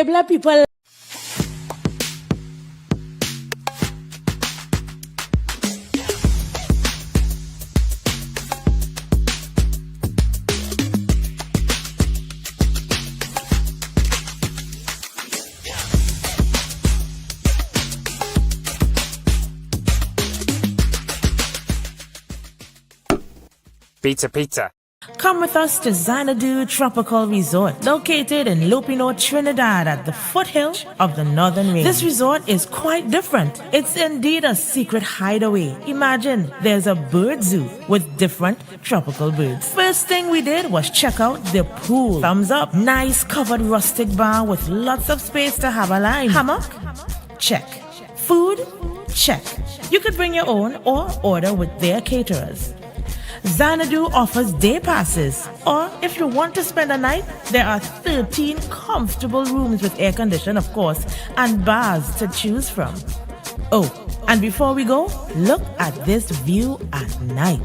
Black people. Pizza. Come with us to Zanadu Tropical Resort, located in Lopino, Trinidad at the foothill of the Northern Range. This resort is quite different. It's indeed a secret hideaway. Imagine there's a bird zoo with different tropical birds. First thing we did was check out the pool. Thumbs up. Nice covered rustic bar with lots of space to have a line. Hammock? Check. Food? Check. You could bring your own or order with their caterers. Zanadu offers day passes, or if you want to spend a night, there are 13 comfortable rooms with air condition, of course, and bars to choose from. Oh, and before we go, look at this view at night.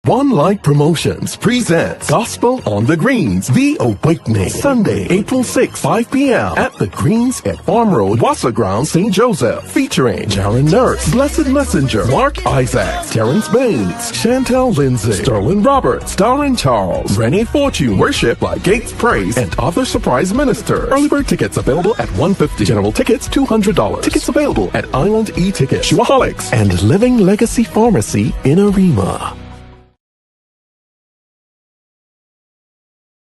One Light Promotions presents Gospel on the Greens, The Awakening, Sunday, April 6, 5 p.m. at the Greens at Farm Road, Wassa Ground, St. Joseph, featuring Jaron Nurse, Blessed Messenger, Mark Isaacs, Terrence Baines, Chantel Lindsay, Sterling Roberts, Darren Charles, Renee Fortune, worship by Gates Praise, and other surprise ministers. Early bird tickets available at $150. General tickets $200. Tickets available at Island E-Ticket, Shuaholics, and Living Legacy Pharmacy in Arima.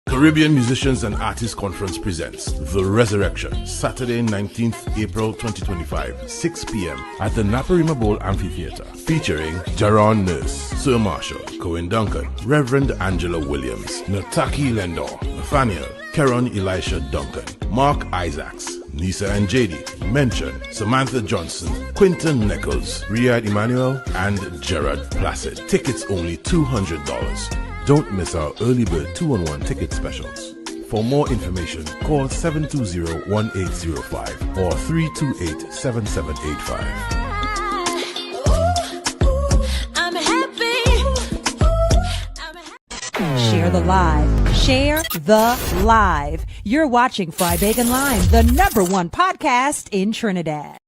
Caribbean Musicians and Artists Conference presents The Resurrection, Saturday, 19th April 2025, 6 p.m. at the Naparima Bowl Amphitheater, featuring Jaron Nurse, Sir Marshall, Cohen Duncan, Reverend Angela Williams, Nataki Lendor, Nathaniel, Keron Elisha Duncan, Mark Isaacs, Nisa and JD, Mention, Samantha Johnson, Quinton Nichols, Riyad Emmanuel, and Gerard Placid. Tickets only $200. Don't miss our early bird 2-on-1 ticket specials. For more information, call 720-1805 or 328-7785. Share the live. Share the live. You're watching Fried Bacon Live, the #1 podcast in Trinidad.